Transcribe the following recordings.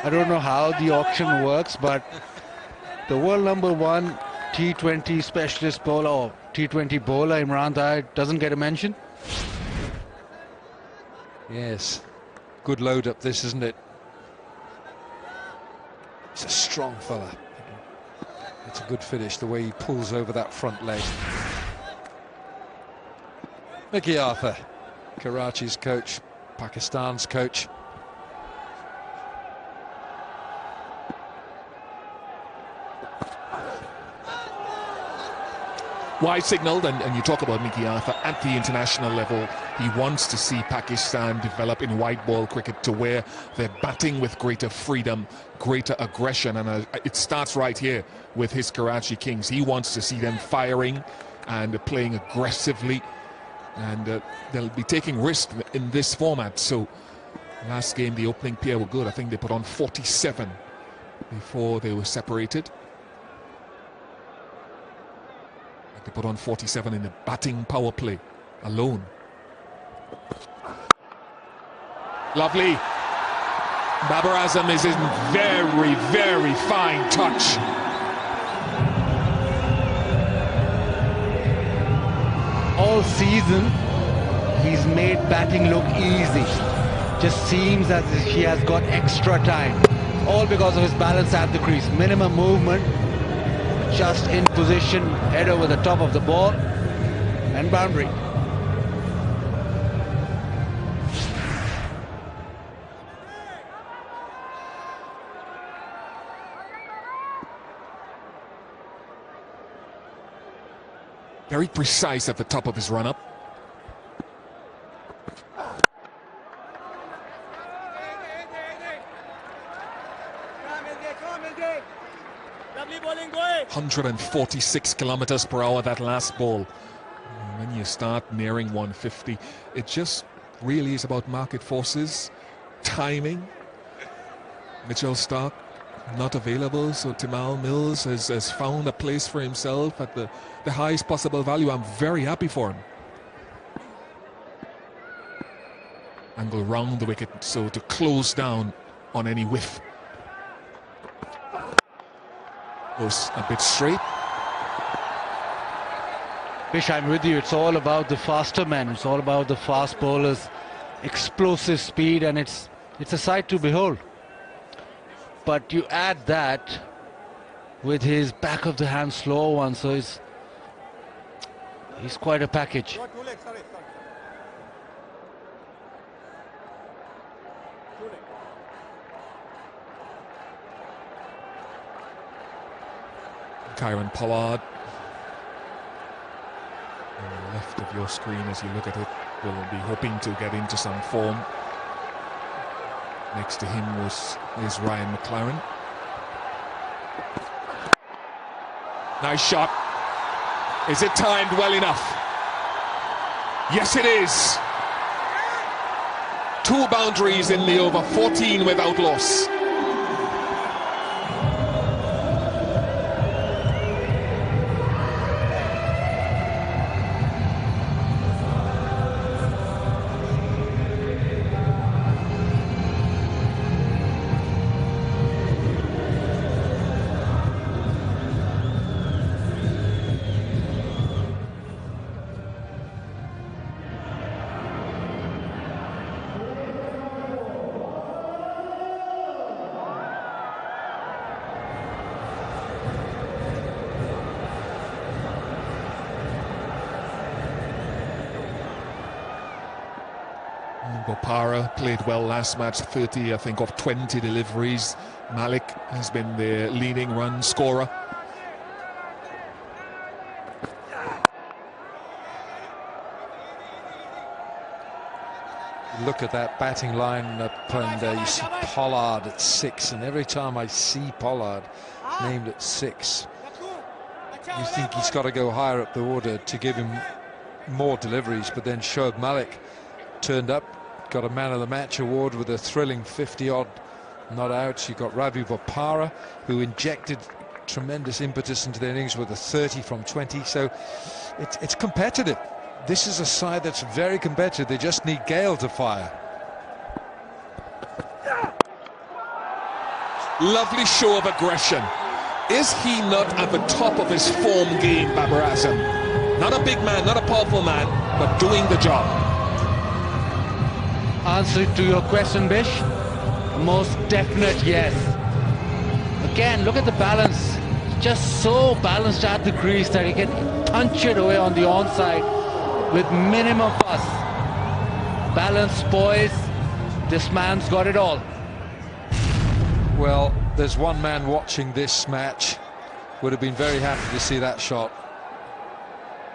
I don't know how the auction works, but the world #1 T20 specialist bowler or T20 bowler Imran Tahir doesn't get a mention. Yes, good load up this, isn't it? He's a strong fella. It's a good finish, the way he pulls over that front leg. Mickey Arthur, Karachi's coach, Pakistan's coach. Wide signalled, and you talk about Mickey Arthur at the international level. He wants to see Pakistan develop in white ball cricket to where they're batting with greater freedom, greater aggression, and it starts right here with his Karachi Kings. He wants to see them firing and playing aggressively, and they'll be taking risks in this format. So last game the opening pair were good. I think they put on 47 before they were separated. They put on 47 in the batting power play alone. Lovely. Babar Azam is in very, very fine touch. All season, he's made batting look easy. Just seems as if he has got extra time. All because of his balance at the crease. Minimum movement. Just in position, head over the top of the ball and boundary. Very precise at the top of his run-up. Lovely 146 kilometers per hour, that last ball. When you start nearing 150, it just really is about market forces, timing. Mitchell Stark not available, so Timal Mills has found a place for himself at the highest possible value. I'm very happy for him. Angle round the wicket, so to close down on any whiff. Goes a bit straight. Fish, I'm with you. It's all about the faster men. It's all about the fast bowlers, explosive speed, and it's a sight to behold. But you add that with his back of the hand slow one, so he's quite a package. Kieran Pollard on the left of your screen as you look at it will be hoping to get into some form. Next to him is Ryan McLaren. Nice shot. Is it timed well enough? Yes, it is. 2 boundaries in the over, 14 without loss. Bopara played well last match, 30 I think of 20 deliveries. Malik has been the leading run scorer. Look at that batting line-up, and you see Pollard at 6, and every time I see Pollard named at 6, you think he's got to go higher up the order to give him more deliveries. But then Shoaib Malik turned up, got a man of the match award with a thrilling 50-odd not outs. You've got Ravi Bopara, who injected tremendous impetus into their innings with a 30 from 20. So it's competitive. This is a side that's very competitive. They just need Gale to fire. Lovely show of aggression. Is he not at the top of his form game, Babar Azam? Not a big man, not a powerful man, but doing the job. Answer to your question, Bish? Most definite yes. Again, look at the balance. Just so balanced at the crease that he can punch it away on the onside with minimum fuss. Balance, poise, this man's got it all. Well, there's one man watching this match would have been very happy to see that shot.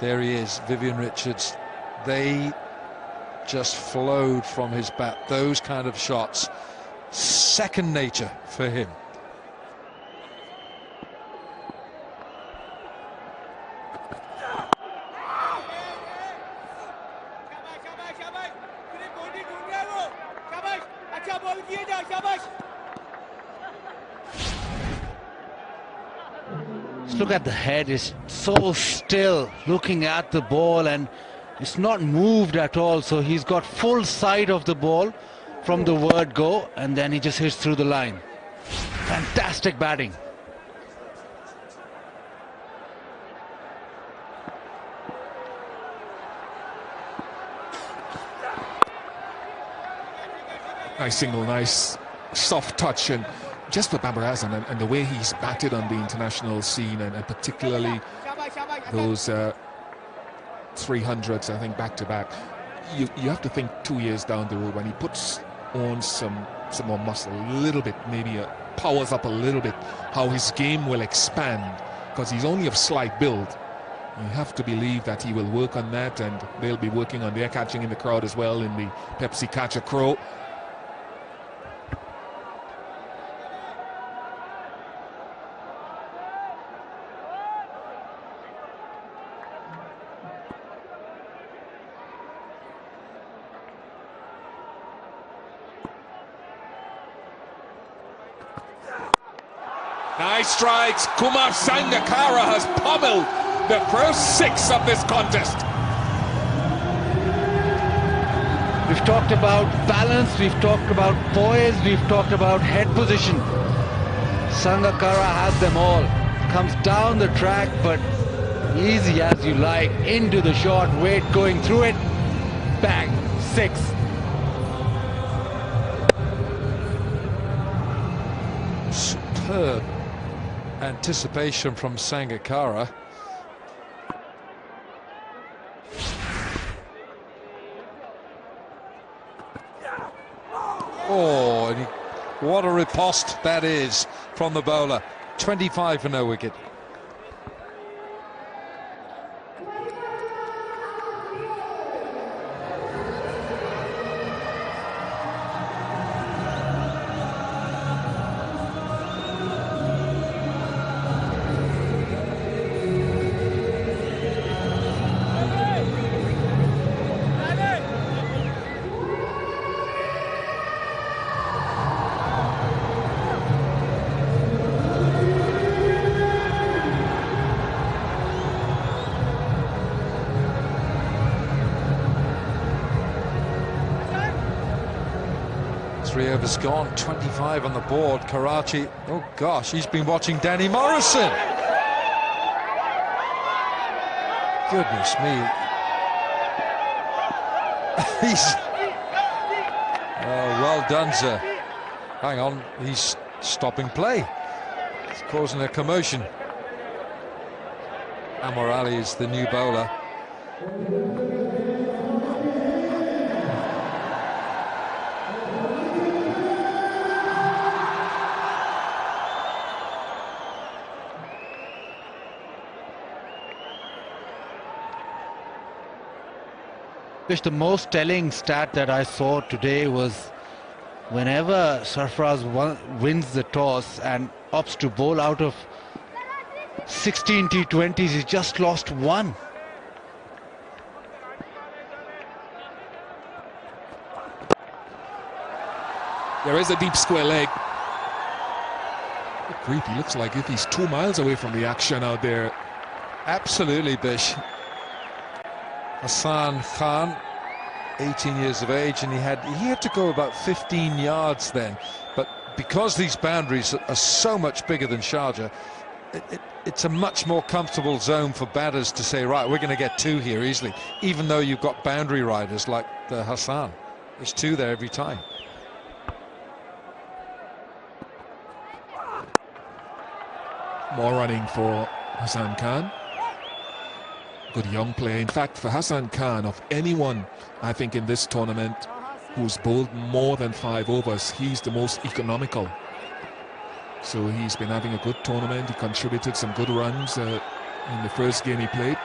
There he is, Vivian Richards. They just flowed from his bat. Those kind of shots, second nature for him. Look at the head, it's so still looking at the ball and it's not moved at all, so he's got full sight of the ball from the word go and then he just hits through the line. Fantastic batting. Nice single, nice soft touch, and just for Babar Azam and the way he's batted on the international scene, and particularly those 300s, I think, back to back. You have to think 2 years down the road when he puts on some more muscle, a little bit, maybe powers up a little bit, how his game will expand, because he's only of slight build. You have to believe that he will work on that, and they'll be working on their catching in the crowd as well in the Pepsi Catch a Crow. Nice strikes. Kumar Sangakkara has pummeled the first 6 of this contest. We've talked about balance, we've talked about poise, we've talked about head position. Sangakkara has them all. Comes down the track, but easy as you like, into the short weight, going through it. Bang, 6. Superb anticipation from Sangakkara. Oh, and what a riposte that is from the bowler. 25 for no wicket. Three overs gone, 25 on the board. Karachi, oh gosh, he's been watching Danny Morrison. Goodness me. He's... Oh, well done, sir. Hang on, he's stopping play. It's causing a commotion. Amor Ali is the new bowler. The most telling stat that I saw today was whenever Sarfaraz wins the toss and opts to bowl out of 16 T20s, he's just lost 1. There is a deep square leg. Good grief, he looks like if he's 2 miles away from the action out there. Absolutely, Bish. Hassan Khan, 18 years of age, and he had to go about 15 yards then, but because these boundaries are so much bigger than Sharjah, it's a much more comfortable zone for batters to say, right, we're going to get 2 here easily, even though you've got boundary riders like the Hassan. There's 2 there every time. More running for Hassan Khan. Good young player. In fact, for Hassan Khan, of anyone, I think, in this tournament who's bowled more than 5 overs, he's the most economical. So he's been having a good tournament. He contributed some good runs in the first game he played.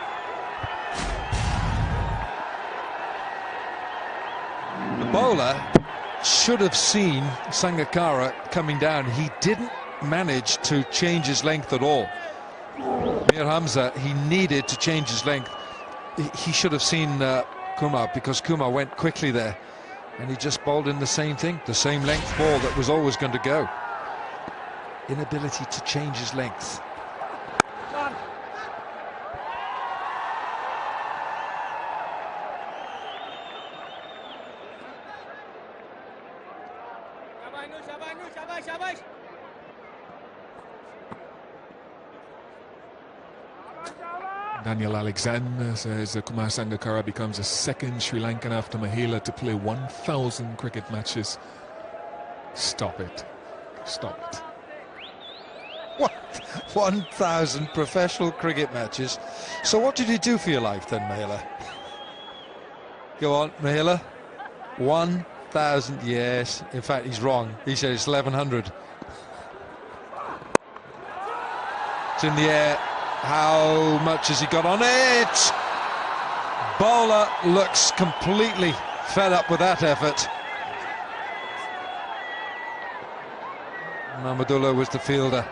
The bowler should have seen Sangakkara coming down. He didn't manage to change his length at all. Mir Hamza, he needed to change his length. He should have seen Kumar, because Kumar went quickly there, and he just bowled in the same thing, the same length ball that was always going to go. Inability to change his length. Daniel Alexander says Kumar Sangakkara becomes the 2nd Sri Lankan after Mahela to play 1,000 cricket matches. Stop it. Stop it. What? 1,000 professional cricket matches. So what did you do for your life then, Mahela? Go on, Mahela. 1,000, yes. In fact, he's wrong. He said it's 1,100. It's in the air. How much has he got on it? Bowler looks completely fed up with that effort. Mahmudullah was the fielder.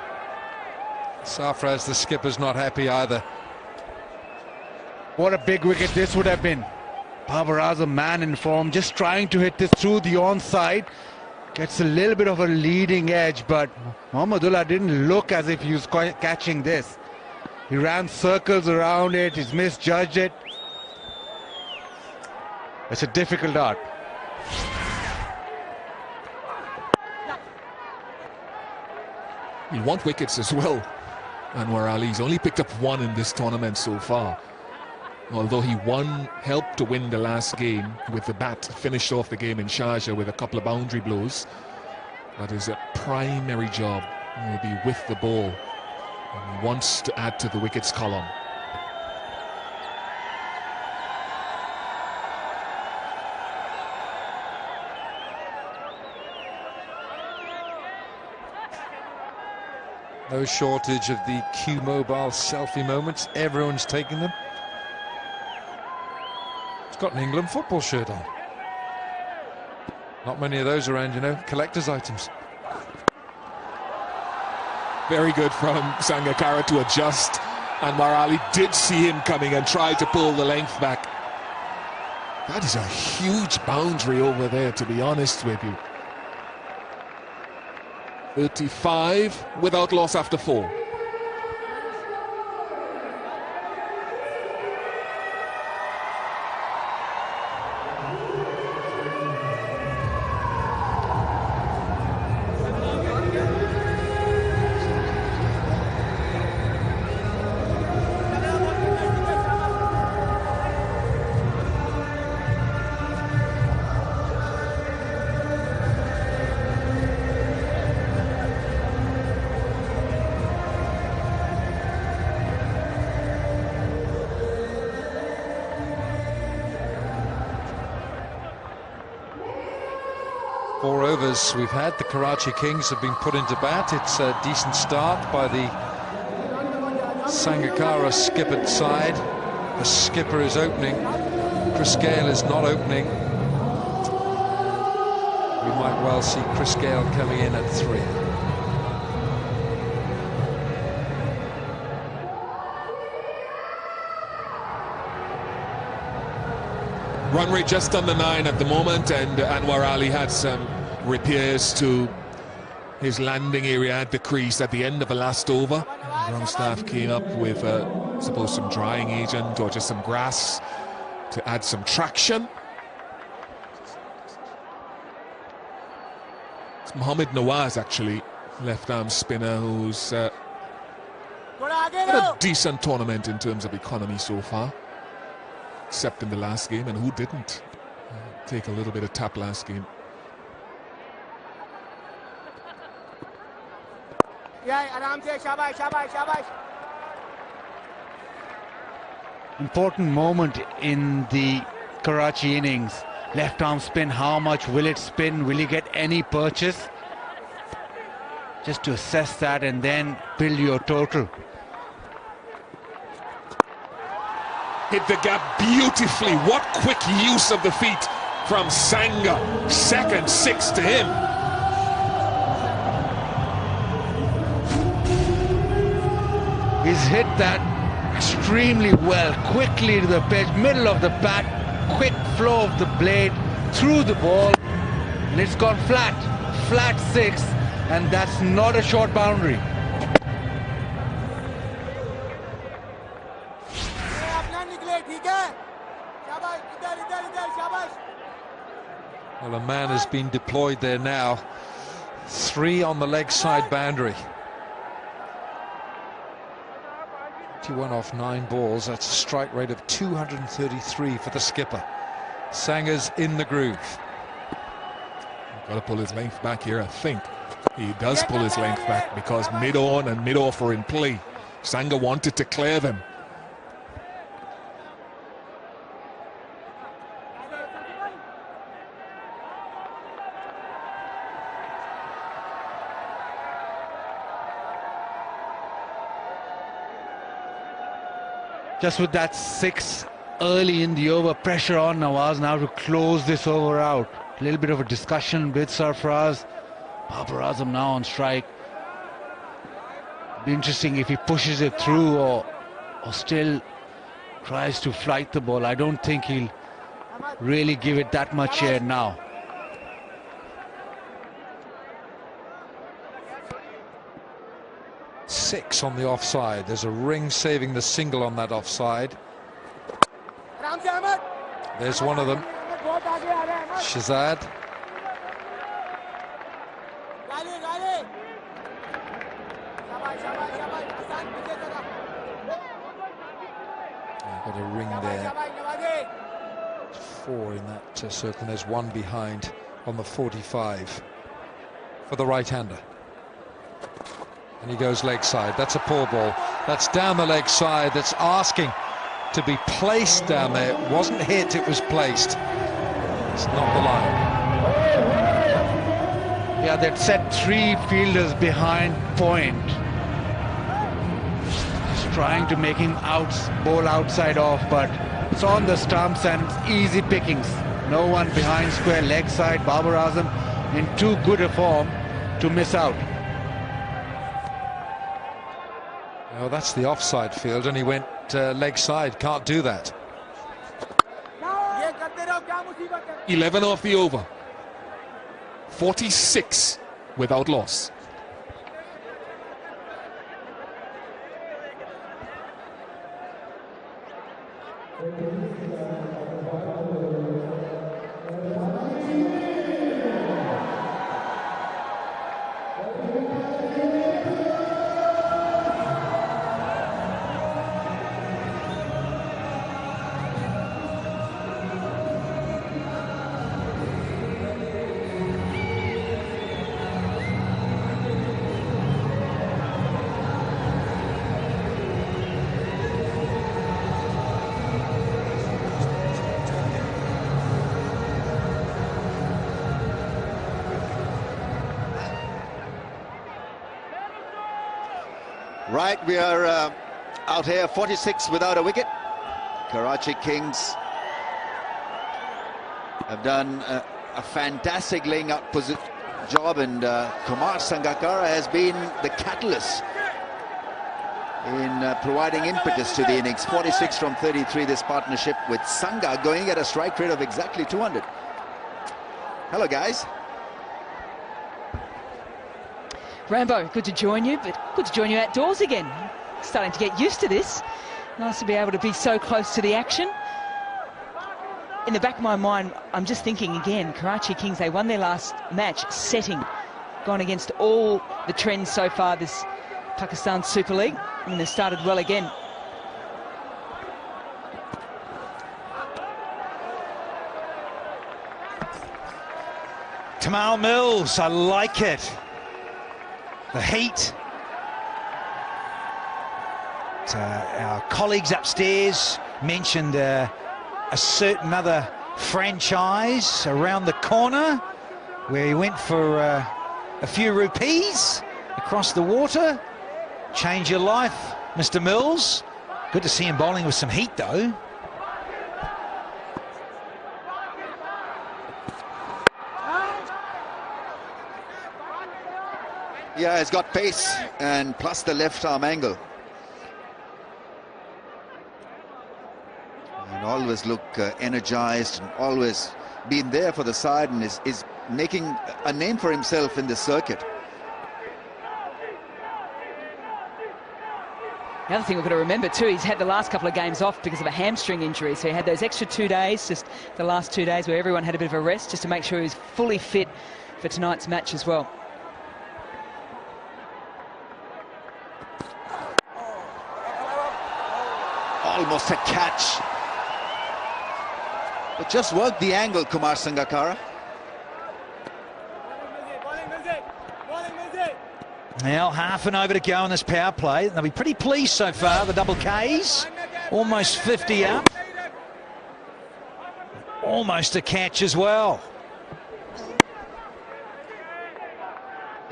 Sarfraz, the skipper's not happy either. What a big wicket this would have been. Babar Azam, man in form, just trying to hit this through the onside. Gets a little bit of a leading edge, but Mahmudullah didn't look as if he was quite catching this. He ran circles around it, he's misjudged it. It's a difficult art. He won wickets as well. Anwar Ali's only picked up 1 in this tournament so far. Although he helped to win the last game with the bat, finished off the game in Sharjah with a couple of boundary blows. But his primary job will be with the ball. And he wants to add to the wickets column. No shortage of the Q-Mobile selfie moments. Everyone's taking them. He's got an England football shirt on. Not many of those around, you know, collector's items. Very good from Sangakkara to adjust. Anwar Ali did see him coming and tried to pull the length back. That is a huge boundary over there, to be honest with you. 35 without loss after 4. Four overs we've had. The Karachi Kings have been put into bat. It's a decent start by the Sangakkara skippered side. The skipper is opening. Chris Gale is not opening. We might well see Chris Gale coming in at 3. Run rate just under 9 at the moment, and Anwar Ali had some repairs to his landing area at the crease at the end of the last over. Ground staff came up with, suppose, some drying agent or just some grass to add some traction. It's Mohamed Nawaz, actually, left-arm spinner, who's had a decent tournament in terms of economy so far, except in the last game, and who didn't take a little bit of tap last game. Important moment in the Karachi innings. Left arm spin, how much will it spin? Will you get any purchase? Just to assess that and then build your total. Hit the gap beautifully. What quick use of the feet from Sanga. Second six to him. He's hit that extremely well, quickly to the pitch, middle of the bat, quick flow of the blade through the ball, and it's gone flat six, and that's not a short boundary. Well, a man has been deployed there now. 3 on the leg side boundary. 21 off 9 balls. That's a strike rate of 233 for the skipper. Sanga's in the groove. Got to pull his length back here, I think. He does pull his length back because mid-on and mid-off are in play. Sanga wanted to clear them. Just with that 6 early in the over, pressure on Nawaz now to close this over out. A little bit of a discussion with Sarfraz. Babar Azam now on strike. Be interesting if he pushes it through or still tries to flight the ball. I don't think he'll really give it that much air now. Six on the offside. There's a ring saving the single on that offside. There's one of them. Shazad. Got a ring there. 4 in that circle, and there's 1 behind on the 45 for the right-hander. And he goes leg side. That's a poor ball. That's down the leg side. That's asking to be placed down there. It wasn't hit, it was placed. It's not the line. Yeah, they'd set 3 fielders behind point. Just trying to make him bowl outside off, but it's on the stumps and it's easy pickings. No one behind square, leg side. Babar Azam in too good a form to miss out. Oh, that's the offside field, and he went leg side. Can't do that. 11 off the over. 46 without loss. Right, we are out here, 46 without a wicket. Karachi Kings have done a fantastic laying out job, and Kumar Sangakkara has been the catalyst in providing impetus to the innings. 46 from 33, this partnership with Sanga going at a strike rate of exactly 200. Hello, guys. Rambo, good to join you, but good to join you outdoors again. Starting to get used to this. Nice to be able to be so close to the action. In the back of my mind, I'm just thinking again, Karachi Kings, they won their last match setting gone against all the trends so far this Pakistan Super League. I mean, they've started well again. Kamal Mills, I like it. The heat. Our colleagues upstairs mentioned a certain other franchise around the corner where he went for a few rupees across the water. Change your life, Mr. Mills. Good to see him bowling with some heat, though. Yeah, he's got pace and plus the left arm angle. And always look energized and always been there for the side and is making a name for himself in the circuit. The other thing we've got to remember too, he's had the last couple of games off because of a hamstring injury. So he had those extra 2 days, just the last 2 days where everyone had a bit of a rest just to make sure he was fully fit for tonight's match as well. Almost a catch. But just worked the angle, Kumar Sangakkara. Now half an over to go on this power play. They'll be pretty pleased so far, the double Ks. Almost 50 up. Almost a catch as well.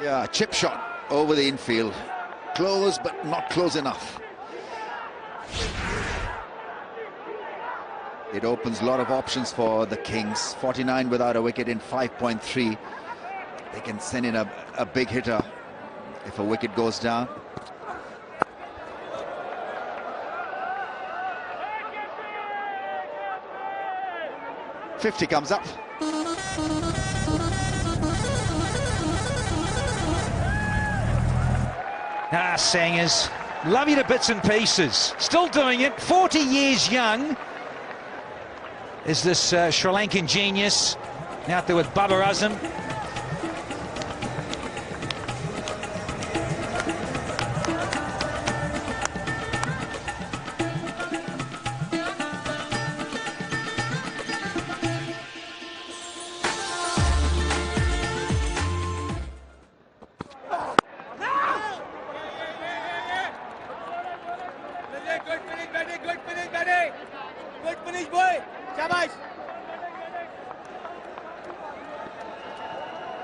Yeah, chip shot over the infield. Close, but not close enough. It opens a lot of options for the Kings. 49 without a wicket in 5.3. They can send in a big hitter if a wicket goes down. .50 comes up. Sangers, love you to bits and pieces. Still doing it, 40 years young is this Sri Lankan genius out there with Babar Azam.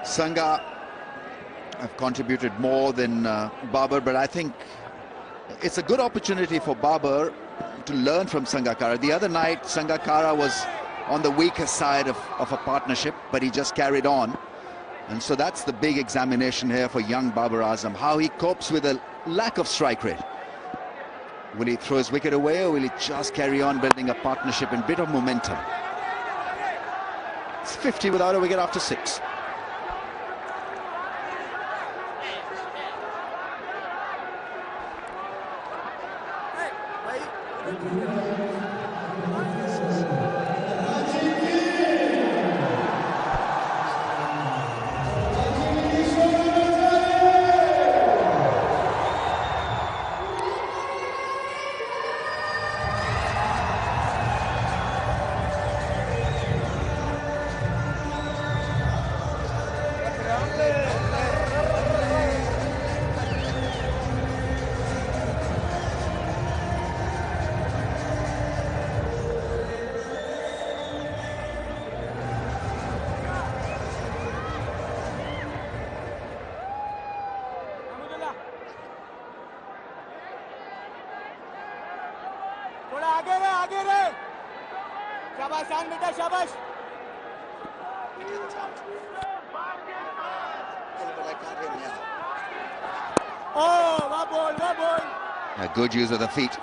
Sangha have contributed more than Babar, but I think it's a good opportunity for Babar to learn from Sangakkara. The other night, Sangakkara was on the weaker side of a partnership, but he just carried on. And so that's the big examination here for young Babar Azam, how he copes with a lack of strike rate. Will he throw his wicket away, or will he just carry on building a partnership and bit of momentum? It's 50 without a wicket after 6. A good use of the feet.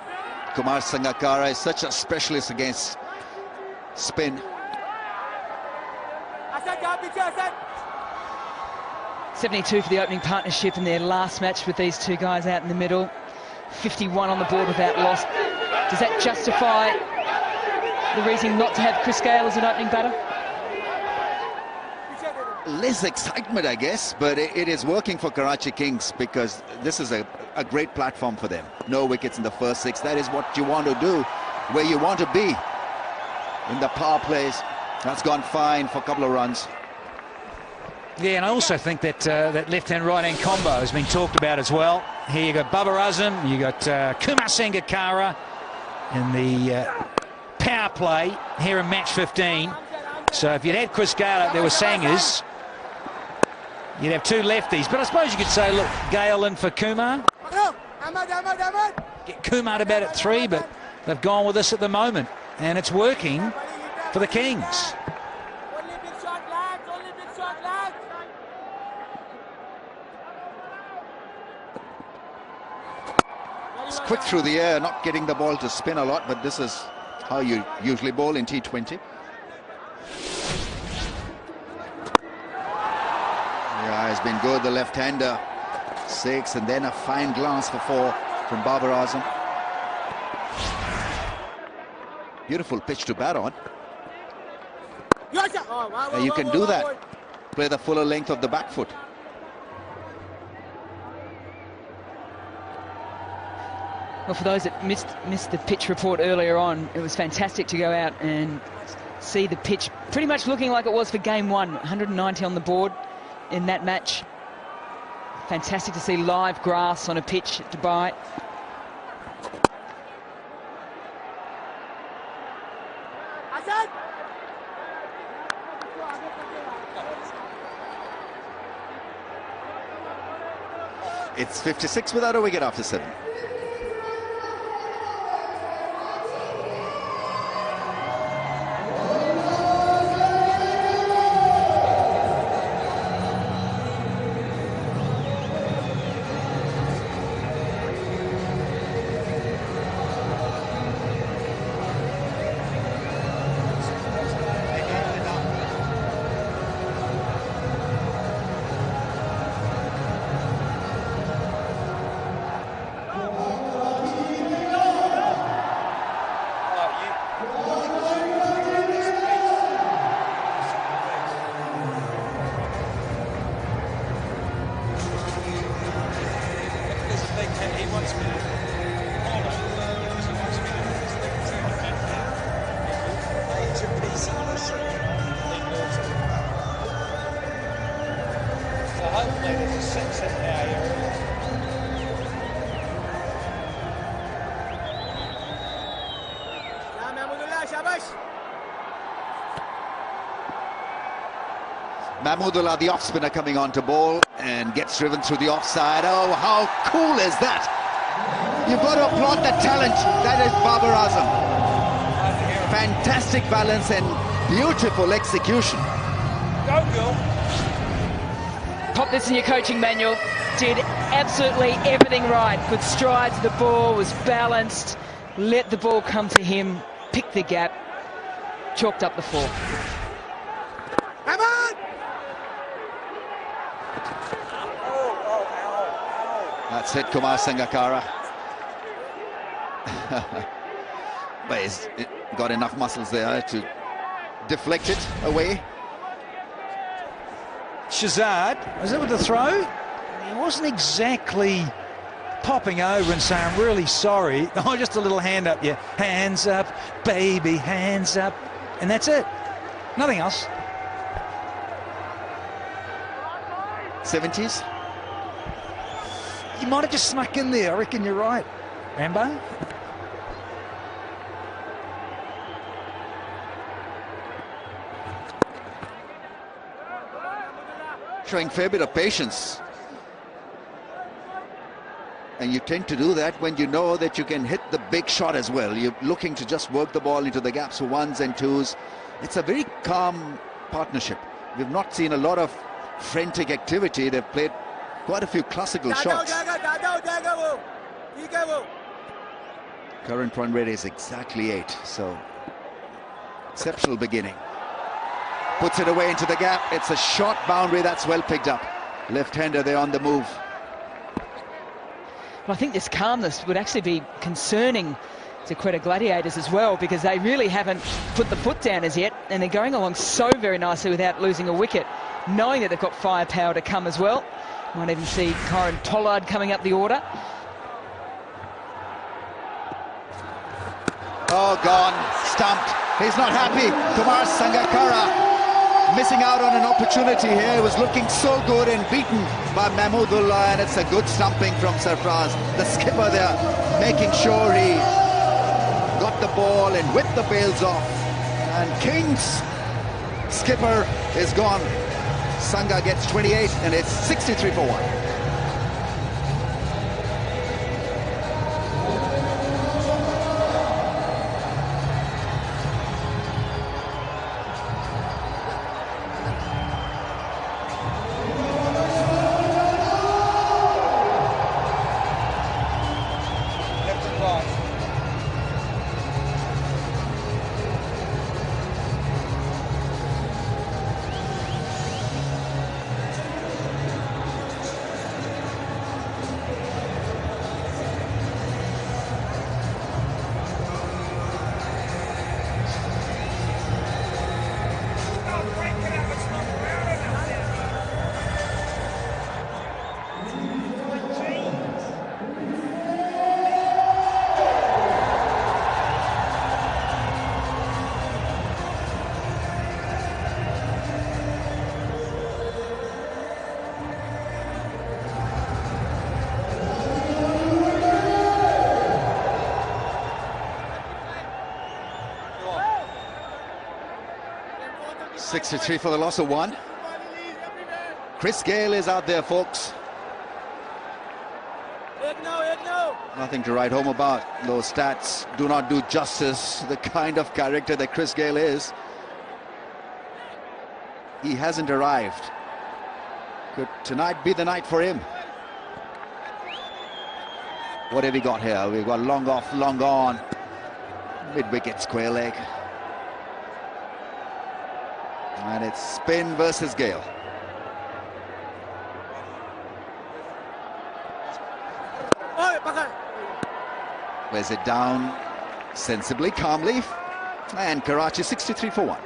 Kumar Sangakkara is such a specialist against spin. 72 for the opening partnership in their last match with these two guys out in the middle. 51 on the board without loss. Does that justify the reason not to have Chris Gale as an opening batter? less excitement, I guess, but it is working for Karachi Kings because this is a great platform for them. No wickets in the first 6. That is what you want to do, where you want to be in the power plays. That's gone fine for a couple of runs. Yeah, and I also think that that left-hand, right-hand combo has been talked about as well. Here you got Babar Azam, you got Kumar Sangakkara in the power play here in match 15. So if you'd had Chris Gale out there with Sangers, you'd have 2 lefties. But I suppose you could say, look, Gale in for Kumar. Get Kumar to bat at 3, but they've gone with this at the moment. And it's working for the Kings. It's quick through the air, not getting the ball to spin a lot, but this is how you usually bowl in T20. Yeah, it's been good, the left-hander. 6, and then a fine glance for 4 from Babar Azam. Beautiful pitch to bat on. You can do that. Play the fuller length of the back foot. Well, for those that missed the pitch report earlier on, it was fantastic to go out and see the pitch pretty much looking like it was for game 1. 190 on the board in that match. Fantastic to see live grass on a pitch at Dubai. It's 56 without a wicket after 7. Mahmudullah, the off-spinner, coming on to bowl and gets driven through the offside. Oh, how cool is that? You've got to applaud the talent. That is Babar Azam. Fantastic balance and beautiful execution. Go, Bill. Pop this in your coaching manual. Did absolutely everything right. Good stride to the ball, was balanced, let the ball come to him, picked the gap, chalked up the 4. That's it, Kumar Sangakkara. But he's got enough muscles there to deflect it away. Shazad, was that with the throw? He wasn't exactly popping over and saying, I'm really sorry. Oh, just a little hand up, yeah. Hands up, baby, hands up. And that's it. Nothing else. 70s? You might have just snuck in there. I reckon you're right, Rambo. Showing a fair bit of patience. And you tend to do that when you know that you can hit the big shot as well. You're looking to just work the ball into the gaps for 1s and 2s. It's a very calm partnership. We've not seen a lot of frantic activity. They've played quite a few classical shots. Current run rate is exactly 8, so exceptional beginning. Puts it away into the gap. It's a short boundary. That's well picked up. Left-hander there on the move. Well, I think this calmness would actually be concerning to Quetta Gladiators as well, because they really haven't put the foot down as yet, and they're going along so very nicely without losing a wicket. knowing that they've got firepower to come as well. Might even see Chris van Tulleken coming up the order. Oh, gone. Stumped. He's not happy. Kumar Sangakkara missing out on an opportunity here. He was looking so good and beaten by Mahmudullah, and it's a good stumping from Sarfraz. The skipper there making sure he got the ball and whipped the bails off. And King's skipper is gone. Sangha gets 28, and it's 63 for 1. .63 for the loss of 1. Chris Gayle is out there, folks. Nothing to write home about. Those stats do not do justice to the kind of character that Chris Gayle is. He hasn't arrived. Could tonight be the night for him? What have we got here? We've got long off, long on. Mid-wicket square leg. And it's spin versus Gayle. Wears it down sensibly, calmly. And Karachi 63 for 1.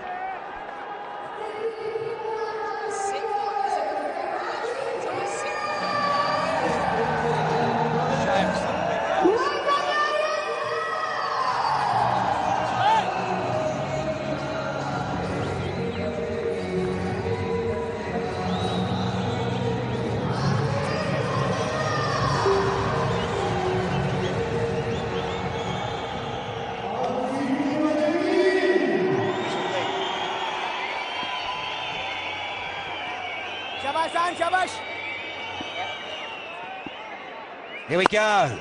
Here we go.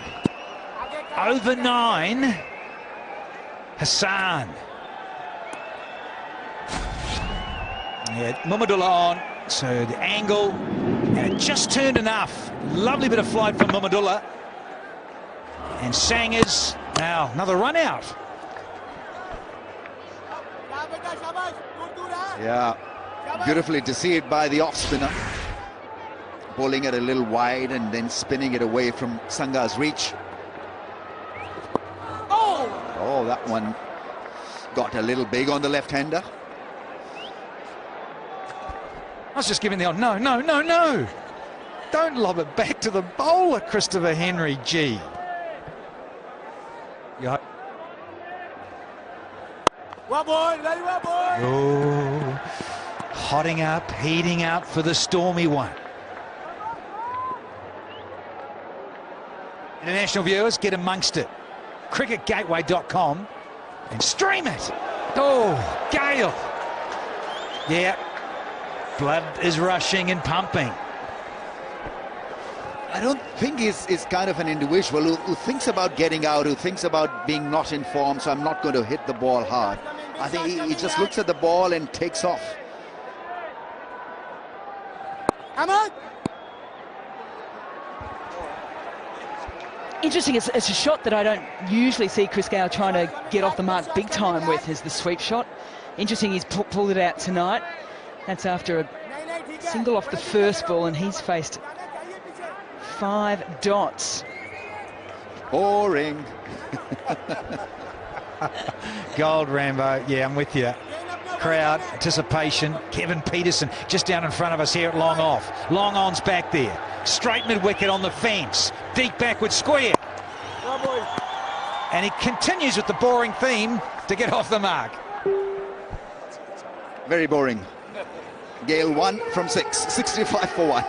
Over 9. Hassan. Yeah, Mahmudullah on. So the angle, and it just turned enough. Lovely bit of flight from Mahmudullah. And Sangers, now another run out. Yeah, beautifully deceived by the off spinner. Bowling it a little wide and then spinning it away from Sangha's reach. Oh, that one got a little big on the left-hander. I was just giving the odd no, no, no, no. Don't lob it back to the bowler, Christopher Henry, G. Yeah. Well, boy, very well, boy. Oh, hotting up, heating up for the stormy one. International viewers, get amongst it. cricketgateway.com and stream it. Oh, Gayle. Yeah, blood is rushing and pumping. I don't think he's kind of an individual who thinks about getting out, who thinks about being not in form, so I'm not going to hit the ball hard. I think he just looks at the ball and takes off. Come on. Interesting, it's a shot that I don't usually see Chris Gayle trying to get off the mark big time with, is the sweep shot. Interesting he's pulled it out tonight. That's after a single off the first ball, and he's faced 5 dots. Boring. Gold, Rambo. Yeah, I'm with you. crowd, anticipation. Kevin Peterson just down in front of us here at long off. Long on's back there. Straight mid-wicket on the fence. Deep backward square. And he continues with the boring theme to get off the mark. Very boring. Gale 1 from 6, 65 for 1.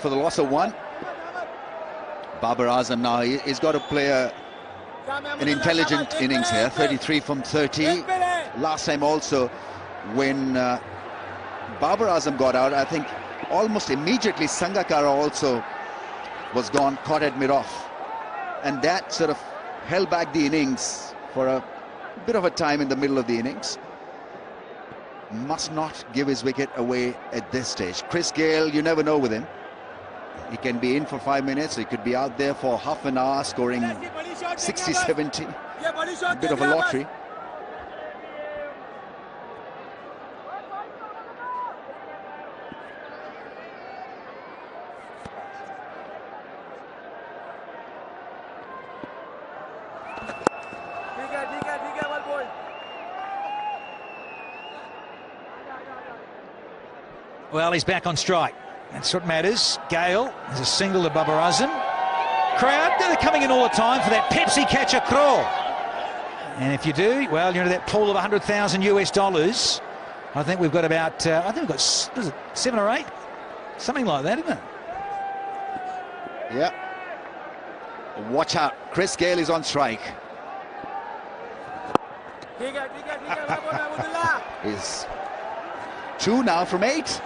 For the loss of 1. Babar Azam now, he's got to play an intelligent innings here. 33 from 30. Last time also, when Babar Azam got out, I think almost immediately Sangakkara also was gone, caught at mid-off. And that sort of held back the innings for a bit of a time in the middle of the innings. Must not give his wicket away at this stage. Chris Gayle, you never know with him. He can be in for 5 minutes, he could be out there for half an hour scoring 60, 70. A bit of a lottery. Well, he's back on strike. That's what matters. Gale is a single to Babar Azam. Crowd, they're coming in all the time for that Pepsi catcher crawl. And if you do, well, you're into that pool of $100,000 US. I think we've got about, I think we've got, is it 7 or 8? Something like that, isn't it? Yeah. Watch out. Chris Gayle is on strike. Is 2 now from 8.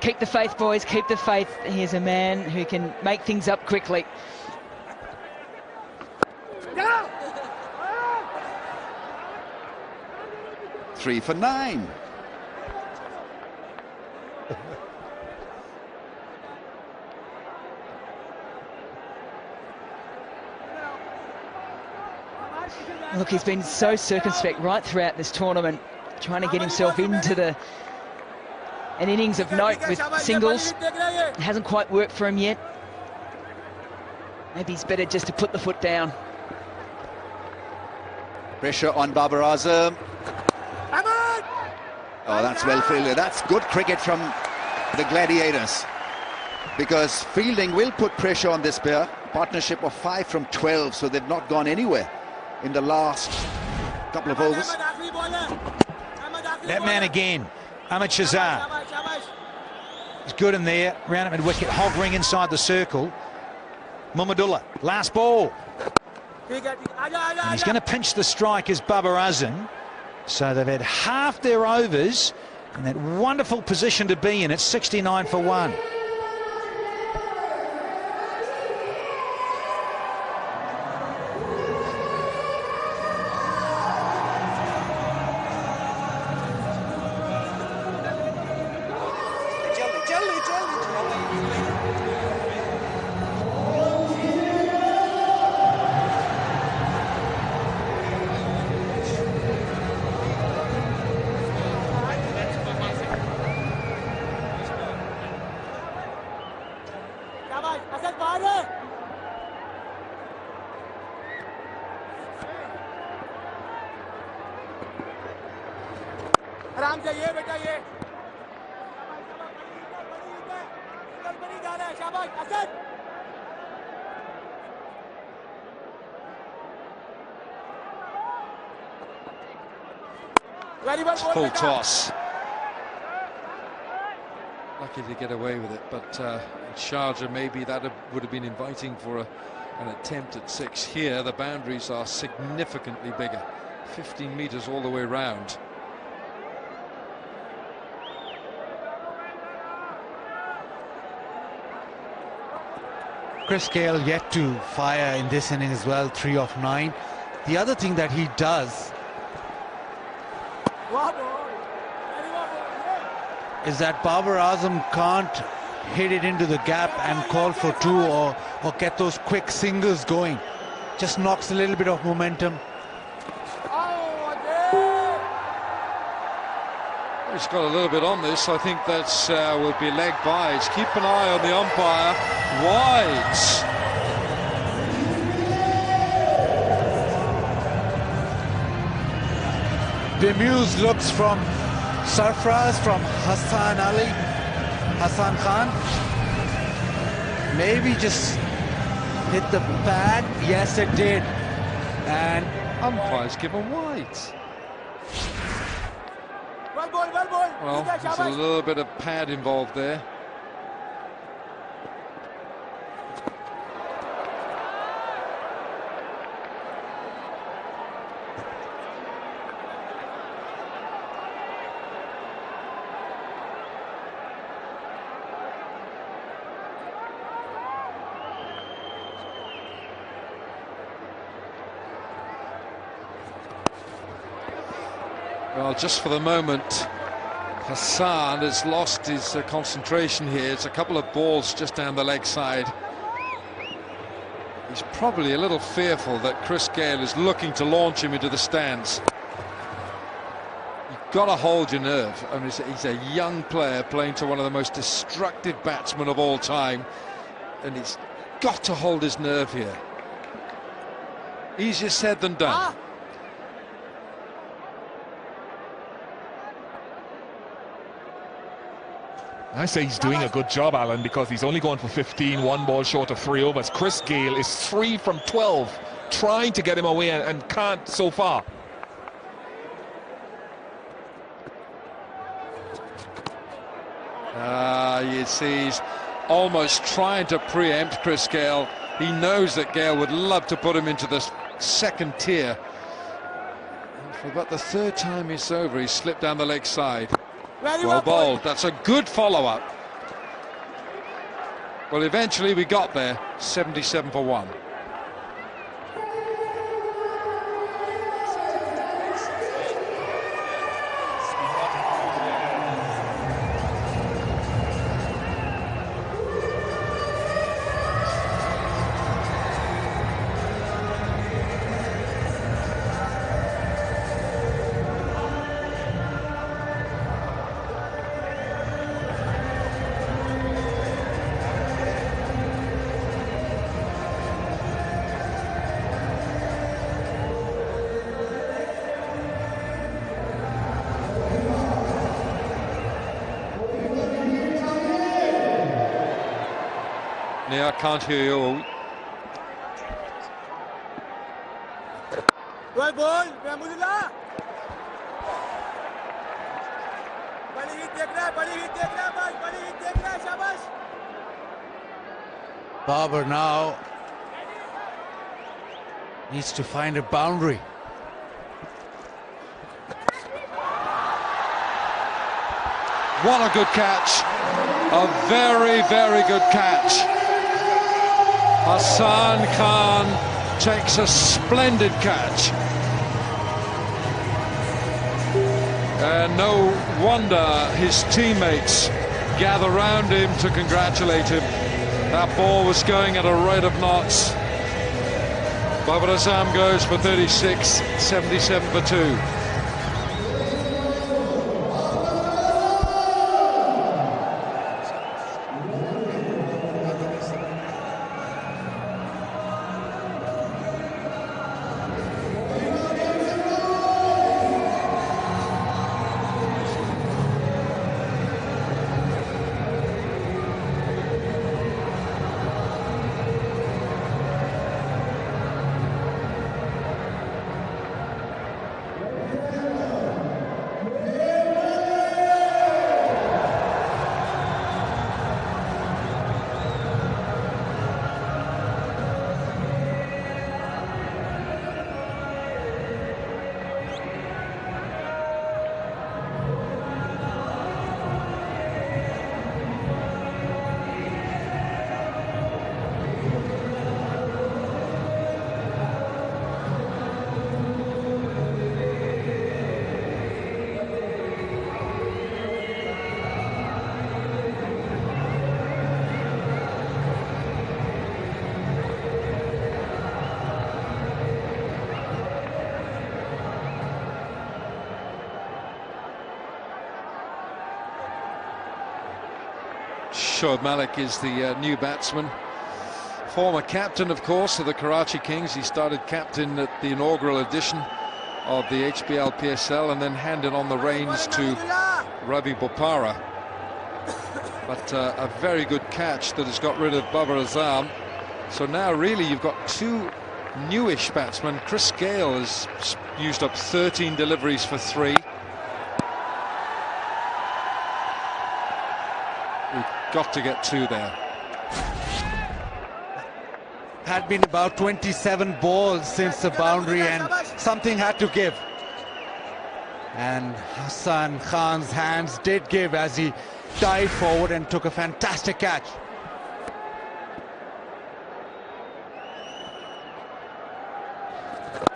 Keep the faith, boys, keep the faith. Here's a man who can make things up quickly. Three for 9. Look, he's been so circumspect right throughout this tournament, trying to get himself into an innings of note with singles. It hasn't quite worked for him yet. Maybe it's better just to put the foot down. Pressure on Babar Azam. Oh, that's well fielded. That's good cricket from the Gladiators. Because fielding will put pressure on this pair. Partnership of 5 from 12, so they've not gone anywhere in the last couple of overs. That man again, Ahmed Shahzad. He's good in there, round at mid-wicket, hog ring inside the circle. Muhammadullah, last ball. And he's going to pinch the strike as Babar Azam. So they've had half their overs in that wonderful position to be in at 69 for 1. Full toss. Lucky to get away with it, but in Sharjah maybe that would have been inviting for an attempt at 6. Here the boundaries are significantly bigger, 15 metres all the way round. Chris Gale yet to fire in this inning as well, 3 of 9. The other thing that he does is that Babar Azam can't hit it into the gap and call for 2 or get those quick singles going. Just knocks a little bit of momentum. He's got a little bit on this. I think that's will be leg byes. Keep an eye on the umpire. Wides. Bemused looks from Sarfraz, from Hassan Khan. Maybe just hit the pad. Yes, it did. And Umpires given wides. Well, there's a little bit of pad involved there. Well, just for the moment, Hassan has lost his concentration here. It's a couple of balls just down the leg side. He's probably a little fearful that Chris Gale is looking to launch him into the stands. You've got to hold your nerve. I mean, he's a young player playing to one of the most destructive batsmen of all time, and he's got to hold his nerve here. Easier said than done. I say he's doing a good job, Alan, because he's only going for 15, 1 ball short of 3 overs. Chris Gale is 3 from 12, trying to get him away and can't so far. You see, he's almost trying to preempt Chris Gale. He knows that Gale would love to put him into the second tier. And for about the 3rd time it's over, he's slipped down the leg side. Well bowled. That's a good follow-up. Well, eventually we got there. 77 for 1. Yeah, I can't hear you all. Babar now needs to find a boundary. What a good catch. A very, very good catch. Hassan Khan takes a splendid catch. And no wonder his teammates gather round him to congratulate him. That ball was going at a rate of knots. Babar Azam goes for 36, 77 for 2. Shoaib Malik is the new batsman. Former captain, of course, of the Karachi Kings. He started captain at the inaugural edition of the HBL PSL and then handed on the reins to Ravi Bopara. But a very good catch that has got rid of Babar Azam. So now really you've got two newish batsmen. Chris Gayle has used up 13 deliveries for 3. We've got to get 2 there. Had been about 27 balls since the boundary, and something had to give. And Hassan Khan's hands did give as he dived forward and took a fantastic catch.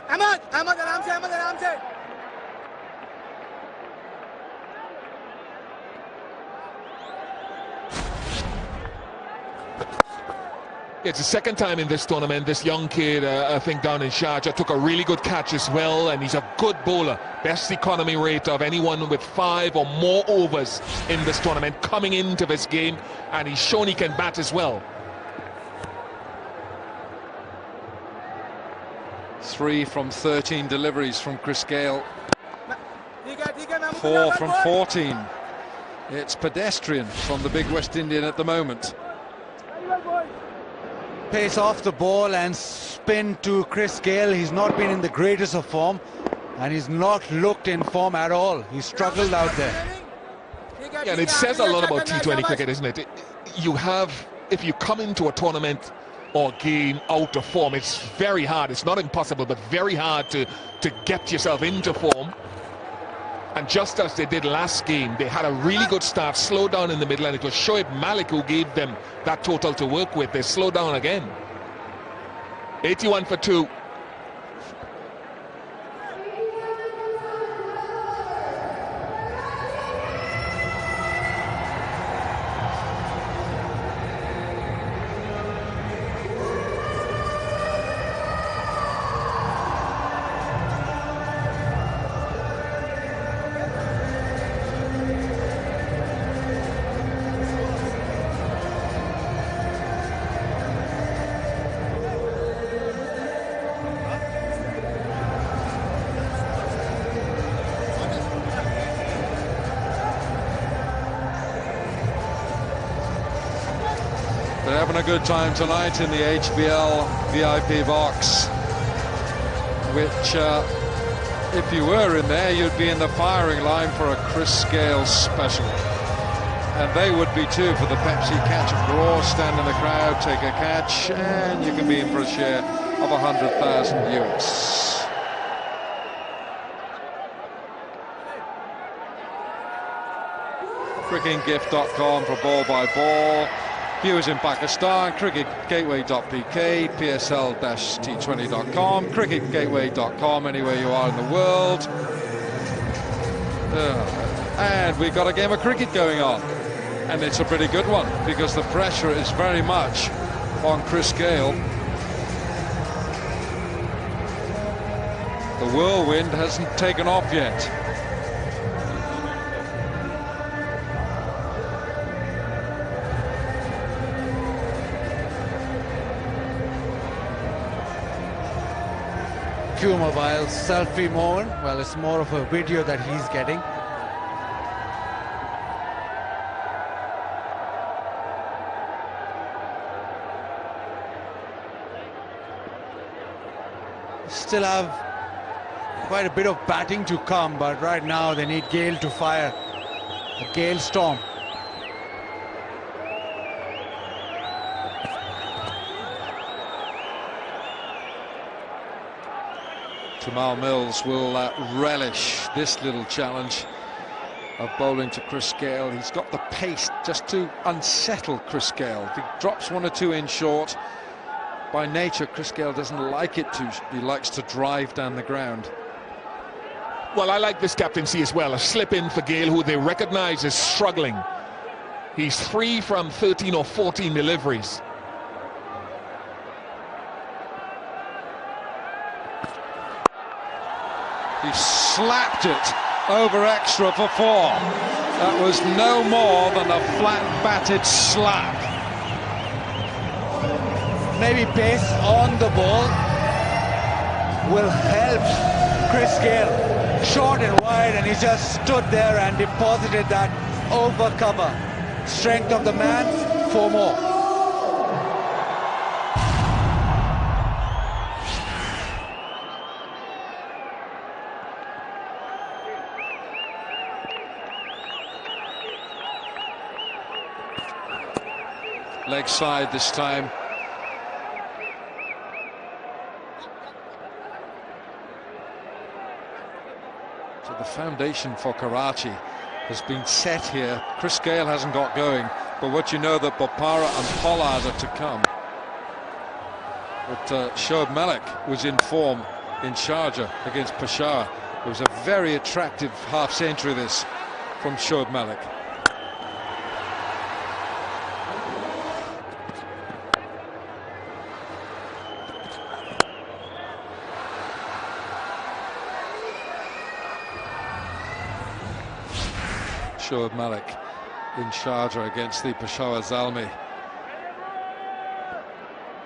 Ahmad, आराम से. It's the second time in this tournament this young kid, I think down in Sharjah, took a really good catch as well, and he's a good bowler. Best economy rate of anyone with 5 or more overs in this tournament coming into this game, and he's shown he can bat as well. 3 from 13 deliveries from Chris Gayle. 4 from 14. It's pedestrian from the big West Indian at the moment. Pace off the ball and spin to Chris Gayle. He's not been in the greatest of form, and he's not looked in form at all. He struggled out there. Yeah, and it says a lot about T20 cricket, isn't it? You have, if you come into a tournament or game out of form, it's very hard. It's not impossible, but very hard to get yourself into form. And just as they did last game, they had a really good start, slowed down in the middle, and it was Shoaib Malik who gave them that total to work with. They slowed down again. 81 for 2. They're having a good time tonight in the HBL VIP box, which if you were in there, you'd be in the firing line for a Chris Gayle special. And they would be too for the Pepsi Catch and Draw. Stand in the crowd, take a catch, and you can be in for a share of 100,000 US. cricketgift.com for ball by ball. Viewers in Pakistan, cricketgateway.pk, psl-t20.com, cricketgateway.com, anywhere you are in the world. And we've got a game of cricket going on. And it's a pretty good one, because the pressure is very much on Chris Gayle. The whirlwind hasn't taken off yet. Mobile selfie moment. Well, it's more of a video that he's getting. Still have quite a bit of batting to come, but right now they need Gayle to fire. A Gayle storm. Jamal Mills will relish this little challenge of bowling to Chris Gayle. He's got the pace just to unsettle Chris Gayle. If he drops 1 or 2 in short, by nature Chris Gayle doesn't like it to. He likes to drive down the ground. Well, I like this captaincy as well. A slip in for Gayle, who they recognise is struggling. He's 3 from 13 or 14 deliveries. He slapped it over extra for 4. That was no more than a flat batted slap. Maybe pace on the ball will help Chris Gayle. Short and wide, and he just stood there and deposited that over cover. Strength of the man, 4 more. Leg side this time. So the foundation for Karachi has been set here. Chris Gayle hasn't got going, but what you know that Bopara and Pollard are to come. But Shoaib Malik was in form in Sharjah against Peshawar. It was a very attractive half-century this from Shoaib Malik. Shoaib Malik in Sharjah against the Peshawar Zalmi.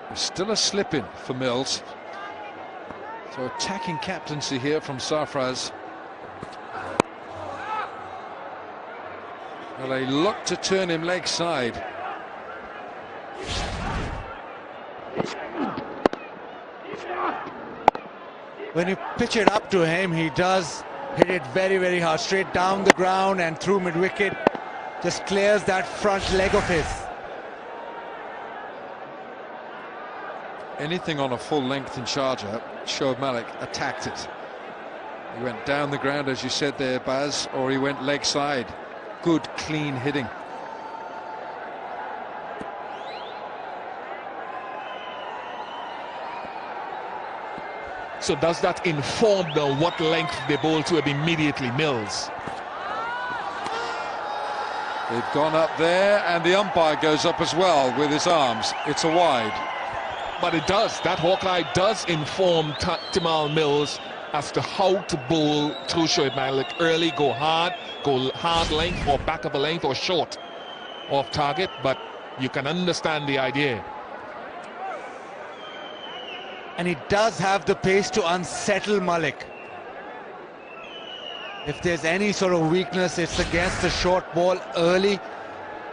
There's still a slip-in for Mills. So attacking captaincy here from Sarfraz. Well, they look to turn him leg side. When you pitch it up to him, he does hit it very, very hard, straight down the ground and through mid-wicket. Just clears that front leg of his. Anything on a full length in Sharjah, Shoaib Malik attacked it. He went down the ground, as you said there, Baz, or he went leg side. Good, clean hitting. So does that inform now what length they bowl to immediately, Mills? They've gone up there, and the umpire goes up as well with his arms. It's a wide. But it does. That Hawkeye does inform Timal Mills as to how to bowl to Shoaib Malik early, go hard length, or back of a length, or short off target. But you can understand the idea. And he does have the pace to unsettle Malik. If there's any sort of weakness, it's against the short ball early,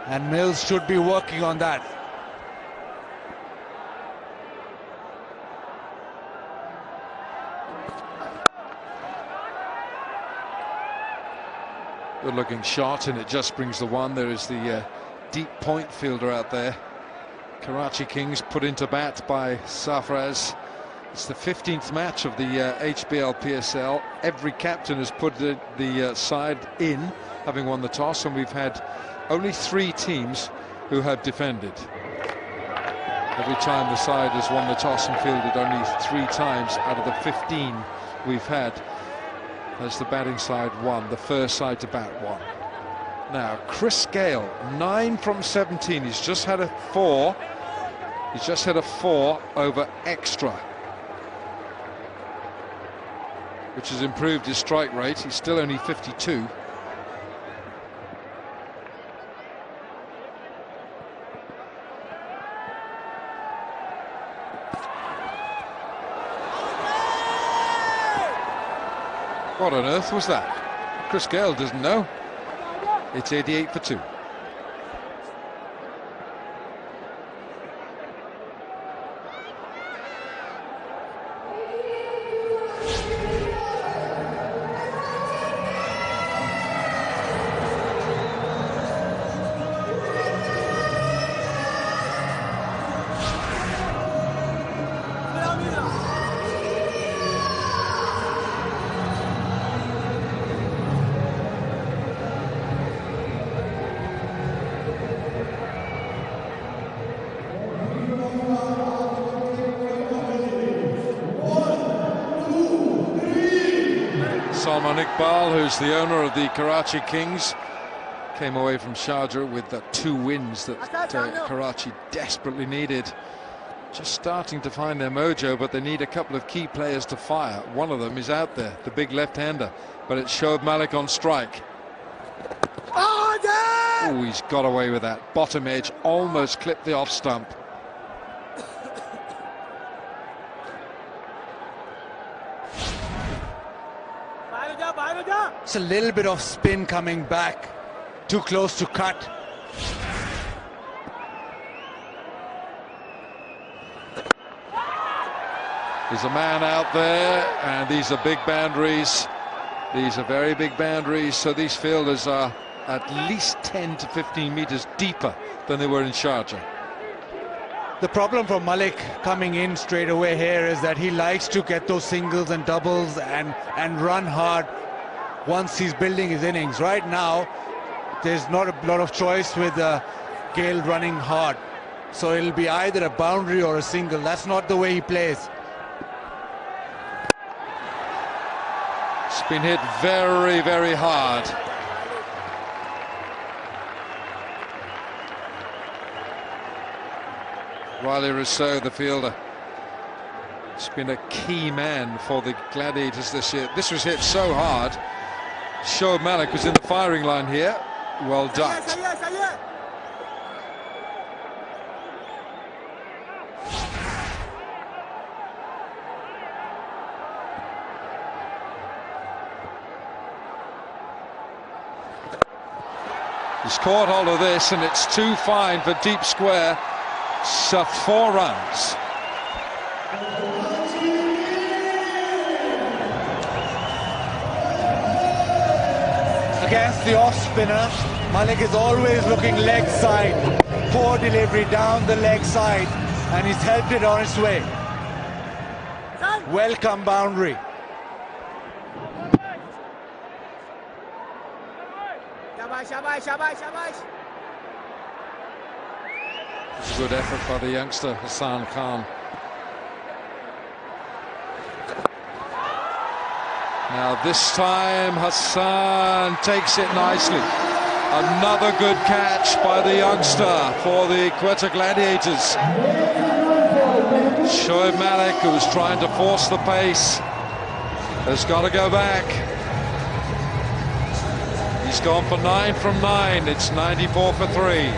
and Mills should be working on that. Good looking shot, and it just brings the one. There is the deep point fielder out there. Karachi Kings put into bat by Sarfraz. It's the 15th match of the HBL PSL. Every captain has put the side in, having won the toss, and we've had only 3 teams who have defended. Every time the side has won the toss and fielded, only 3 times out of the 15 we've had has the batting side won, the first side to bat won. Now, Chris Gayle, 9 from 17. He's just had a 4. He's just had a 4 over extra, which has improved his strike rate. He's still only 52. What on earth was that? Chris Gayle doesn't know. It's 88 for 2. Salman Iqbal, who's the owner of the Karachi Kings, came away from Sharjah with the 2 wins that Karachi desperately needed. Just starting to find their mojo, but they need a couple of key players to fire. One of them is out there, the big left-hander, but it's Shoaib Malik on strike. Oh, he's got away with that. Bottom edge, almost clipped the off stump. It's a little bit of spin coming back. Too close to cut. There's a man out there, and these are big boundaries. These are very big boundaries, so these fielders are at least 10 to 15 meters deeper than they were in Sharjah. The problem for Malik coming in straight away here is that he likes to get those singles and doubles and run hard once he's building his innings. Right now, there's not a lot of choice with Gale running hard. So it'll be either a boundary or a single. That's not the way he plays. It's been hit very, very hard. Riley Rousseau, the fielder, has been a key man for the Gladiators this year. This was hit so hard. Shoaib Malik was in the firing line here. Well done. He's caught hold of this, and it's too fine for deep square. So 4 runs. Against the off-spinner, Malik is always looking leg side. Poor delivery down the leg side, and he's helped it on its way. Welcome boundary. Good effort by the youngster Hassan Khan. Now this time Hassan takes it nicely. Another good catch by the youngster for the Quetta Gladiators. Shoaib Malik, who was trying to force the pace, has got to go back. He's gone for 9 from 9. It's 94 for 3.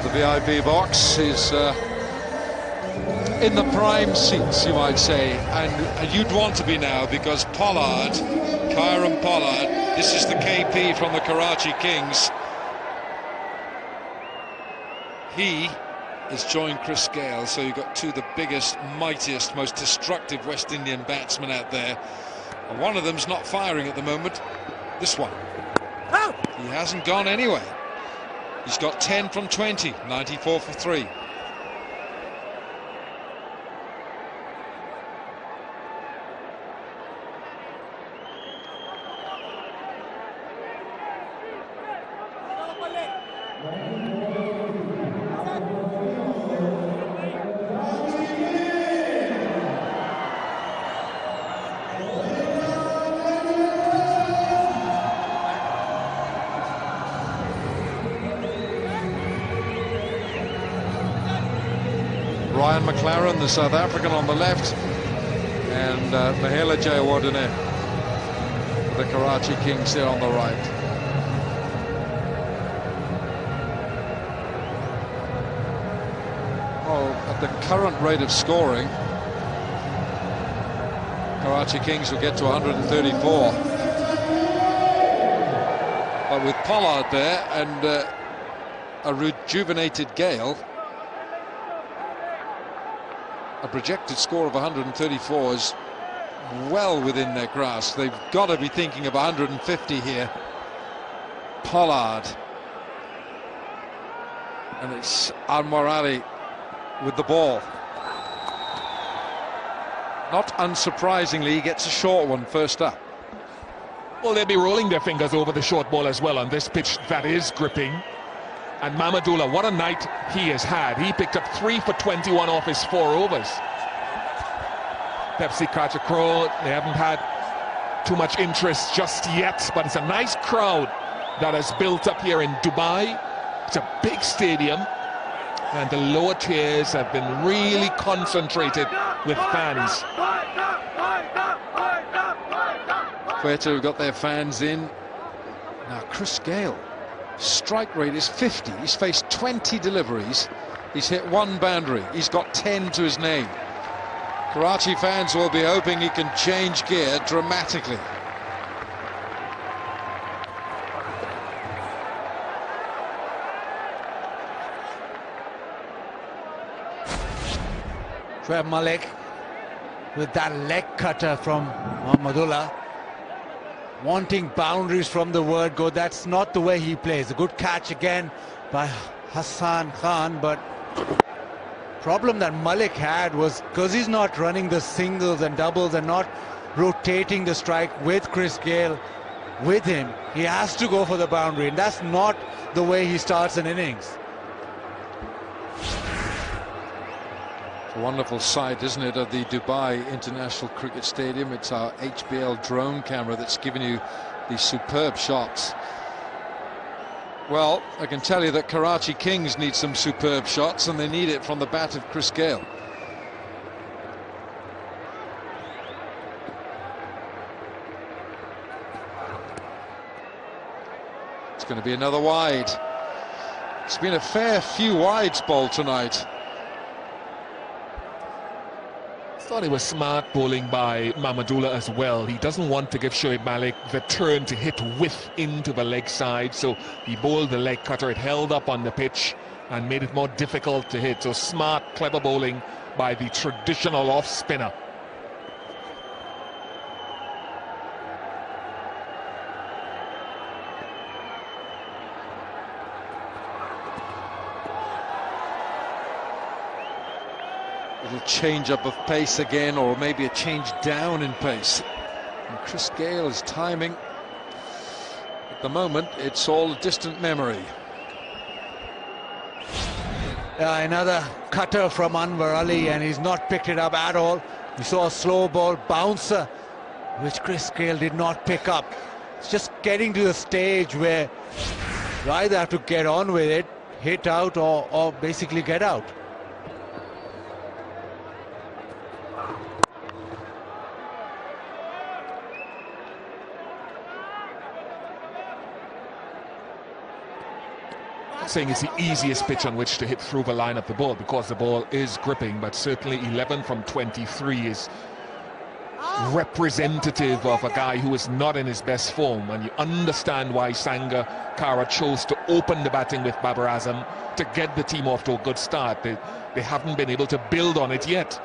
The VIP box is in the prime seats, you might say, and you'd want to be now, because Pollard, Kieron Pollard, this is the KP from the Karachi Kings. He has joined Chris Gale, so you've got 2 of the biggest, mightiest, most destructive West Indian batsmen out there. And one of them's not firing at the moment. This one. He hasn't gone anywhere. He's got 10 from 20, 94 for 3. Ryan McLaren, the South African, on the left, and Mahela Jayawardene, the Karachi Kings, there on the right. Oh, at the current rate of scoring, Karachi Kings will get to 134. But Well, with Pollard there and a rejuvenated Gale, a projected score of 134 is well within their grasp. They've got to be thinking of 150 here. Pollard, and it's Anwar Ali with the ball. Not unsurprisingly, he gets a short one first up. Well, they'll be rolling their fingers over the short ball as well on this pitch that is gripping. And Mamadullah, what a night he has had. He picked up 3 for 21 off his 4 overs. Pepsi Kachakro, they haven't had too much interest just yet, but it's a nice crowd that has built up here in Dubai. It's a big stadium, and the lower tiers have been really concentrated with fans. Quetta have got their fans in. Now Chris Gale, strike rate is 50. He's faced 20 deliveries. He's hit 1 boundary. He's got 10 to his name. Karachi fans will be hoping he can change gear dramatically. Shoaib Malik with that leg cutter from Mahmudullah, wanting boundaries from the word go. That's not the way he plays. A good catch again by Hassan Khan, but problem that Malik had was because he's not running the singles and doubles and not rotating the strike with Chris Gale with him, he has to go for the boundary, and that's not the way he starts an innings. A wonderful sight, isn't it, of the Dubai International Cricket Stadium. It's our HBL drone camera that's given you these superb shots. Well, I can tell you that Karachi Kings need some superb shots, and they need it from the bat of Chris Gale. It's going to be another wide. It's been a fair few wides bowled tonight. Thought he was smart bowling by Mamadullah as well. He doesn't want to give Shoaib Malik the turn to hit width into the leg side, so he bowled the leg cutter. It held up on the pitch and made it more difficult to hit. So smart, clever bowling by the traditional off spinner. Little change up of pace again, or maybe a change down in pace. And Chris Gale's timing, at the moment, it's all a distant memory. Another cutter from Anwar Ali, and he's not picked it up at all. We saw a slow ball bouncer, which Chris Gale did not pick up. It's just getting to the stage where you either have to get on with it, hit out, or basically get out. Saying it's the easiest pitch on which to hit through the line of the ball because the ball is gripping, but certainly 11 from 23 is representative of a guy who is not in his best form, and you understand why Sangakkara chose to open the batting with Babar Azam to get the team off to a good start. They haven't been able to build on it yet.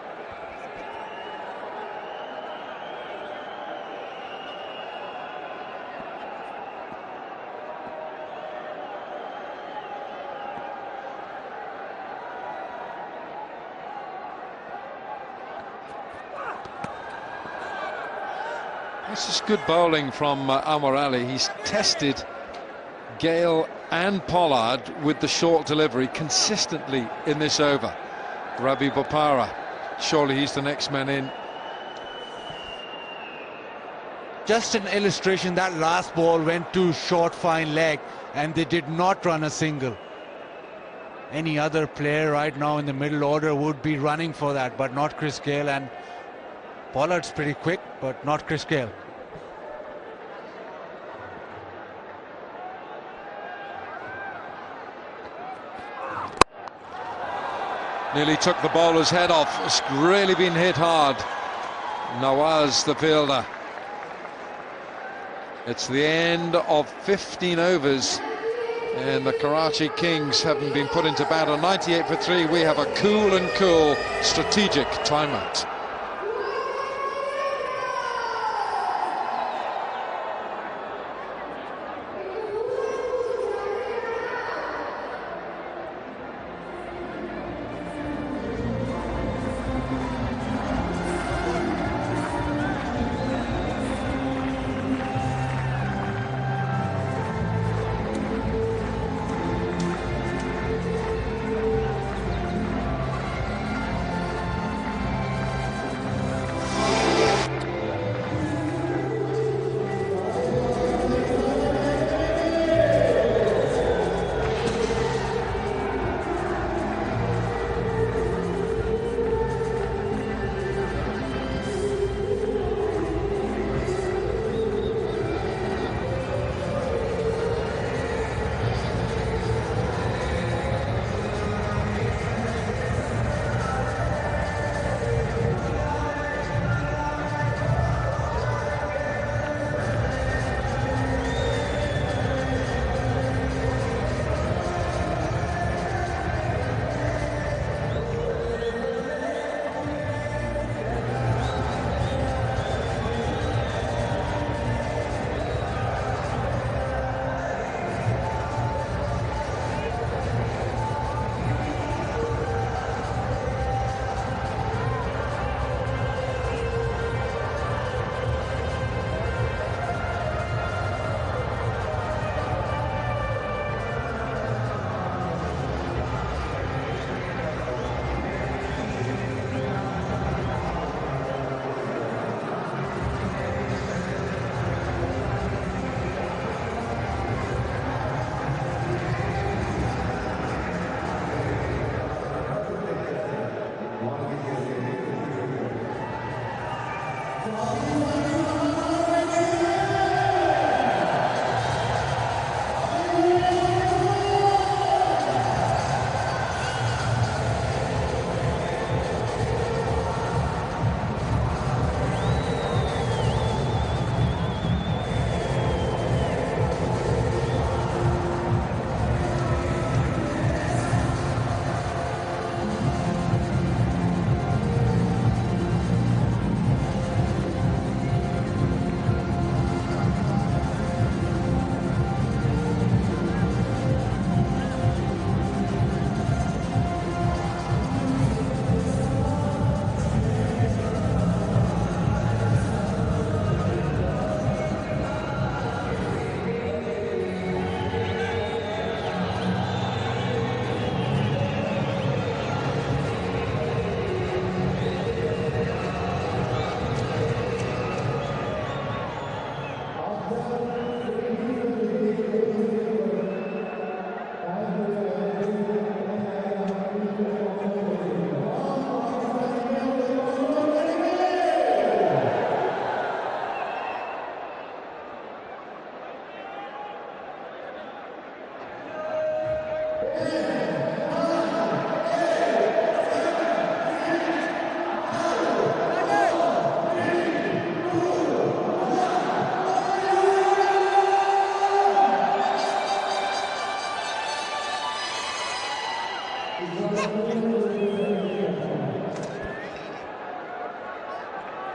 This is good bowling from Anwar Ali. He's tested Gale and Pollard with the short delivery consistently in this over. Ravi Bopara, surely he's the next man in. Just an illustration, that last ball went to short fine leg and they did not run a single. Any other player right now in the middle order would be running for that, but not Chris Gale, and Pollard's pretty quick, but not Chris Gale. Nearly took the bowler's head off. It's really been hit hard. Nawaz, the fielder. It's the end of 15 overs, and the Karachi Kings haven't been put into bat on 98 for 3. We have a cool strategic timeout.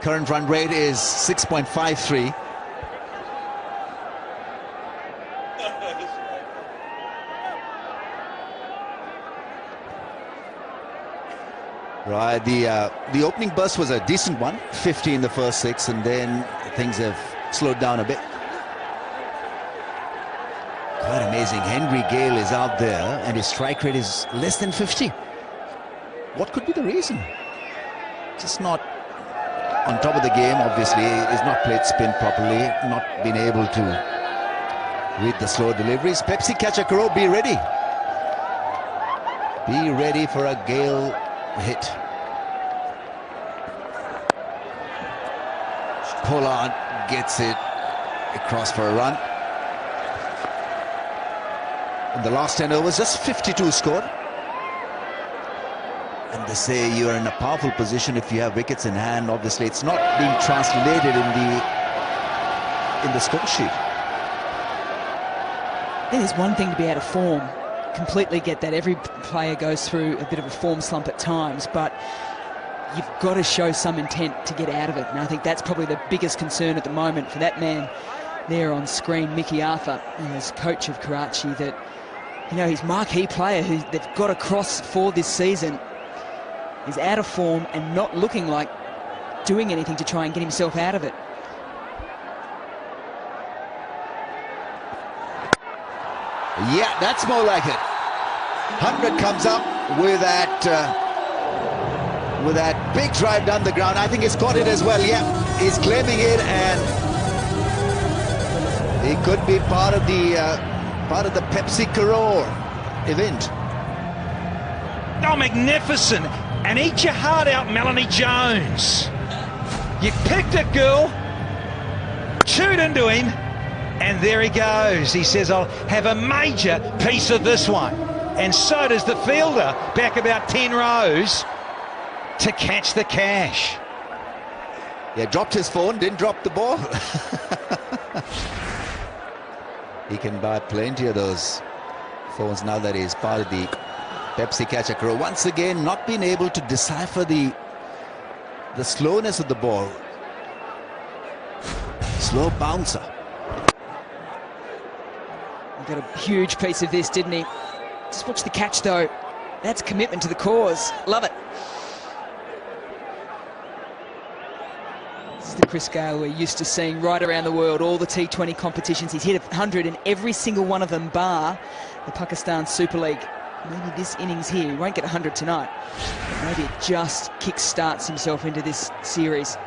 Current run rate is 6.53. Right, the opening burst was a decent one, 50 in the first 6, and then things have slowed down a bit. Quite amazing. Henry Gale is out there, and his strike rate is less than 50. What could be the reason? Just not on top of the game, obviously. He's not played spin properly, not been able to read the slow deliveries. Pepsi catcher Karo, be ready. Be ready for a Gale hit. Pollard gets it across for a run. In the last 10 overs, just 52 scored. And they say you're in a powerful position if you have wickets in hand. Obviously, it's not being translated in the score sheet. I think there's one thing to be out of form. Completely get that. Every player goes through a bit of a form slump at times, but you've got to show some intent to get out of it. And I think that's probably the biggest concern at the moment for that man there on screen, Mickey Arthur, as coach of Karachi, that, you know, his marquee player who they've got across for this season is out of form and not looking like doing anything to try and get himself out of it. Yeah, that's more like it. 100 comes up with that big drive down the ground. I think he's caught it as well. Yeah, he's claiming it, and he could be part of the Pepsi Crore event. Oh, magnificent. And eat your heart out, Melanie Jones. You picked it, girl. Chewed into him. And there he goes. He says, I'll have a major piece of this one. And so does the fielder, back about 10 rows to catch the cash. Yeah, dropped his phone, didn't drop the ball. He can buy plenty of those phones now that he's part of the Pepsi Catcher Crow. Once again, not being able to decipher the slowness of the ball. Slow bouncer. He got a huge piece of this, didn't he? Just watch the catch, though. That's commitment to the cause. Love it. This is the Chris Gayle we're used to seeing right around the world, all the T20 competitions. He's hit 100 in every single one of them, bar the Pakistan Super League. Maybe this innings here, he won't get 100 tonight. Maybe it just kick-starts himself into this series.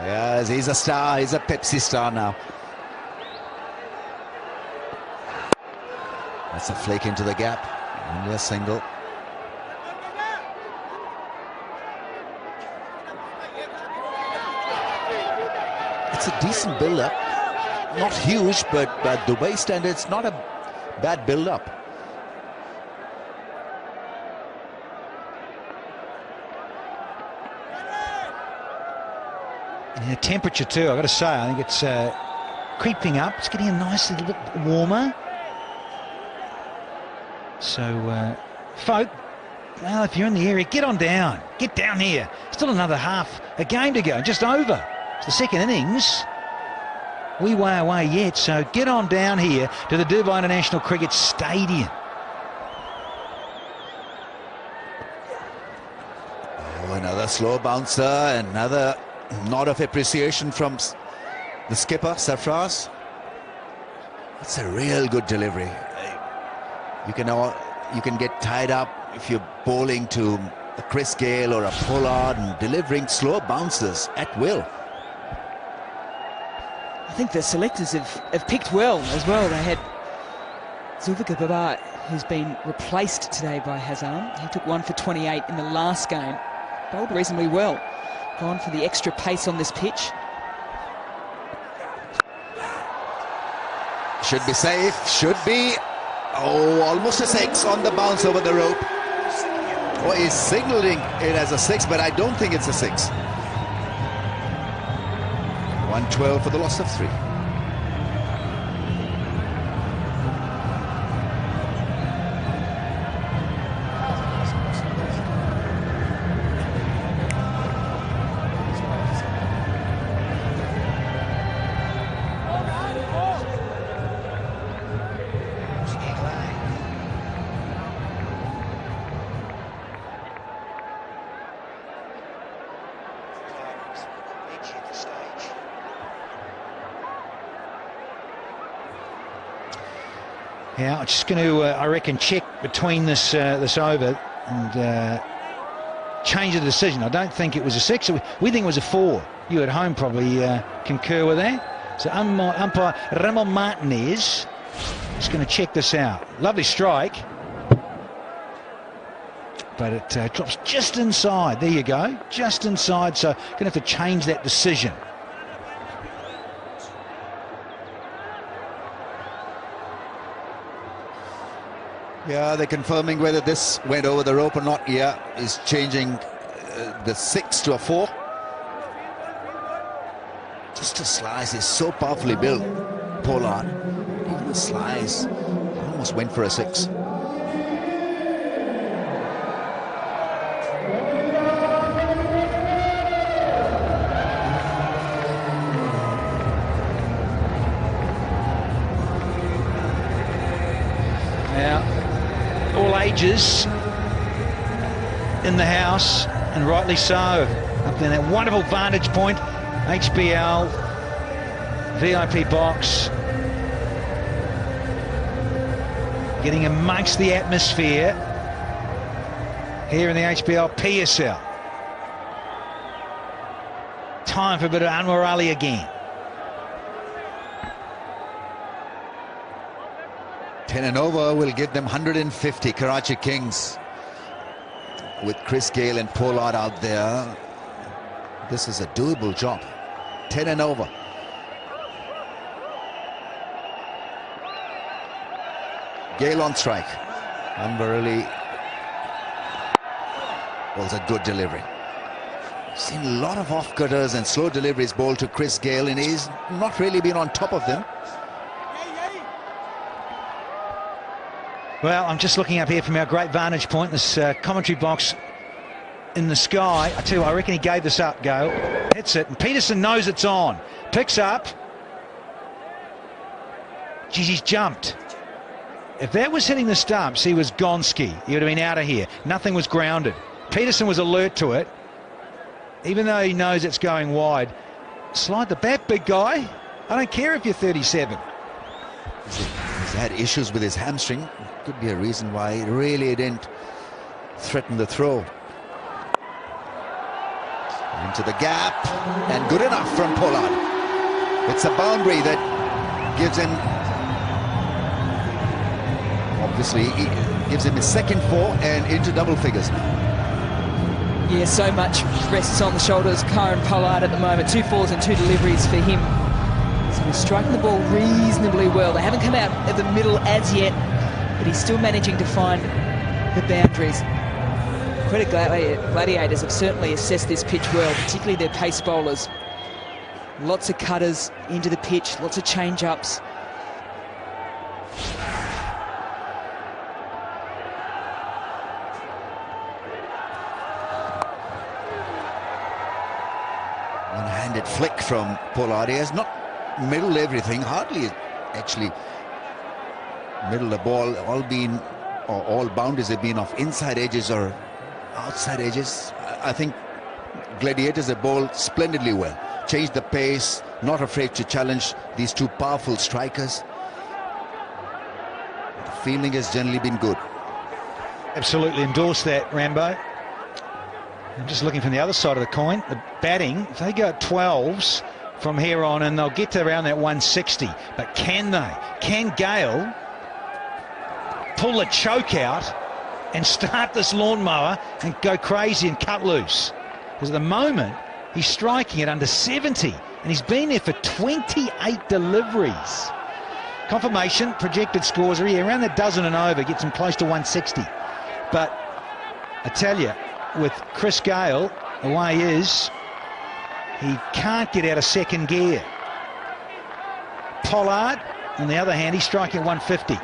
Yes, he's a star. He's a Pepsi star now. That's a flake into the gap. Only a single. It's a decent build-up. Not huge, but by Dubai standards, not a bad build-up. Yeah, temperature too, I've got to say. I think it's creeping up. It's getting a nice little bit warmer. So, folk, well, if you're in the area, get on down. Get down here. Still another half a game to go, just over. It's the second innings. We way away yet, so get on down here to the Dubai International Cricket Stadium. Oh, another slow bouncer, another nod of appreciation from the skipper, Sarfraz. It's a real good delivery. You can get tied up if you're bowling to a Chris Gayle or a Pollard and delivering slow bounces at will. I think the selectors have picked well as well. They had Zulfikar Babar, who's been replaced today by Hazan. He took 1 for 28 in the last game. Bowled reasonably well. Gone for the extra pace on this pitch. Should be safe, should be. Oh, almost a 6 on the bounce over the rope. Oh, he's signaling it as a 6, but I don't think it's a 6. 112 for the loss of 3. Yeah, I'm just going to, I reckon, check between this over and change the decision. I don't think it was a 6. We think it was a 4. You at home probably concur with that. So umpire Ramon Martinez is going to check this out. Lovely strike. But it drops just inside. There you go. Just inside. So going to have to change that decision. Yeah, they're confirming whether this went over the rope or not. Yeah, he's changing the 6 to a 4. Just a slice is so powerfully built, Pollard. Even a slice almost went for a 6. Now, all ages in the house, and rightly so. Up in that wonderful vantage point, HBL VIP box, getting amongst the atmosphere here in the HBL PSL. Time for a bit of Anwar Ali again. 10 and over will give them 150, Karachi Kings. With Chris Gayle and Pollard out there, this is a doable job. 10 and over. Gayle on strike. Anwar Ali was a good delivery. Seen a lot of off-cutters and slow deliveries bowled to Chris Gayle, and he's not really been on top of them. Well, I'm just looking up here from our great vantage point, this commentary box in the sky. I tell you what, I reckon he gave this up, Gayle. Hits it, and Peterson knows it's on. Picks up. Geez, he's jumped. If that was hitting the stumps, he was Gonski. He would have been out of here. Nothing was grounded. Peterson was alert to it. Even though he knows it's going wide. Slide the bat, big guy. I don't care if you're 37. He's had issues with his hamstring. Could be a reason why he really didn't threaten the throw. Into the gap, and good enough from Pollard. It's a boundary that gives him, obviously, gives him his second 4 and into double figures. Yeah, so much rests on the shoulders. Kieron Pollard at the moment, 2 4s and 2 deliveries for him. So he's striking the ball reasonably well. They haven't come out at the middle as yet, but he's still managing to find the boundaries. Credit Gladiators have certainly assessed this pitch well, particularly their pace bowlers. Lots of cutters into the pitch, lots of change-ups. One-handed flick from Pollard. He has not middled everything, hardly actually middled the ball. All boundaries have been off inside edges or outside edges. I think Gladiators have bowled splendidly well. Changed the pace, not afraid to challenge these 2 powerful strikers. The fielding has generally been good. Absolutely endorse that, Rambo. I'm just looking from the other side of the coin. The batting, if they go at 12s from here on, and they'll get to around that 160. But can they? Can Gayle pull the choke out and start this lawnmower and go crazy and cut loose? Because at the moment, he's striking at under 70, and he's been there for 28 deliveries. Confirmation, projected scores are here around that dozen and over, gets him close to 160. But I tell you, with Chris Gayle, the way he is, he can't get out of second gear. Pollard, on the other hand, he's striking at 150.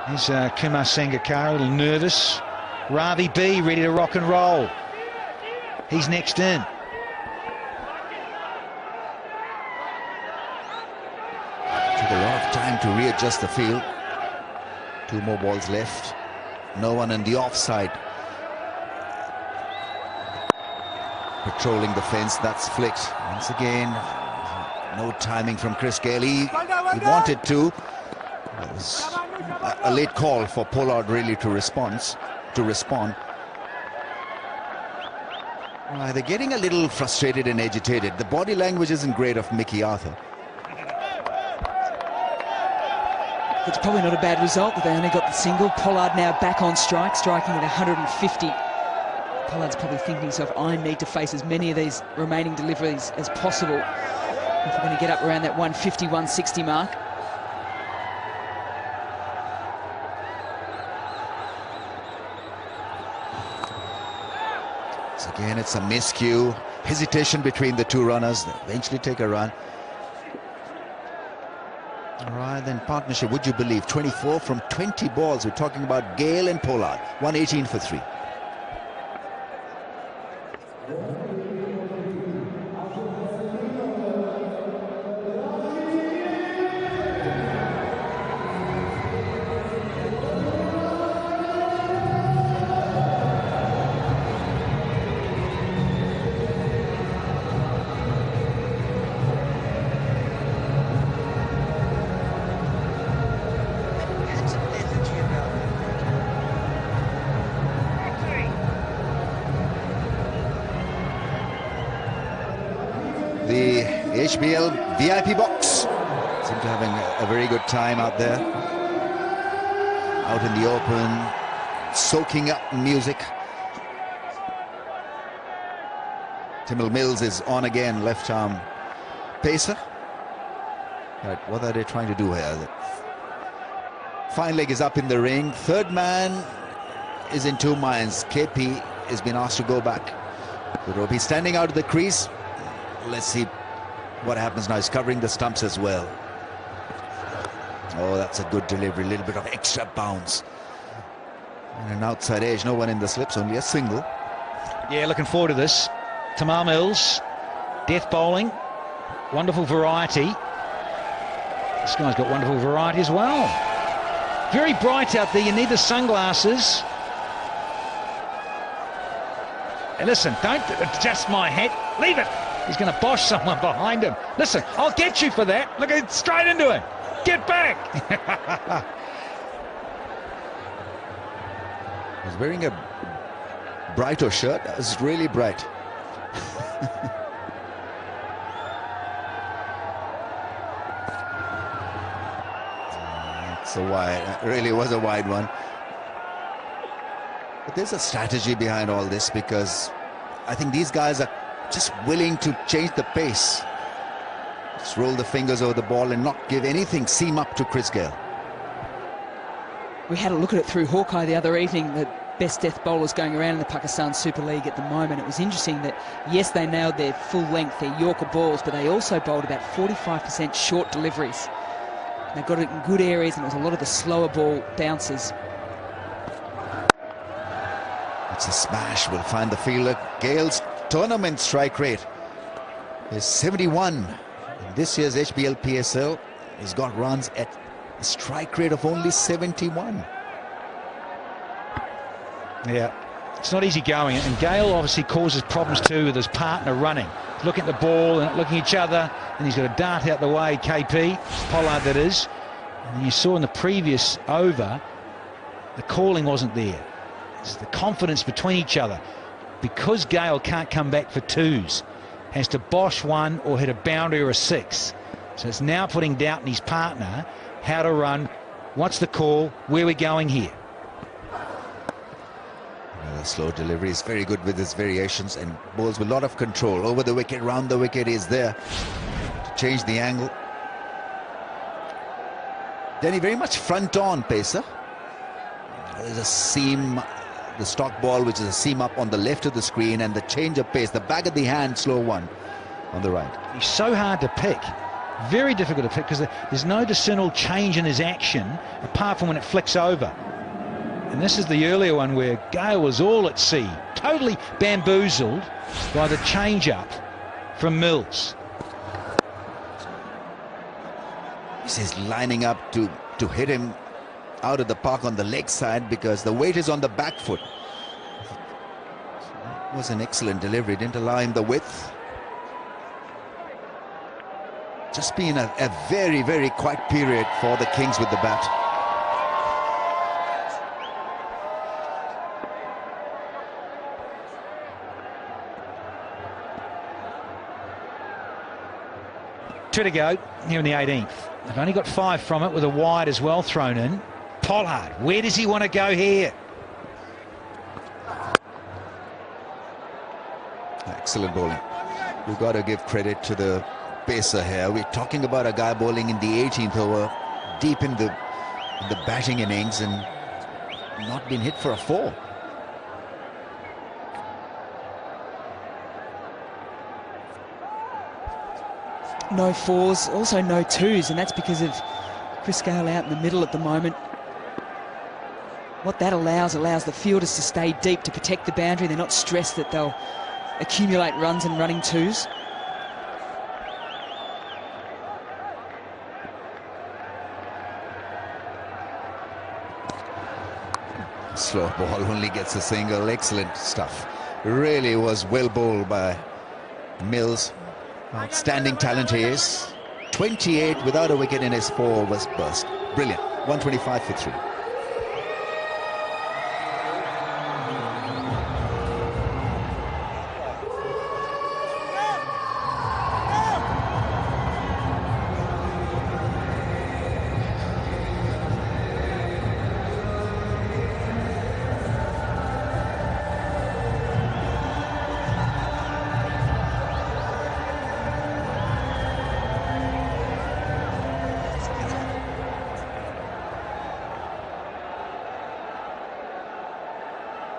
Here's Kumar Sangakkara, a little nervous. Ravi B ready to rock and roll. He's next in. Took a lot of time to readjust the field. 2 more balls left. No one in the offside. Patrolling the fence, that's flicked. Once again, no timing from Chris Gayle. He wanted to. It was a late call for Pollard really to respond. They're getting a little frustrated and agitated. The body language isn't great of Mickey Arthur. It's probably not a bad result that they only got the single. Pollard now back on strike, striking at 150. Pollard's probably thinking to himself, I need to face as many of these remaining deliveries as possible if we're going to get up around that 150, 160 mark. So again, it's a miscue, hesitation between the two runners. They eventually take a run. All right, then partnership, would you believe, 24 from 20 balls. We're talking about Gale and Pollard, 118 for 3. The HBL VIP box seem to having a very good time out there, out in the open, soaking up music. Timil Mills is on again, left arm pacer. Right, what are they trying to do here? Fine leg is up in the ring. Third man is in 2 minds. KP has been asked to go back. He's standing out of the crease. Let's see what happens now. He's covering the stumps as well. Oh, that's a good delivery. A little bit of extra bounce. And an outside edge. No one in the slips, only a single. Yeah, looking forward to this. Timil Mills, death bowling. Wonderful variety. This guy's got wonderful variety as well. Very bright out there. You need the sunglasses. And listen, don't adjust my hat. Leave it. He's going to bosh someone behind him. Listen, I'll get you for that. Look, it's straight into him. Get back. He's wearing a brighter shirt. It's really bright. It's a wide. It really was a wide one. But there's a strategy behind all this, because I think these guys are just willing to change the pace. Just roll the fingers over the ball and not give anything seam up to Chris Gale. We had a look at it through Hawkeye the other evening, the best death bowlers going around in the Pakistan Super League at the moment. It was interesting that, yes, they nailed their full length, their Yorker balls, but they also bowled about 45% short deliveries. They got it in good areas, and it was a lot of the slower ball bounces. It's a smash. We'll find the fielder. Gale's tournament strike rate is 71. In this year's HBL PSL, he's got runs at a strike rate of only 71. Yeah, it's not easy going, and Gale obviously causes problems too with his partner running. Looking at the ball and looking at each other, and he's got a dart out the way, KP, Pollard that is. And you saw in the previous over, the calling wasn't there. It's the confidence between each other. Because Gale can't come back for twos, has to bosh one or hit a boundary or a six. So it's now putting doubt in his partner, how to run, what's the call, where we're going here. Slow delivery is very good with his variations, and bowls with a lot of control over the wicket, round the wicket. Is there to change the angle. Denny very much front on pacer. There's a seam, the stock ball, which is a seam up on the left of the screen, and the change of pace, the back of the hand slow one on the right. He's so hard to pick, very difficult to pick, because there's no discernible change in his action apart from when it flicks over. And this is the earlier one where Gale was all at sea, totally bamboozled by the change-up from Mills. This is lining up to hit him out of the park on the leg side, because the weight is on the back foot. It was an excellent delivery, didn't allow him the width. Just been a very, very quiet period for the Kings with the bat. Two to go here in the 18th. They've only got 5 from it, with a wide as well thrown in. Pollard, where does he want to go here? Excellent bowling. We've got to give credit to the pacer here. We're talking about a guy bowling in the 18th over, deep in the batting innings, and not been hit for a 4. no fours, also no twos, and that's because of Chris Gale out in the middle at the moment. What that allows the fielders to stay deep to protect the boundary. They're not stressed that they'll accumulate runs and running twos. Slow ball only gets a single. Excellent stuff. Really was well bowled by Mills. Outstanding talent he is. 28 without a wicket in his 4 was burst. Brilliant. 125 for 3.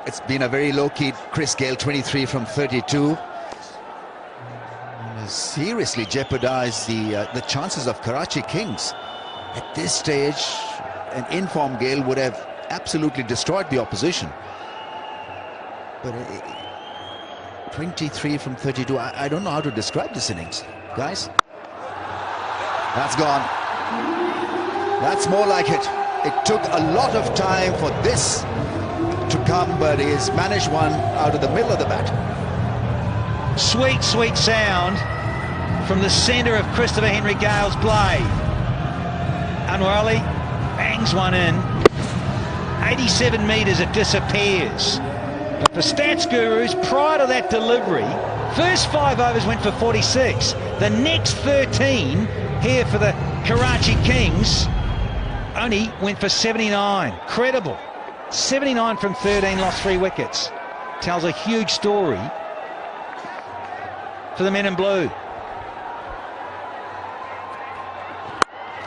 It's been a very low-key Chris Gale, 23 from 32. Has seriously jeopardized the chances of Karachi Kings. At this stage, an in-form Gale would have absolutely destroyed the opposition. But 23 from 32, I don't know how to describe this innings, guys. That's gone. That's more like it. It took a lot of time for this to come, but he's managed one out of the middle of the bat. Sweet, sweet sound from the centre of Christopher Henry Gale's blade. Anwar Ali bangs one in. 87 metres, it disappears. But for stats gurus, prior to that delivery, first 5 overs went for 46. The next 13 here for the Karachi Kings only went for 79. Credible. 79 from 13, lost 3 wickets. Tells a huge story for the men in blue.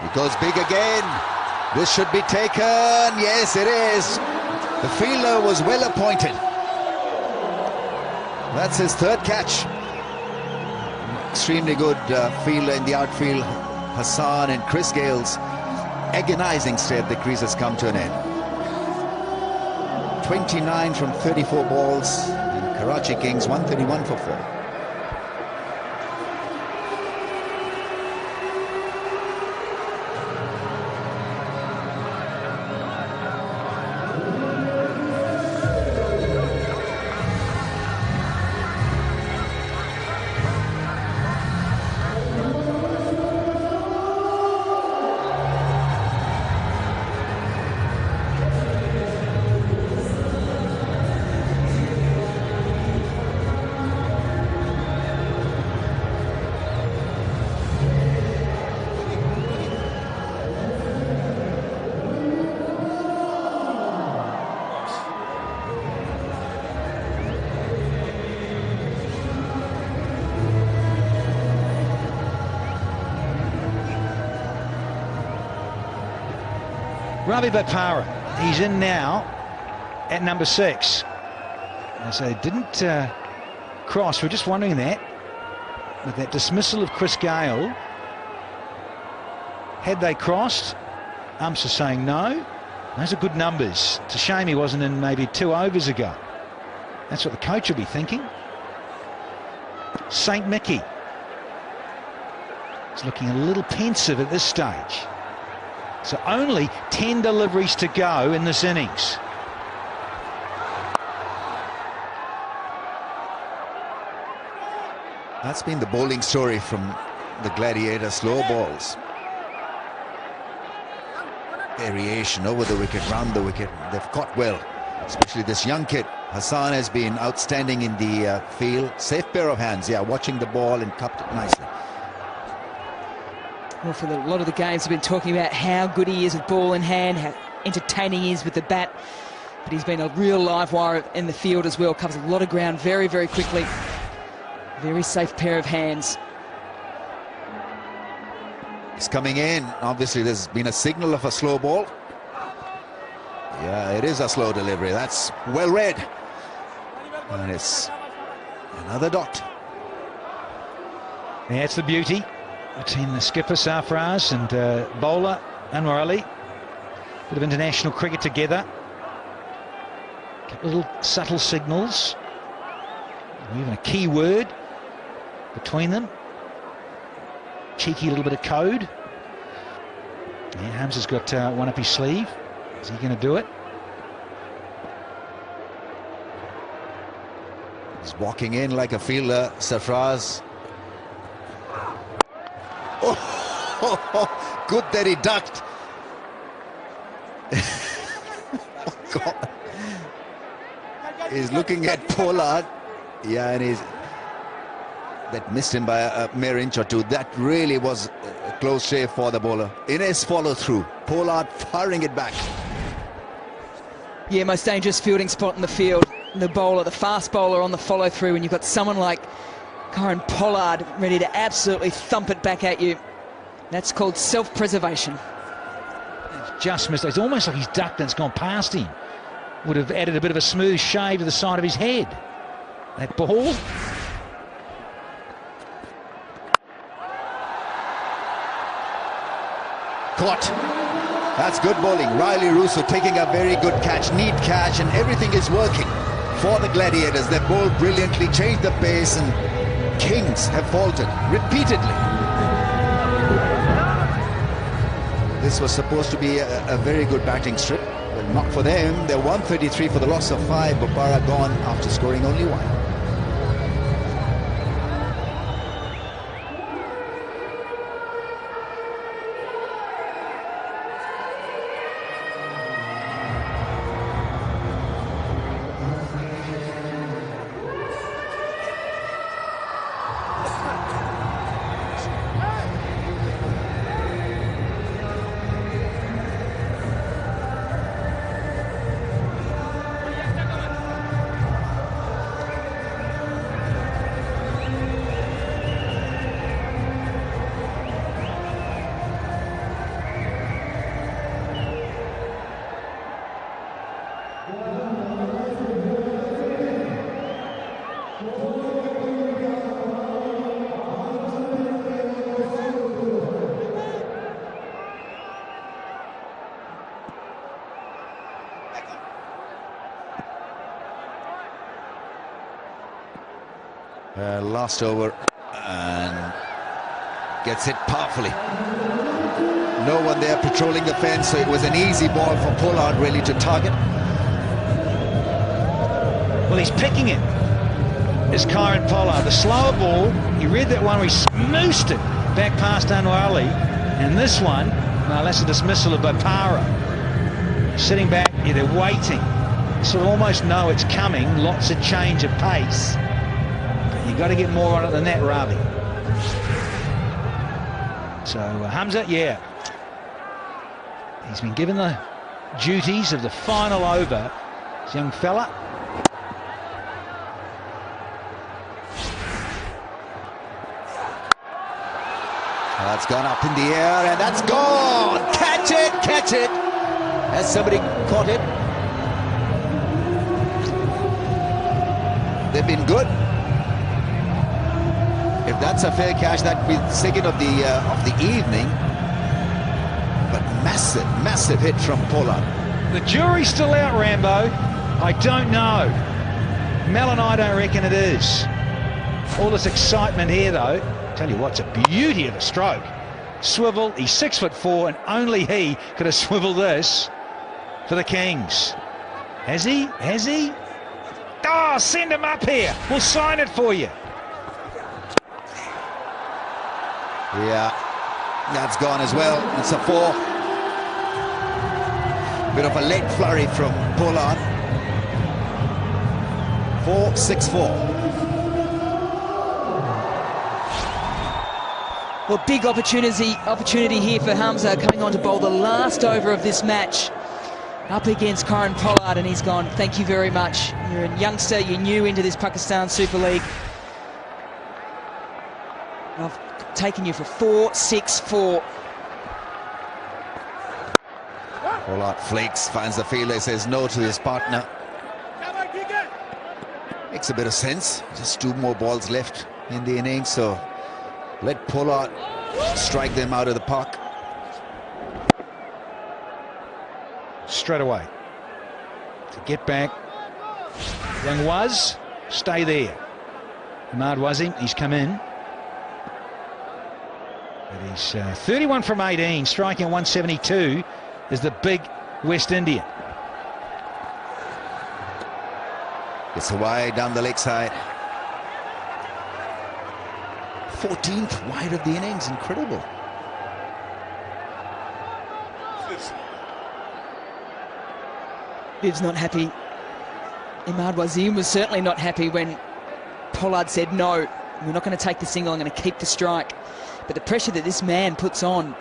He goes big again. This should be taken. Yes, it is. The fielder was well appointed. That's his 3rd catch. Extremely good fielder in the outfield. Hassan and Chris Gale's agonizing stay at the crease has come to an end. 29 from 34 balls, and Karachi Kings 131 for 4. Ravi Bhatpara, he's in now at number 6. And so they didn't cross. We're just wondering that. With that dismissal of Chris Gale, had they crossed? Umps are saying no. Those are good numbers. It's a shame he wasn't in maybe 2 overs ago. That's what the coach will be thinking. St. Mickey is looking a little pensive at this stage. So only 10 deliveries to go in this innings. That's been the bowling story from the Gladiator. Slow balls. Variation over the wicket, round the wicket. They've caught well, especially this young kid. Hassan has been outstanding in the field. Safe pair of hands, yeah, watching the ball and cupped it nicely. Well, for a lot of the games, we've been talking about how good he is with ball in hand, how entertaining he is with the bat. But he's been a real live wire in the field as well. Covers a lot of ground very, very quickly. Very safe pair of hands. He's coming in. Obviously, there's been a signal of a slow ball. Yeah, it is a slow delivery. That's well read. And it's another dot. Yeah, it's the beauty between the skipper Sarfraz and bowler Anwar Ali. Bit of international cricket together. A couple of little subtle signals. Even a key word between them. Cheeky little bit of code. Yeah, Hamza's got one up his sleeve. Is he going to do it? He's walking in like a fielder, Sarfraz. Oh, good that he ducked. Oh, God. He's looking at Pollard. Yeah, and that missed him by a mere inch or two. That really was a close shave for the bowler. In his follow-through, Pollard firing it back. Yeah, most dangerous fielding spot in the field. The bowler, the fast bowler on the follow-through, and you've got someone like Kieran Pollard ready to absolutely thump it back at you. That's called self-preservation. It's just missed. It's almost like he's ducked and it's gone past him. Would have added a bit of a smooth shave to the side of his head. That ball. Caught. That's good bowling. Riley Russo taking a very good catch, neat catch, and everything is working for the Gladiators. They bowled brilliantly, changed the pace, and Kings have faltered repeatedly. This was supposed to be a very good batting strip. Well, not for them. They're 133 for the loss of 5. Bopara gone after scoring only 1. Last over, and gets hit powerfully. No one there patrolling the fence, so it was an easy ball for Pollard really to target. Well, he's picking it. It's Kieran Pollard. The slower ball, he read that one where he smooshed it back past Anwar Ali, and this one, well, that's a dismissal of Bopara. Sitting back, yeah, they're waiting. Sort of almost know it's coming. Lots of change of pace. You've got to get more on it than that, Ravi. So Hamza, yeah, he's been given the duties of the final over. This young fella. That's gone up in the air, and that's gone. Catch it, catch it. Has somebody caught it? They've been good. If that's a fair catch, that'd be the second of the evening. But massive hit from Pollard. The jury's still out, Rambo. I don't know. Mel and I don't reckon it is. All this excitement here, though. Tell you what, it's a beauty of a stroke. Swivel, he's 6'4", and only he could have swiveled this for the Kings. Has he? Has he? Oh, send him up here. We'll sign it for you. Yeah, that's gone as well. It's a 4. Bit of a late flurry from Pollard. 4-6-4. Well, big opportunity here for Hamza, coming on to bowl the last over of this match up against Kieran Pollard, and he's gone, thank you very much. You're a youngster, you're new into this Pakistan Super League. I've taken you for 4-6-4. Pollard flakes, finds the fielder, says no to his partner. Makes a bit of sense. Just 2 more balls left in the innings, so let Pollard strike them out of the park. Straight away. To get back. Young Was, stay there. Ahmad Wasim, he's come in. But he's 31 from 18, striking at 172 is the big West Indian. It's away down the leg side. 14th wide of the innings, incredible. Viv's not happy. Ahmad Wasim was certainly not happy when Pollard said, no, we're not going to take the single, I'm going to keep the strike. But the pressure that this man puts on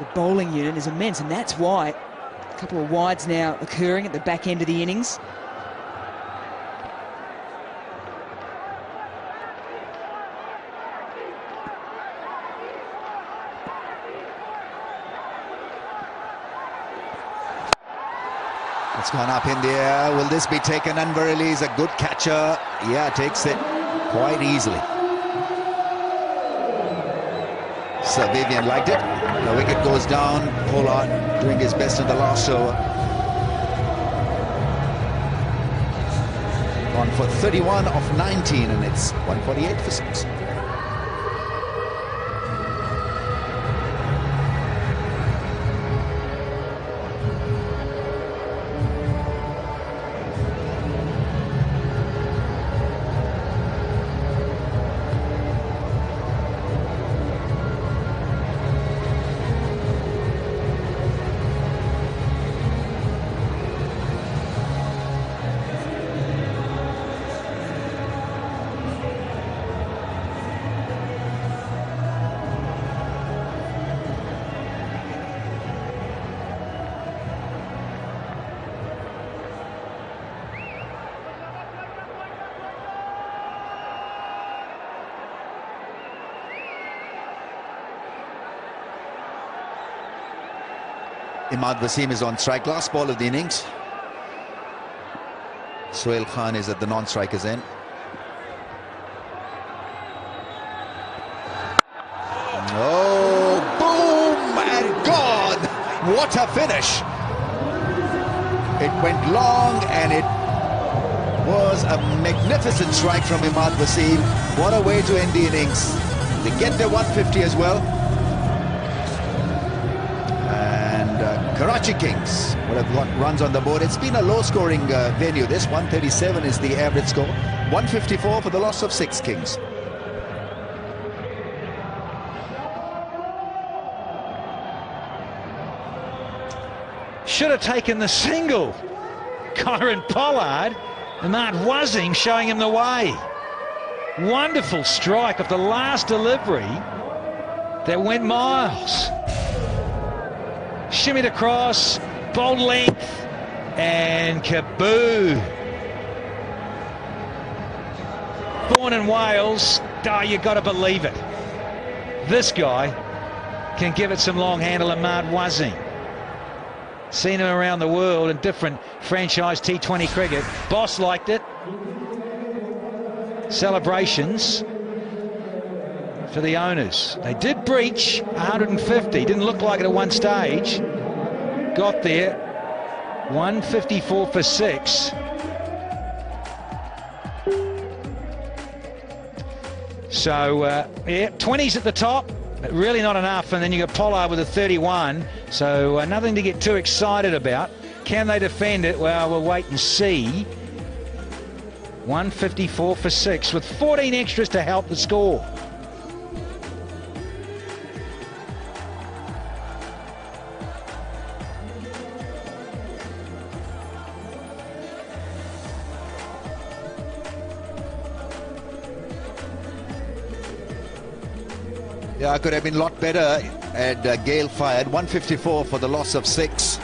the bowling unit is immense, and that's why a couple of wides now occurring at the back end of the innings. It's gone up in the air. Will this be taken? Unwarily is a good catcher. Yeah, takes it quite easily. Sir Vivian liked it. The wicket goes down. Pollard doing his best in the last over. Gone for 31 of 19, and it's 148 for 6. Ahmad Wasim is on strike. Last ball of the innings. Sohail Khan is at the non-strikers end. Oh, boom and gone. What a finish. It went long and it was a magnificent strike from Ahmad Wasim. What a way to end the innings. They get their 150 as well. Karachi Kings would have got runs on the board. It's been a low-scoring venue. This 137 is the average score. 154 for the loss of 6 Kings. Should have taken the single. Kyron Pollard. Ahmad Wasim showing him the way. Wonderful strike of the last delivery that went miles. Shimmied across, bold length, and kaboo. Born in Wales, you got to believe it. This guy can give it some long handle. Ahmad Wasim. Seen him around the world in different franchise T20 cricket. Boss liked it. Celebrations for the owners. They did breach 150. Didn't look like it at one stage. Got there. 154 for 6. So, yeah, 20s at the top. But really not enough. And then you got Pollard with a 31. So nothing to get too excited about. Can they defend it? Well, we'll wait and see. 154 for 6 with 14 extras to help the score. Yeah, could have been a lot better had Gale fired. 154 for the loss of 6.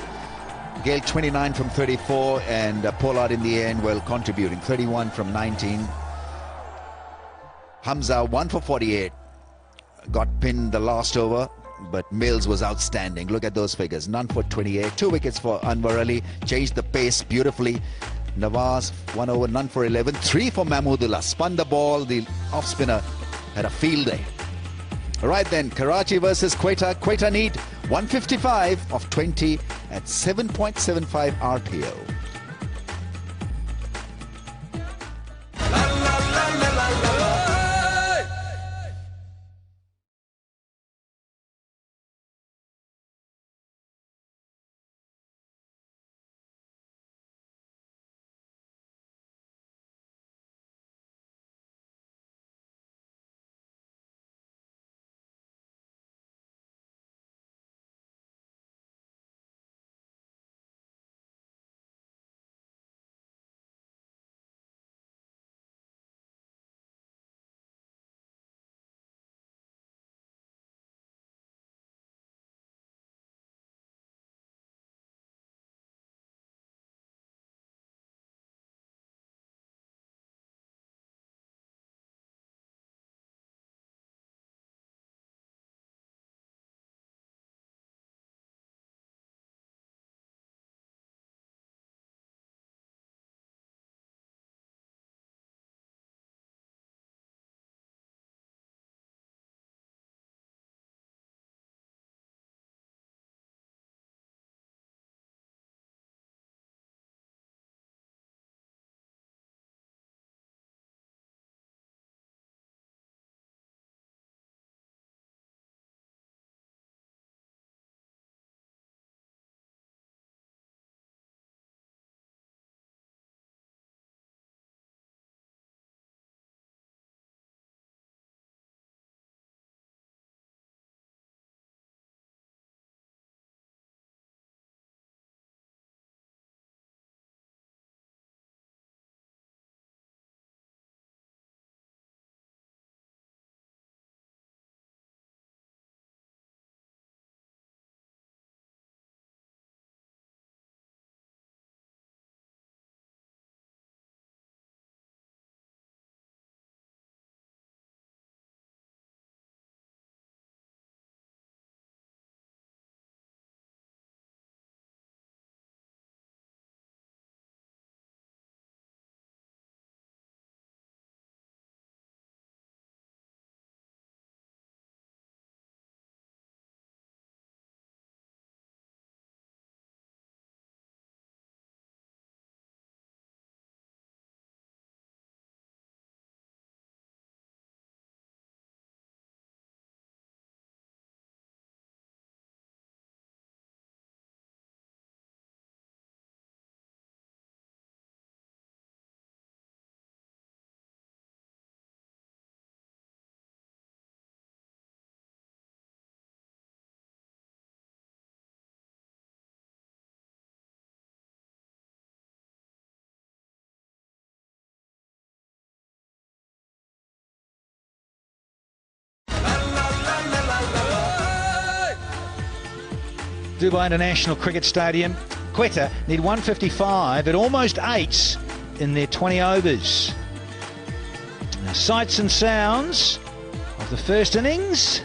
Gale 29 from 34, and Pollard in the end, well, contributing 31 from 19. Hamza 1 for 48. Got pinned the last over, but Mills was outstanding. Look at those figures. None for 28. 2 wickets for Anwar Ali. Changed the pace beautifully. Nawaz 1 over, none for 11. 3 for Mahmoodullah. Spun the ball. The off spinner had a field day. Right then, Karachi versus Quetta. Quetta need 155 of 20 at 7.75 RPO. Dubai International Cricket Stadium. Quetta need 155 at almost 8 in their 20 overs. Now, sights and sounds of the first innings.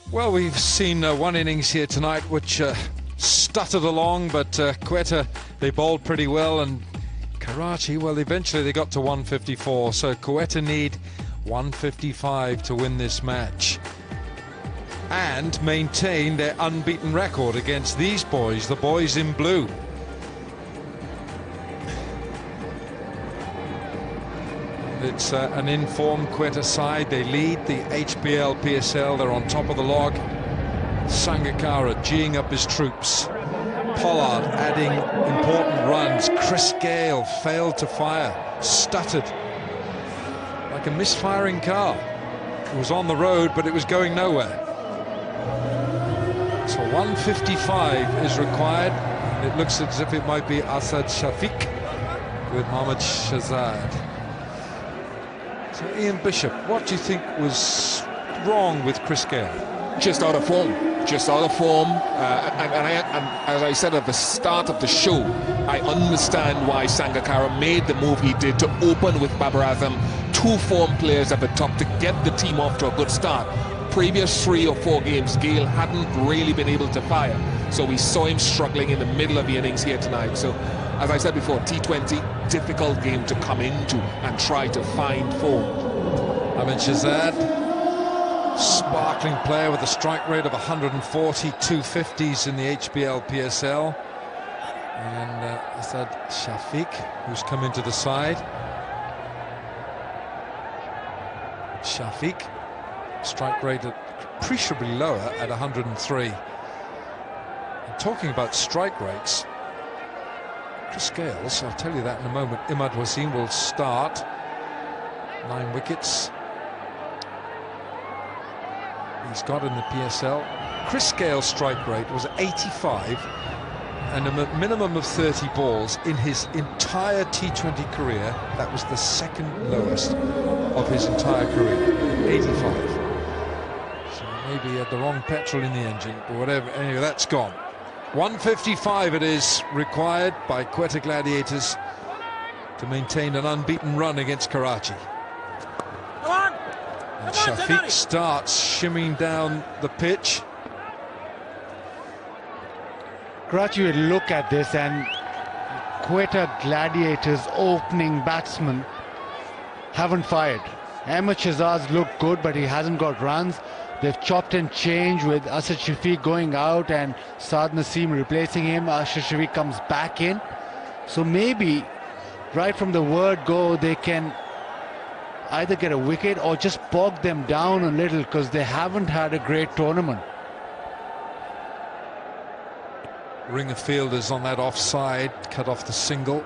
Well, we've seen one innings here tonight which stuttered along, but Quetta, they bowled pretty well, and Karachi, well, eventually they got to 154, so Quetta need 155 to win this match and maintain their unbeaten record against these boys, the boys in blue. It's an informed Quetta side. They lead the HBL PSL. They're on top of the log. Sangakkara geeing up his troops. Pollard adding important runs. Chris Gale failed to fire, stuttered like a misfiring car. It was on the road, but it was going nowhere. So 155 is required. It looks as if it might be Asad Shafiq with Mohammad Shahzad. So Ian Bishop, what do you think was wrong with Chris Gale? Just out of form. Just out of form. And as I said at the start of the show, I understand why Sangakkara made the move he did to open with Babar Azam, two form players at the top to get the team off to a good start. Previous 3 or 4 games, Gale hadn't really been able to fire. So we saw him struggling in the middle of the innings here tonight. So, as I said before, T20, difficult game to come into and try to find form. Ahmed Shahzad, sparkling player with a strike rate of 140, 250s in the HBL PSL. And Asad Shafiq, who's come into the side. Shafiq, strike rate appreciably lower at 103. And talking about strike rates, Chris Gales, I'll tell you that in a moment. Imad Wasim will start. 9 wickets he's got in the PSL. Chris Gale's strike rate was 85 and a minimum of 30 balls in his entire T20 career. That was the second lowest of his entire career, 85. So maybe he had the wrong petrol in the engine or whatever. Anyway, that's gone. 155 it is required by Quetta Gladiators to maintain an unbeaten run against Karachi. And Shafiq starts shimmying down the pitch. Karachi will look at this, and Quetta Gladiators opening batsmen haven't fired. Ahmed Shahzad's looked good, but he hasn't got runs. They've chopped and changed with Asad Shafiq going out and Saad Naseem replacing him. Asad Shafiq comes back in. So maybe right from the word go they can either get a wicket or just bog them down a little, because they haven't had a great tournament. Ring of fielders on that offside, cut off the single.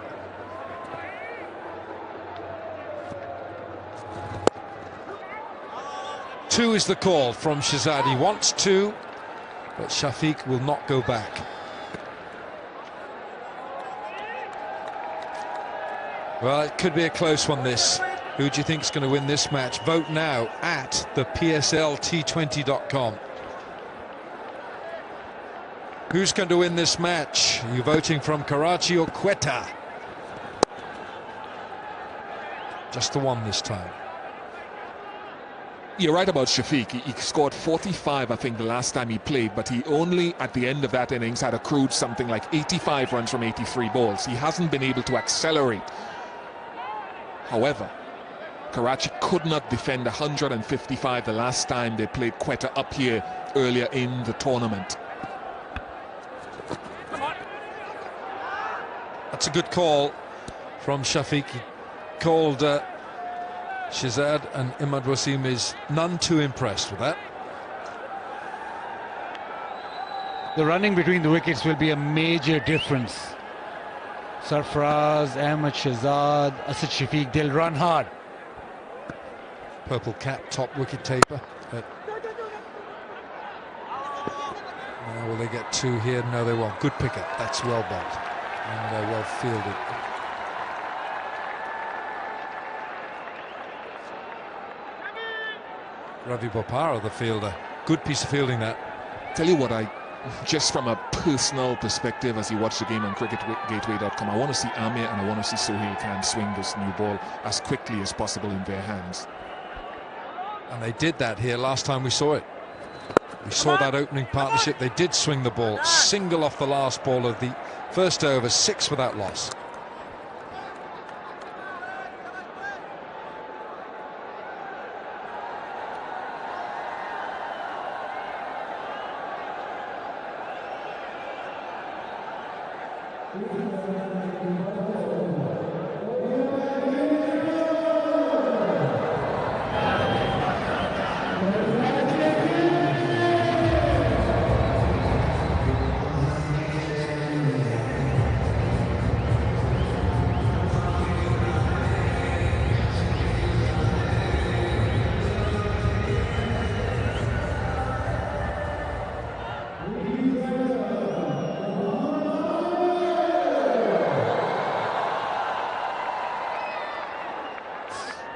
Two is the call from Shahzad. He wants 2, but Shafiq will not go back. Well, it could be a close one, this. Who do you think is going to win this match? Vote now at the PSLT20.com. Who's going to win this match? Are you voting from Karachi or Quetta? Just the one this time. You're right about Shafiq. He scored 45, I think, the last time he played, but he only, at the end of that innings, had accrued something like 85 runs from 83 balls. He hasn't been able to accelerate. However, Karachi could not defend 155 the last time they played Quetta up here earlier in the tournament. That's a good call from Shafiq. He called Shahzad, and Imad Wasim is none too impressed with that. The running between the wickets will be a major difference. Sarfaraz, Ahmed Shahzad, Asad Shafiq, they'll run hard. Purple cap, top wicket taper. Now will they get 2 here? No, they won't. Good pickup. That's well bowled and well fielded. Ravi Bopara, the fielder. Good piece of fielding that. Tell you what, just from a personal perspective, as you watch the game on cricketgateway.com, I want to see Amir and I want to see Sohail Khan swing this new ball as quickly as possible in their hands. And they did that here last time we saw it. We saw that opening partnership. They did swing the ball. Single off the last ball of the first over, 6 without loss.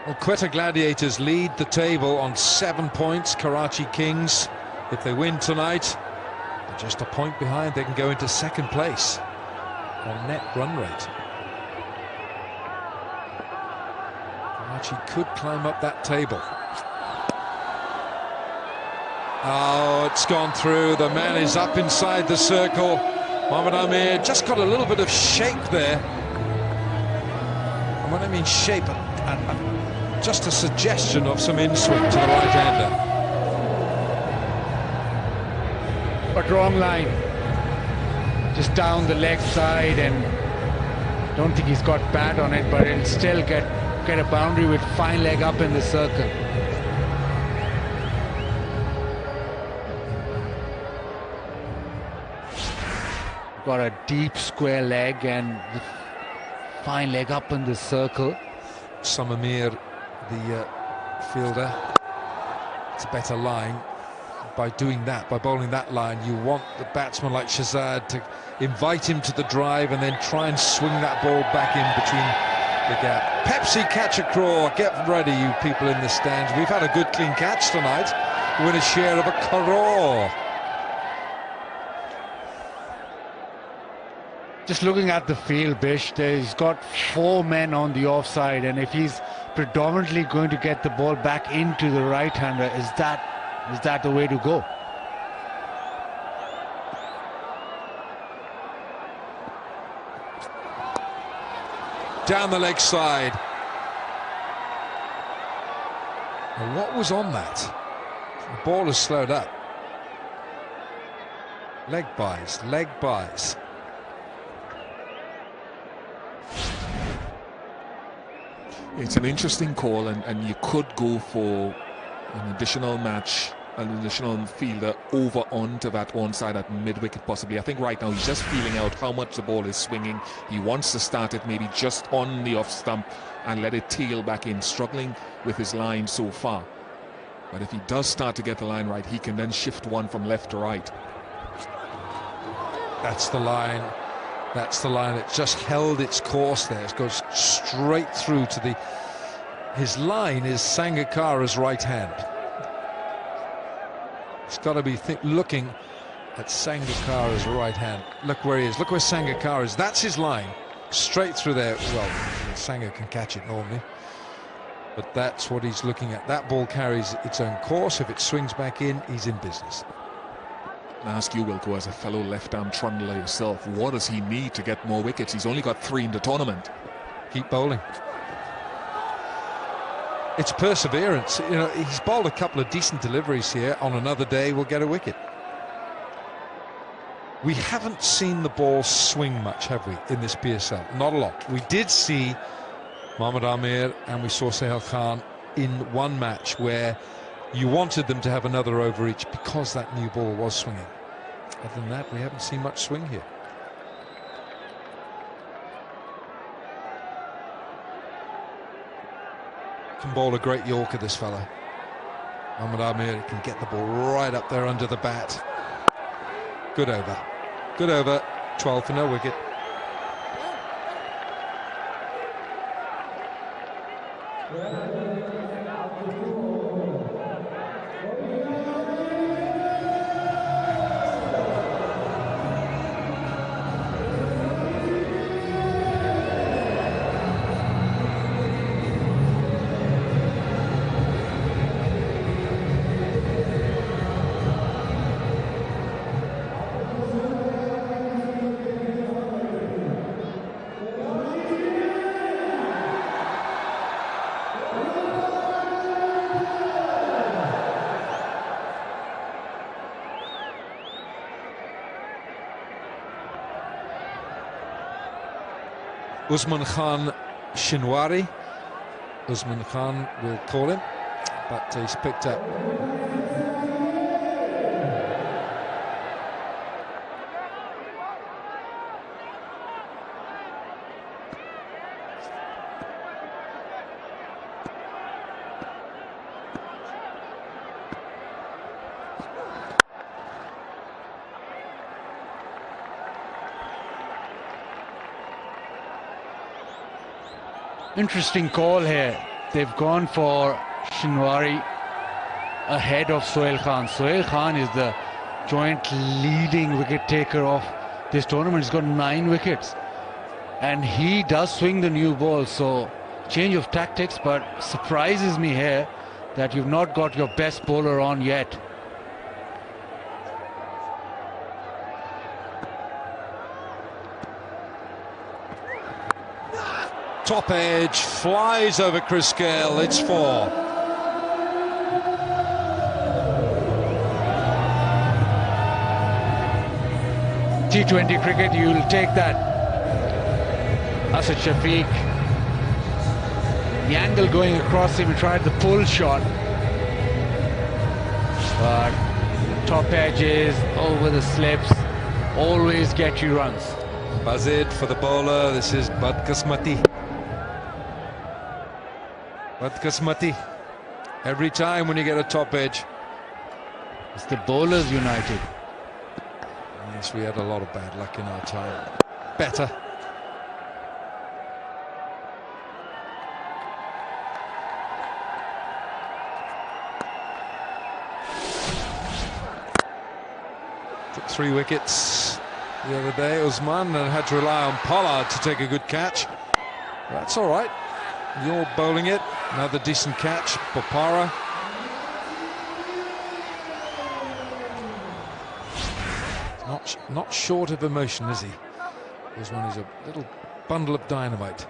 Well, Quetta Gladiators lead the table on 7 points. Karachi Kings, if they win tonight, they're just a point behind. They can go into second place on net run rate. Karachi could climb up that table. Oh, it's gone through. The man is up inside the circle. Mohamed Amir just got a little bit of shape there. And when I mean shape, just a suggestion of some in-swing to the right-hander. But wrong line. Just down the leg side, and don't think he's got bat on it, but he'll still get a boundary with fine leg up in the circle. Got a deep square leg and fine leg up in the circle. Samamir, the fielder, it's a better line. By doing that, by bowling that line, you want the batsman like Shahzad to invite him to the drive and then try and swing that ball back in between the gap. Pepsi catch a craw. Get ready, you people in the stands. We've had a good clean catch tonight. Win a share of a crore. Just looking at the field, Bish, he's got 4 men on the offside, and if he's predominantly going to get the ball back into the right-hander, is that the way to go? Down the leg side. Now, what was on that? The ball has slowed up. Leg buys, leg buys. It's an interesting call, and you could go for an additional match, an additional fielder over onto that onside at mid-wicket possibly. I think right now he's just feeling out how much the ball is swinging. He wants to start it maybe just on the off stump and let it tail back in, struggling with his line so far. But if he does start to get the line right, he can then shift one from left to right. That's the line. That's the line. It just held its course there. It goes straight through to the... His line is Sangakkara's right hand. He's got to be looking at Sangakkara's right hand. Look where he is. Look where Sangakkara is. That's his line. Straight through there. Well, Sangha can catch it normally, but that's what he's looking at. That ball carries its own course. If it swings back in, he's in business. I ask you, Wilco, as a fellow left-arm trundler yourself, what does he need to get more wickets? He's only got 3 in the tournament. Keep bowling. It's perseverance. You know, he's bowled a couple of decent deliveries here. On another day, we'll get a wicket. We haven't seen the ball swing much, have we, in this PSL? Not a lot. We did see Mohamed Amir and we saw Sahel Khan in one match where you wanted them to have another over each because that new ball was swinging. Other than that, we haven't seen much swing here. Can bowl a great Yorker, this fella. Mohamed Amir can get the ball right up there under the bat. Good over. Good over. 12 for no wicket. Usman Khan Shinwari. Usman Khan will call him, but he's picked up. Interesting call here. They've gone for Shinwari ahead of Sohail Khan. Sohail Khan is the joint leading wicket taker of this tournament. He's got 9 wickets. And he does swing the new ball. So change of tactics, but surprises me here that you've not got your best bowler on yet. Top edge, flies over Chris Gale, it's 4. T20 cricket, you'll take that. Asad Shafiq. The angle going across him, he tried the pull shot. But top edges, over the slips, always get you runs. Bazid for the bowler, this is Badkasmati. Badkasmati. Every time when you get a top edge. It's the bowlers united. Yes, we had a lot of bad luck in our time. Better. Took 3 wickets the other day, Usman, and had to rely on Pollard to take a good catch. That's all right. You're bowling it. Another decent catch, Bopara. Not short of emotion, is he? This one is a little bundle of dynamite.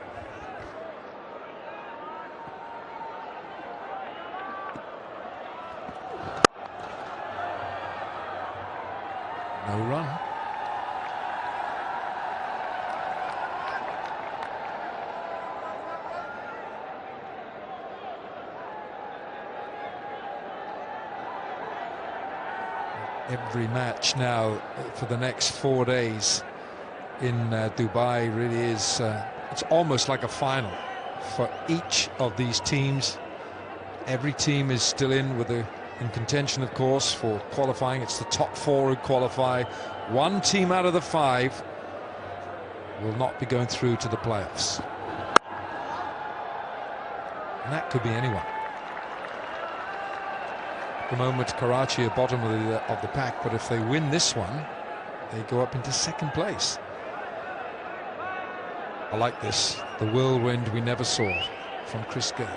No run. Every match now for the next 4 days in Dubai really is, it's almost like a final for each of these teams. Every team is still in contention, of course, for qualifying. It's the top 4 who qualify. 1 team out of the 5 will not be going through to the playoffs. And that could be anyone. At the moment, Karachi are bottom of the pack, but if they win this one, they go up into 2nd place. I like this. The whirlwind we never saw from Chris Gale.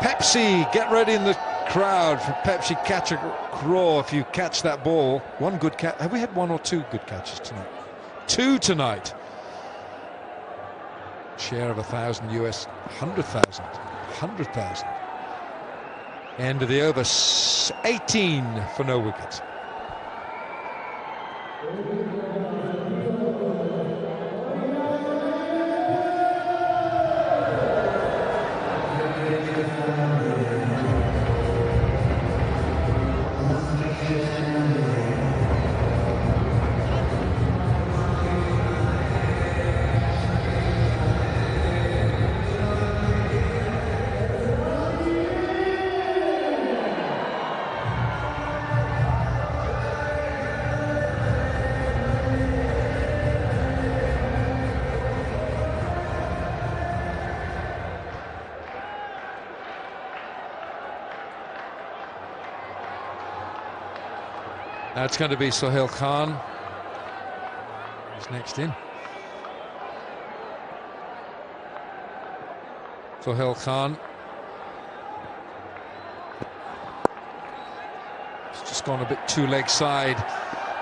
Pepsi, get ready in the crowd for Pepsi Catch a Craw if you catch that ball. 1 good catch. Have we had 1 or 2 good catches tonight? 2 tonight. Share of 1,000 US, 100,000. 100,000. End of the over, 18 for no wicket. That's going to be Sohail Khan. He's next in. Sohail Khan. It's just gone a bit too leg side.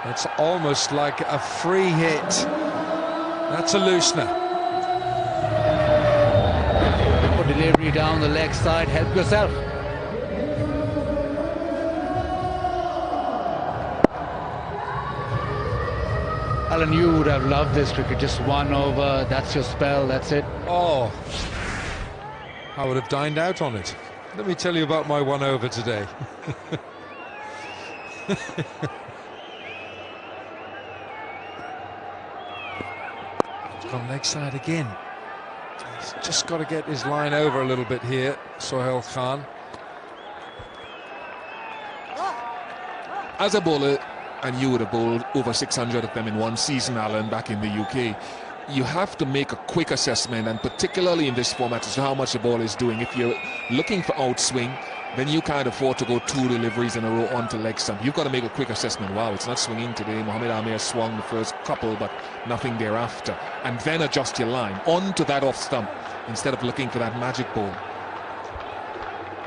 It's almost like a free hit. That's a loosener. Delivery down the leg side, help yourself. Alan, you would have loved this cricket. Just 1 over, that's your spell, that's it. Oh, I would have dined out on it. Let me tell you about my 1 over today. He's gone leg side again. He's just got to get his line over a little bit here, Sohail Khan. As a bowler, and you would have bowled over 600 of them in one season, Alan, back in the UK, you have to make a quick assessment, and particularly in this format, as to how much the ball is doing. If you're looking for outswing, then you can't afford to go 2 deliveries in a row onto leg stump. You've got to make a quick assessment. Wow, it's not swinging today. Mohamed Amir swung the first couple, but nothing thereafter. And then adjust your line onto that off stump instead of looking for that magic ball.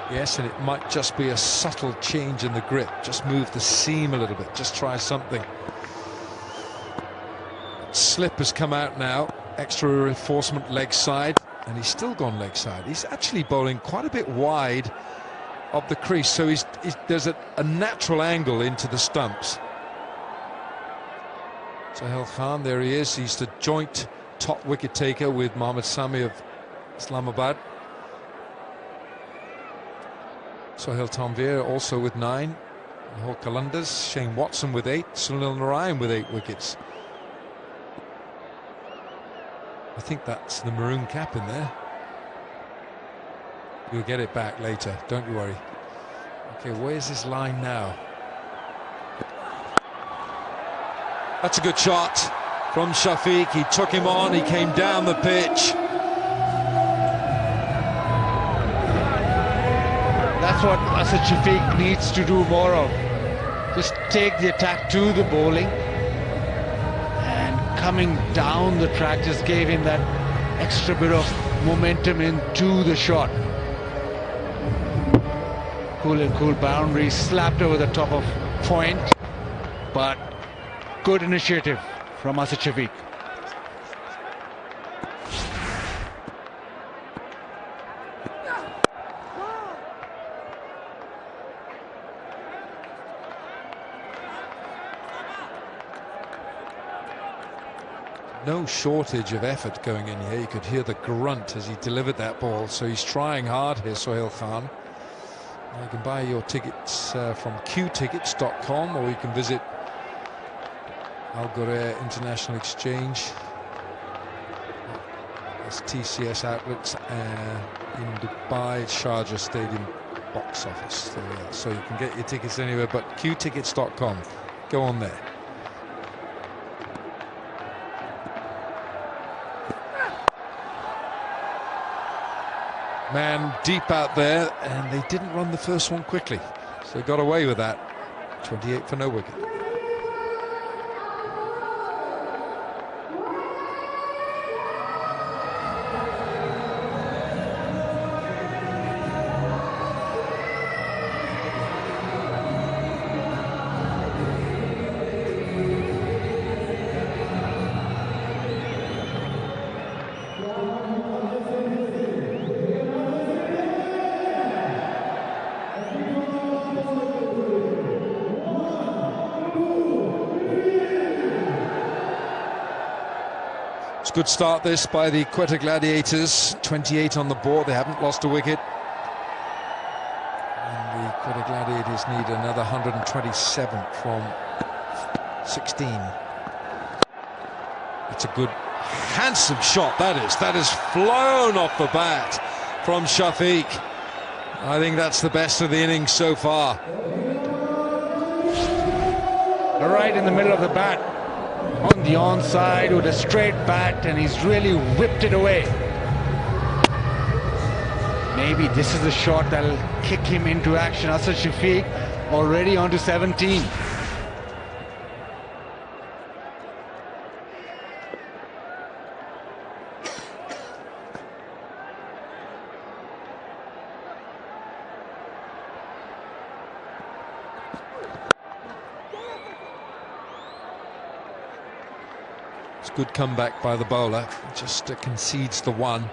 Yes, and it might just be a subtle change in the grip. Just move the seam a little bit. Just try something. Slip has come out now. Extra reinforcement leg side. And he's still gone leg side. He's actually bowling quite a bit wide of the crease. So there's a natural angle into the stumps. Sohail Khan, there he is. He's the joint top wicket taker with Mohammad Sami of Islamabad. Sohail Tanvir also with 9. Rahul Qalandars, Shane Watson with 8. Sunil Narayan with 8 wickets. I think that's the maroon cap in there. You'll get it back later, don't you worry. Okay, where's his line now? That's a good shot from Shafiq. He took him on, he came down the pitch. That's what Asad Shafiq needs to do more of. Just take the attack to the bowling, and coming down the track just gave him that extra bit of momentum into the shot. Cool and cool boundary, slapped over the top of point, but good initiative from Asad Shafiq. No shortage of effort going in here. You could hear the grunt as he delivered that ball. So he's trying hard here, Sohail Khan. You can buy your tickets from qtickets.com, or you can visit Al Ghurair International Exchange. There's TCS outlets in Dubai, Sharjah Stadium box office. There we are. So you can get your tickets anywhere but qtickets.com. Go on there. Man deep out there, and they didn't run the first one quickly, so they got away with that. 28 for no wicket. Good start this by the Quetta Gladiators. 28 on the board, they haven't lost a wicket. And the Quetta Gladiators need another 127 from 16. It's a good, handsome shot, that is. That is flown off the bat from Shafiq. I think that's the best of the innings so far. Right in the middle of the bat. On the onside with a straight bat, and he's really whipped it away. Maybe this is the shot that'll kick him into action. Asad Shafiq already on to 17. Good comeback by the bowler, just concedes the one.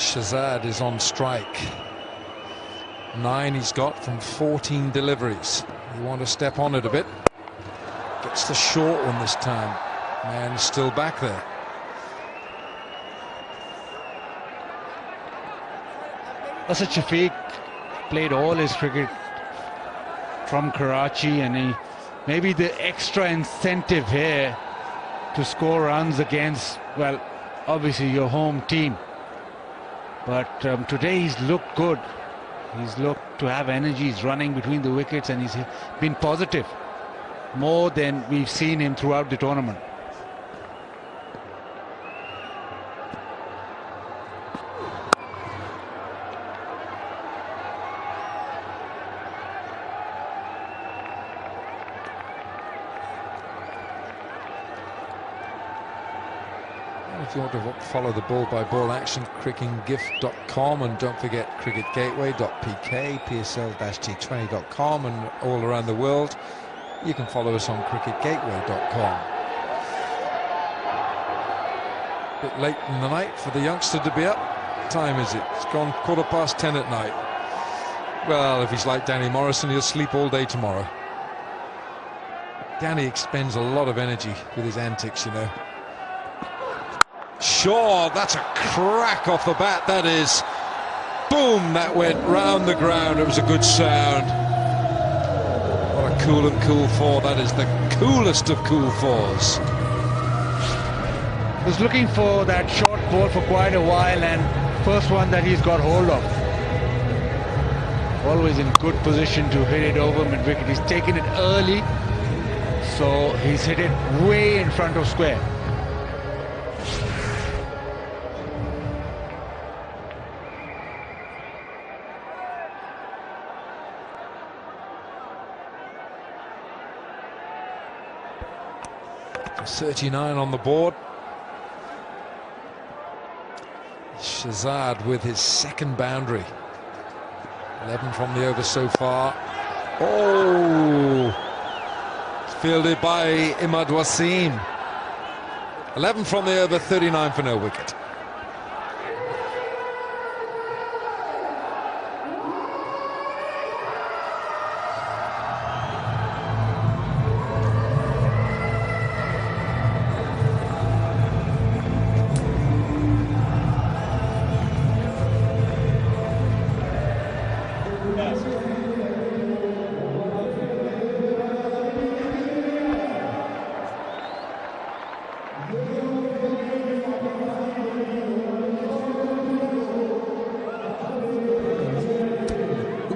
Shazad is on strike. 9 he's got from 14 deliveries. You want to step on it a bit. Gets the short one this time. Man is still back there. Asad Shafiq played all his cricket from Karachi, and maybe the extra incentive here to score runs against, well, obviously your home team. But today he's looked good. He's looked to have energy. He's running between the wickets, and he's been positive more than we've seen him throughout the tournament. If you want to follow the ball-by-ball action, cricketgift.com, and don't forget cricketgateway.pk, psl-t20.com, and all around the world you can follow us on cricketgateway.com. Bit late in the night for the youngster to be up. What time is it? It's gone 10:15 at night. Well, if he's like Danny Morrison, he'll sleep all day tomorrow. Danny expends a lot of energy with his antics, you know. Sure, that's a crack off the bat, that is. Boom, that went round the ground. It was a good sound. What a cool and cool four. That is the coolest of cool fours. Was looking for that short ball for quite a while, and first one that he's got hold of. Always in good position to hit it over mid-wicket. He's taken it early, so he's hit it way in front of square. Just 39 on the board. Shazad with his second boundary. 11 from the over so far. Oh! Fielded by Imad Wasim. 11 from the over, 39 for no wicket.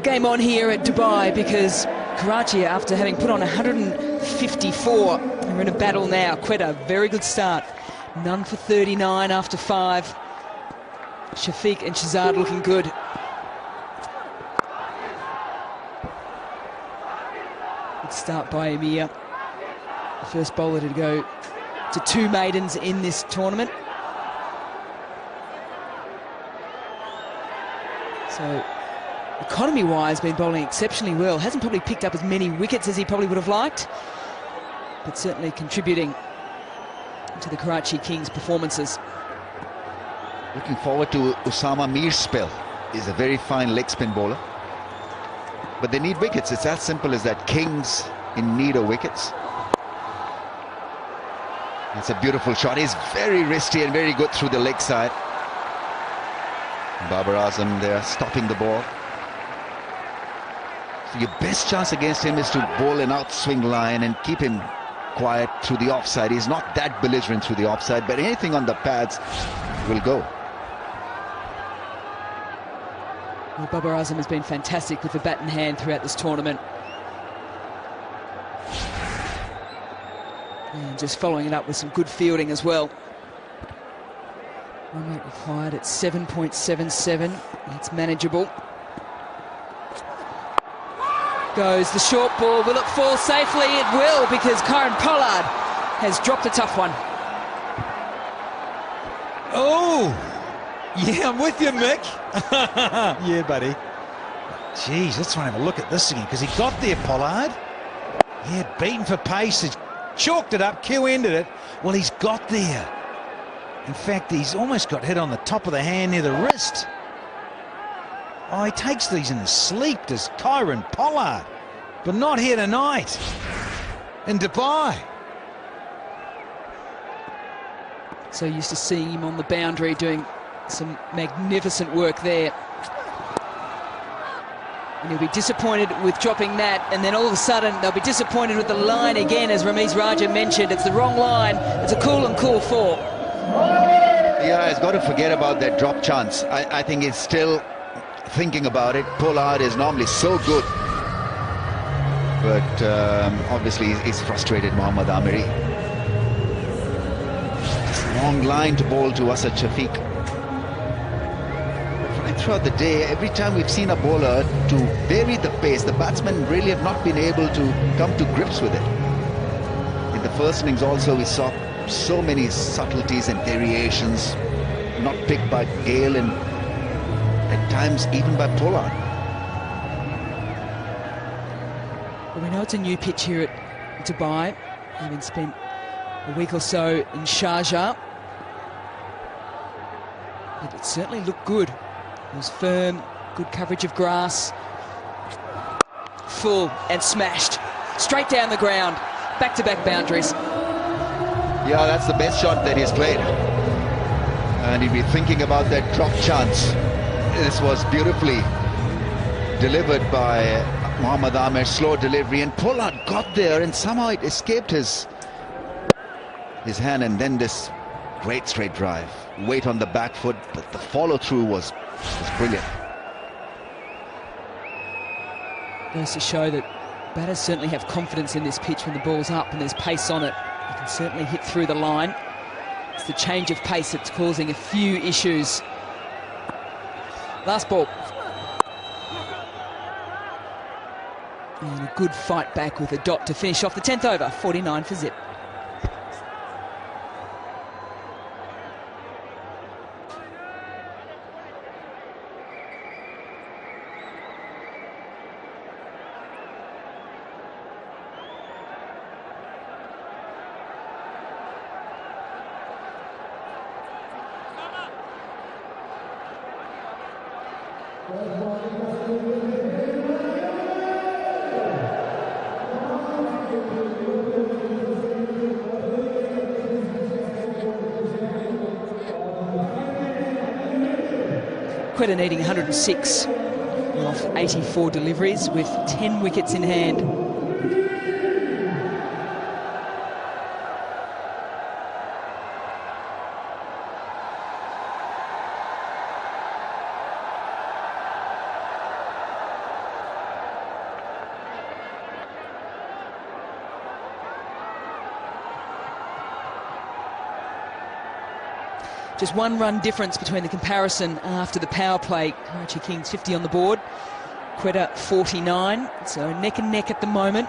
Game on here at Dubai, because Karachi, after having put on 154, are in a battle now. Quetta, very good start. None for 39 after 5. Shafiq and Shazad looking good. Good start by Amir. The first bowler to go to 2 maidens in this tournament. So, economy-wise, been bowling exceptionally well. Hasn't probably picked up as many wickets as he probably would have liked, but certainly contributing to the Karachi Kings' performances. Looking forward to Usama Mir's spell. He's a very fine leg spin bowler. But they need wickets. It's as simple as that. Kings in need of wickets. It's a beautiful shot. He's very wristy and very good through the leg side. Babar Azam there stopping the ball. So your best chance against him is to bowl an outswing line and keep him quiet through the offside. He's not that belligerent through the offside, but anything on the pads will go. Well, Babar Azam has been fantastic with the bat in hand throughout this tournament. And just following it up with some good fielding as well. Run rate required at 7.77. It's manageable. Goes the short ball. Will it fall safely? It will, because Kieron Pollard has dropped a tough one. Oh! Yeah, I'm with you, Mick. Yeah, buddy. Geez, let's try and have a look at this again, because he got there, Pollard. Yeah, beaten for pace. He's chalked it up, Q ended it. Well, he's got there. In fact, he's almost got hit on the top of the hand near the wrist. Oh, he takes these in his sleep, does Kieran Pollard, but not here tonight in Dubai. So used to seeing him on the boundary doing some magnificent work there. And he'll be disappointed with dropping that, and then all of a sudden they'll be disappointed with the line again, as Ramiz Raja mentioned. It's the wrong line. It's a cool and cool 4. Yeah, he's got to forget about that drop chance. I think he's still thinking about it. Pollard is normally so good, but obviously he's frustrated, Mohammad Amiri. Long line to bowl to Asad Shafiq. Right throughout the day, every time we've seen a bowler to vary the pace, the batsmen really have not been able to come to grips with it. In the first innings also, we saw so many subtleties and variations not picked by Gale and at times even by Pollard. Well, we know it's a new pitch here at Dubai, having spent a week or so in Sharjah. But it certainly looked good. It was firm, good coverage of grass. Full and smashed. Straight down the ground. Back-to-back boundaries. Yeah, that's the best shot that he's played. And he'll be thinking about that drop chance. This was beautifully delivered by Mohammad Amir, slow delivery, and Pollard got there and somehow it escaped his hand, and then this great straight drive. Weight on the back foot, but the follow-through was brilliant. Goes to show that batters certainly have confidence in this pitch when the ball's up and there's pace on it. You can certainly hit through the line. It's the change of pace that's causing a few issues. Last ball. And a good fight back with a dot to finish off the 10th over. 49 for Zip. Quetta needing 106 off 84 deliveries with 10 wickets in hand. Just 1 run difference between the comparison after the power play. Karachi Kings 50 on the board, Quetta 49, so neck and neck at the moment.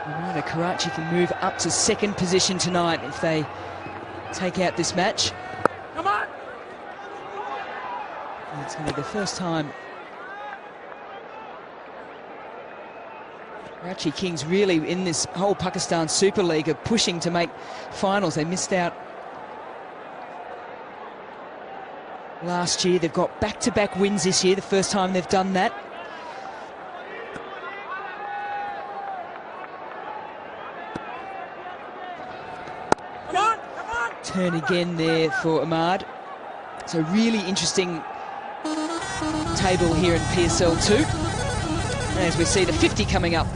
Right, Karachi can move up to 2nd position tonight if they take out this match. Come on! And it's going to be the first time Karachi Kings really in this whole Pakistan Super League are pushing to make finals. They missed out last year. They've got back-to-back wins this year, the first time they've done that. Come on! Come on! Turn again there for Ahmad. So really interesting table here in PSL 2. As we see the 50 coming up.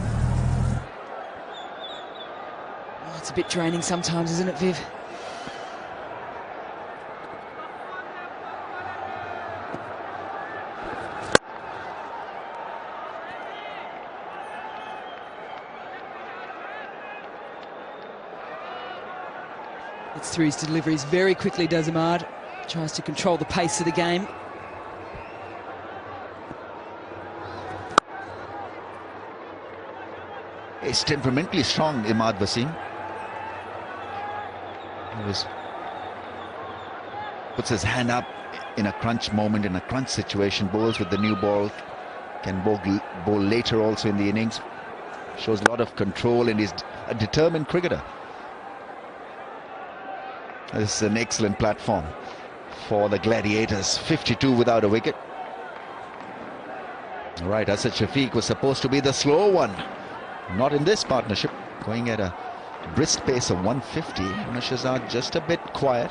Oh, it's a bit draining sometimes, isn't it, Viv? Gets through his deliveries very quickly, does Ahmad. Tries to control the pace of the game. He's temperamentally strong, Imad Wasim. He puts his hand up in a crunch moment, in a crunch situation, bowls with the new ball, can bowl later also in the innings. Shows a lot of control and is a determined cricketer. This is an excellent platform for the Gladiators. 52 without a wicket. Right, Asad Shafiq was supposed to be the slow one. Not in this partnership. Going at a brisk pace of 150. Shahzad just a bit quiet.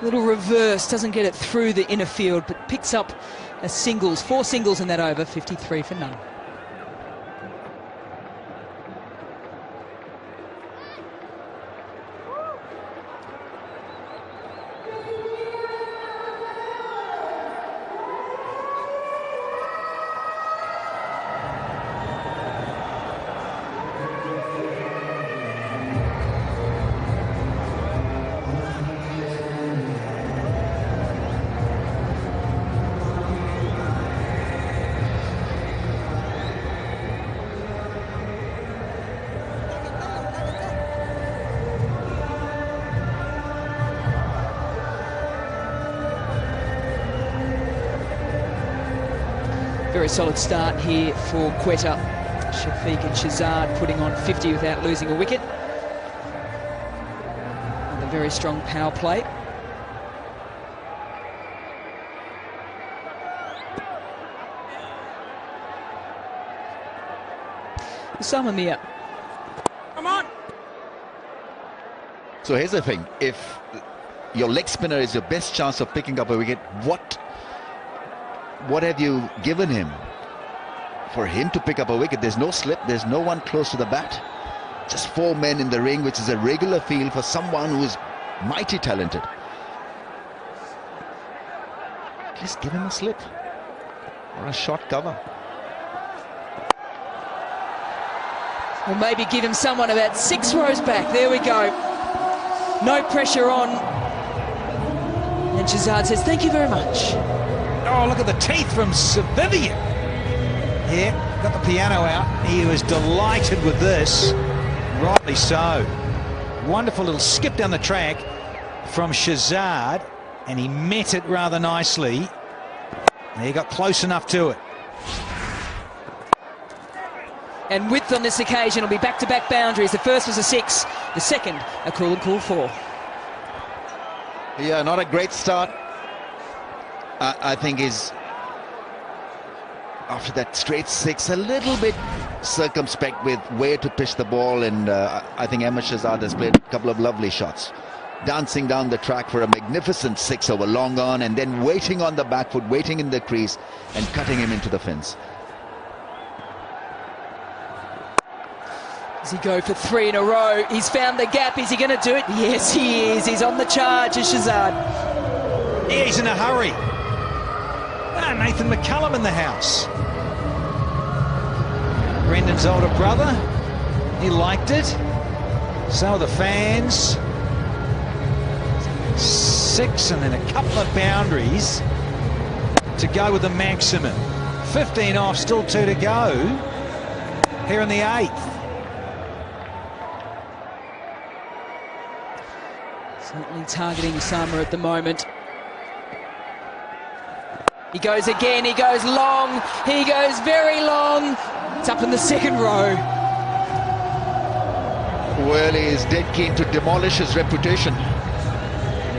Little reverse, doesn't get it through the inner field, but picks up a singles, 4 singles in that over, 53 for none. Very solid start here for Quetta. Shafiq and Shahzad putting on 50 without losing a wicket. And a very strong power play. Osama Mir. Come on. So here's the thing. If your leg spinner is your best chance of picking up a wicket, what have you given him for him to pick up a wicket? There's no slip, there's no one close to the bat, just 4 men in the ring, which is a regular field for someone who is mighty talented. Just give him a slip or a short cover. Or maybe give him someone about 6 rows back. There we go. No pressure on. And Shahzad says, thank you very much. Oh, look at the teeth from Vivian. Yeah, got the piano out. He was delighted with this. Rightly so. Wonderful little skip down the track from Shahzad, and he met it rather nicely. And he got close enough to it. And width on this occasion will be back-to-back boundaries. The first was a 6, the second a cool and cool 4. Yeah, not a great start. I think is after that straight 6 a little bit circumspect with where to pitch the ball, and I think Ahmed Shahzad has played a couple of lovely shots, dancing down the track for a magnificent 6 over long on, and then waiting on the back foot, waiting in the crease and cutting him into the fins. Does he go for 3 in a row? He's found the gap. Is he going to do it? Yes, he is. He's on the charge as Shahzad. Yeah, he's in a hurry. Nathan McCullum in the house. Brendan's older brother. He liked it. So are the fans. 6 and then a couple of boundaries to go with the maximum. 15 off, still 2 to go here in the 8th. Certainly targeting Osama at the moment. He goes again, he goes long, he goes very long. It's up in the 2nd row. Well, he is dead keen to demolish his reputation.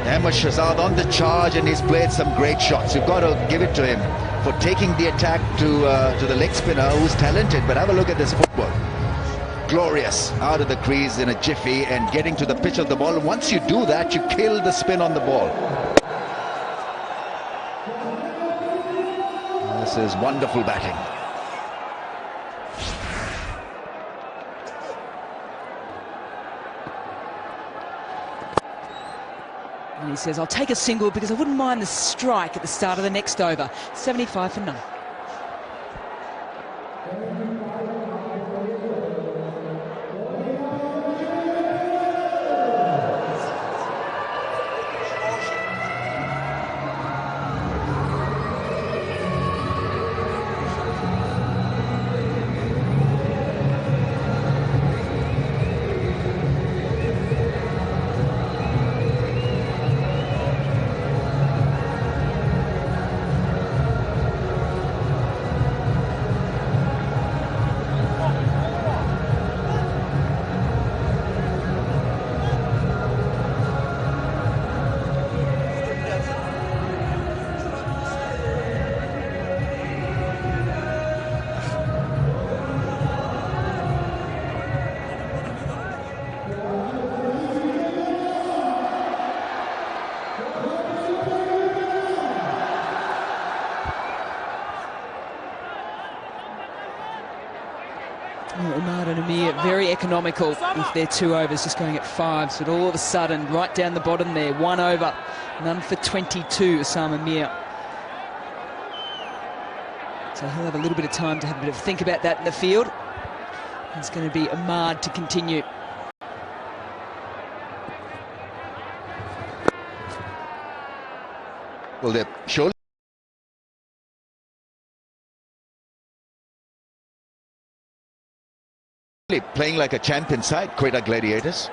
Ahmed Shahzad on the charge, and he's played some great shots. You've got to give it to him for taking the attack to the leg spinner, who's talented. But have a look at this footwork. Glorious, out of the crease in a jiffy and getting to the pitch of the ball. Once you do that, you kill the spin on the ball. This is wonderful batting. And he says, I'll take a single because I wouldn't mind the strike at the start of the next over. 75 for none. economical with their 2 overs, just going at 5. So all of a sudden, right down the bottom there, 1 over, none for 22, Osama Mir. So he'll have a little bit of time to have a bit of think about that in the field. It's going to be Ahmad to continue. Well, they're surely playing like a champion side, Quetta Gladiators.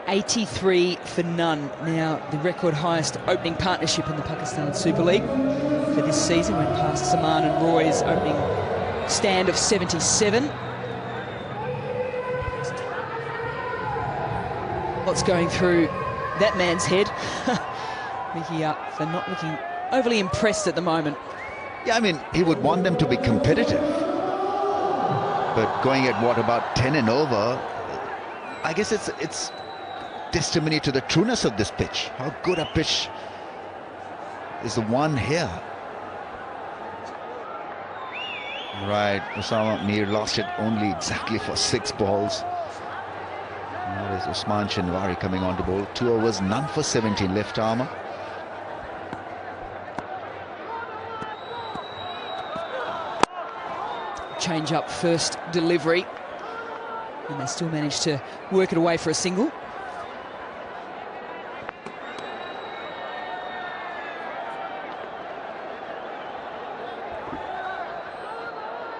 $83 for none. Now the record highest opening partnership in the Pakistan Super League for this season, went past Saman and Roy's opening stand of 77. What's going through that man's head? Mickey up. They're not looking overly impressed at the moment. Yeah, I mean, he would want them to be competitive. But going at what, about 10 and over, I guess it's testimony to the trueness of this pitch. How good a pitch is the one here. Right, Osama Mir lost it only exactly for 6 balls. Now there's Usman Shinwari coming on to bowl. 2 overs, none for 17 left armour. Change up first delivery, and they still managed to work it away for a single.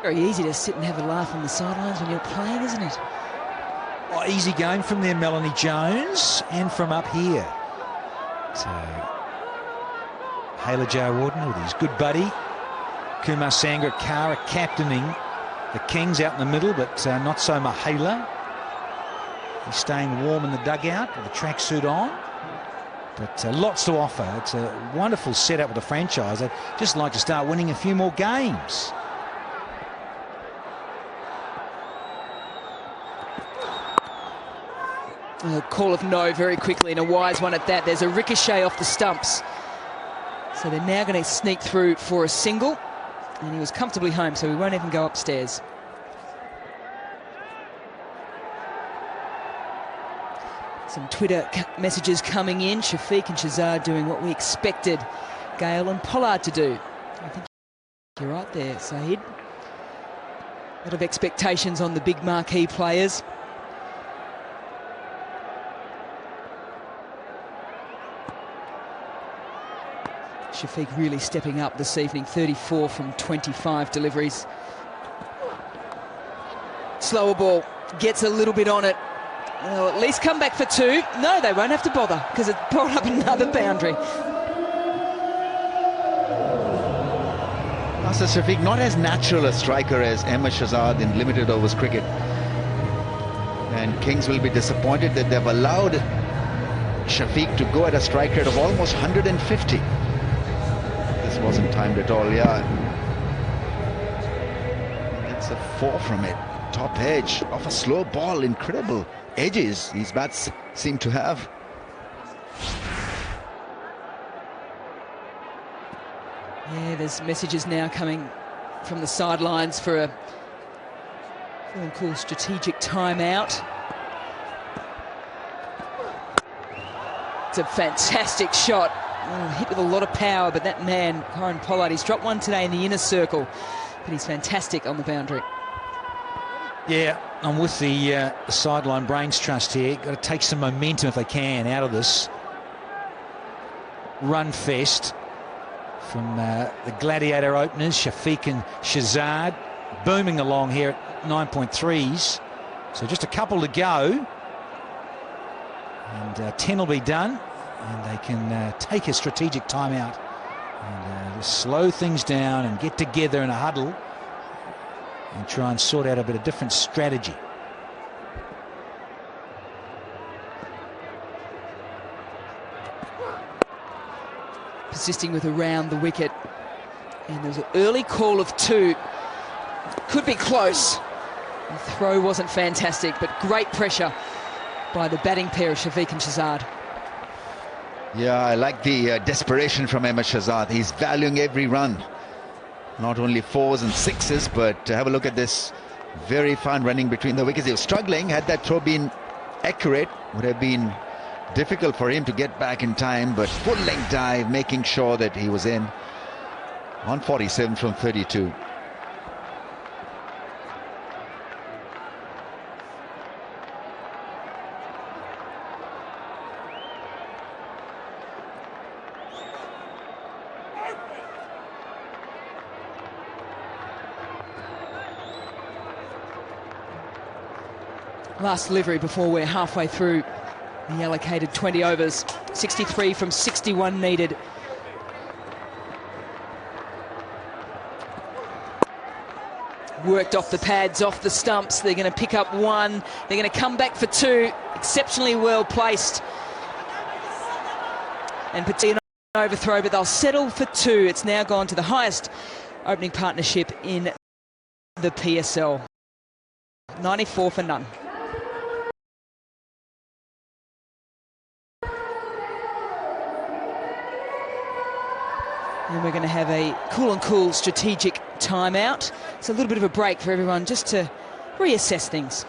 Very easy to sit and have a laugh on the sidelines when you're playing, isn't it? Oh, easy going from there, Melanie Jones, and from up here. So, Hayla J. Warden with his good buddy, Kumar Sangakkara, captaining the Kings out in the middle, but not so Mahela. He's staying warm in the dugout with the tracksuit on. But lots to offer. It's a wonderful setup with the franchise. I'd just like to start winning a few more games. A call of no very quickly, and a wise one at that. There's a ricochet off the stumps. So they're now going to sneak through for a single. And he was comfortably home, so he won't even go upstairs. Some Twitter messages coming in. Shafiq and Shazad doing what we expected Gale and Pollard to do. I think you're right there, Saeed. A lot of expectations on the big marquee players. Shafiq really stepping up this evening, 34 from 25 deliveries. Slower ball, gets a little bit on it. They'll at least come back for 2. No, they won't have to bother because it brought up another boundary. Master Shafiq, not as natural a striker as Ahmed Shahzad in limited overs cricket. And Kings will be disappointed that they've allowed Shafiq to go at a strike rate of almost 150. This wasn't timed at all, yeah. That's a 4 from it. Top edge of a slow ball. Incredible edges these bats seem to have. Yeah, there's messages now coming from the sidelines for a film called strategic timeout. It's a fantastic shot. Oh, hit with a lot of power, but that man, Kieron Pollard, he's dropped one today in the inner circle, but he's fantastic on the boundary. Yeah, I'm with the sideline brains trust here. Got to take some momentum if they can out of this run fest from the Gladiator openers, Shafiq and Shahzad, booming along here at 9.3s. So just a couple to go, and 10 will be done. And they can take a strategic timeout and just slow things down and get together in a huddle and try and sort out a bit of different strategy. Persisting with around the wicket. And there's an early call of 2. Could be close. The throw wasn't fantastic, but great pressure by the batting pair of Shafiq and Shahzad. Yeah, I like the desperation from Ahmed Shahzad. He's valuing every run. Not only 4s and 6s, but have a look at this. Very fine running between the wickets. He was struggling. Had that throw been accurate, would have been difficult for him to get back in time, but full length dive, making sure that he was in. 147 from 32. Last delivery before we're halfway through the allocated 20 overs. 63 from 61 needed. Worked off the pads, off the stumps. They're going to pick up 1. They're going to come back for 2. Exceptionally well placed. And Petit an overthrow, but they'll settle for 2. It's now gone to the highest opening partnership in the PSL. 94 for none. And we're going to have a cool strategic timeout. It's a little bit of a break for everyone just to reassess things.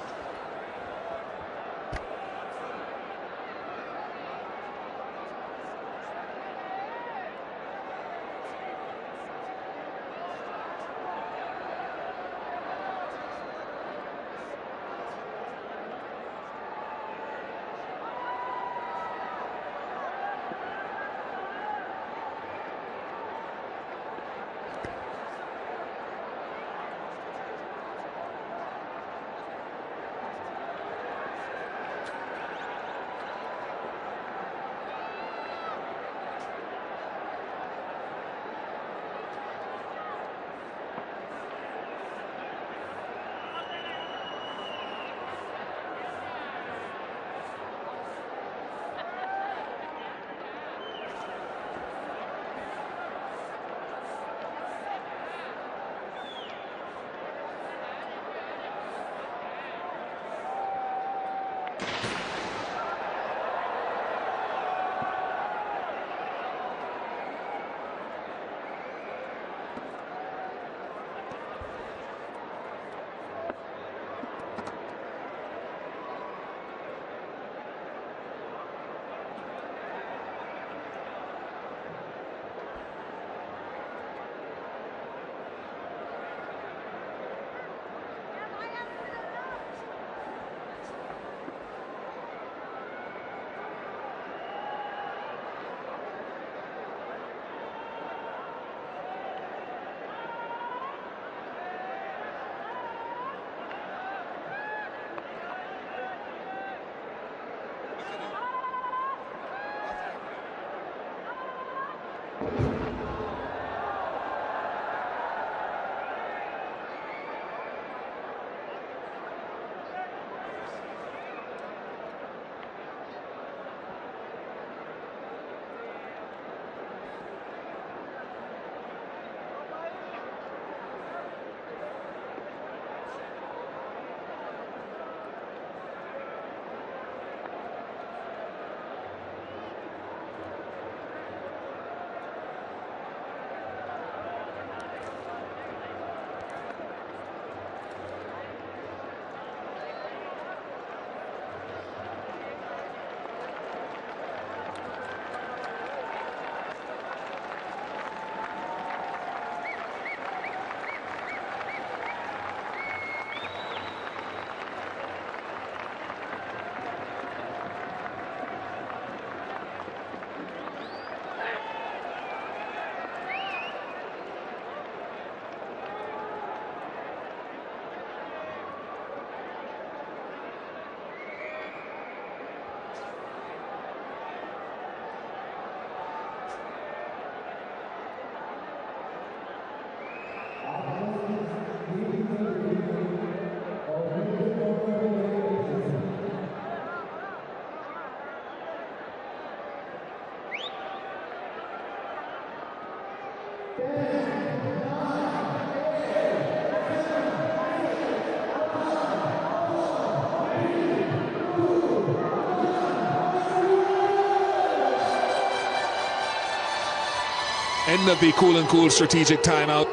End of the cool strategic timeout.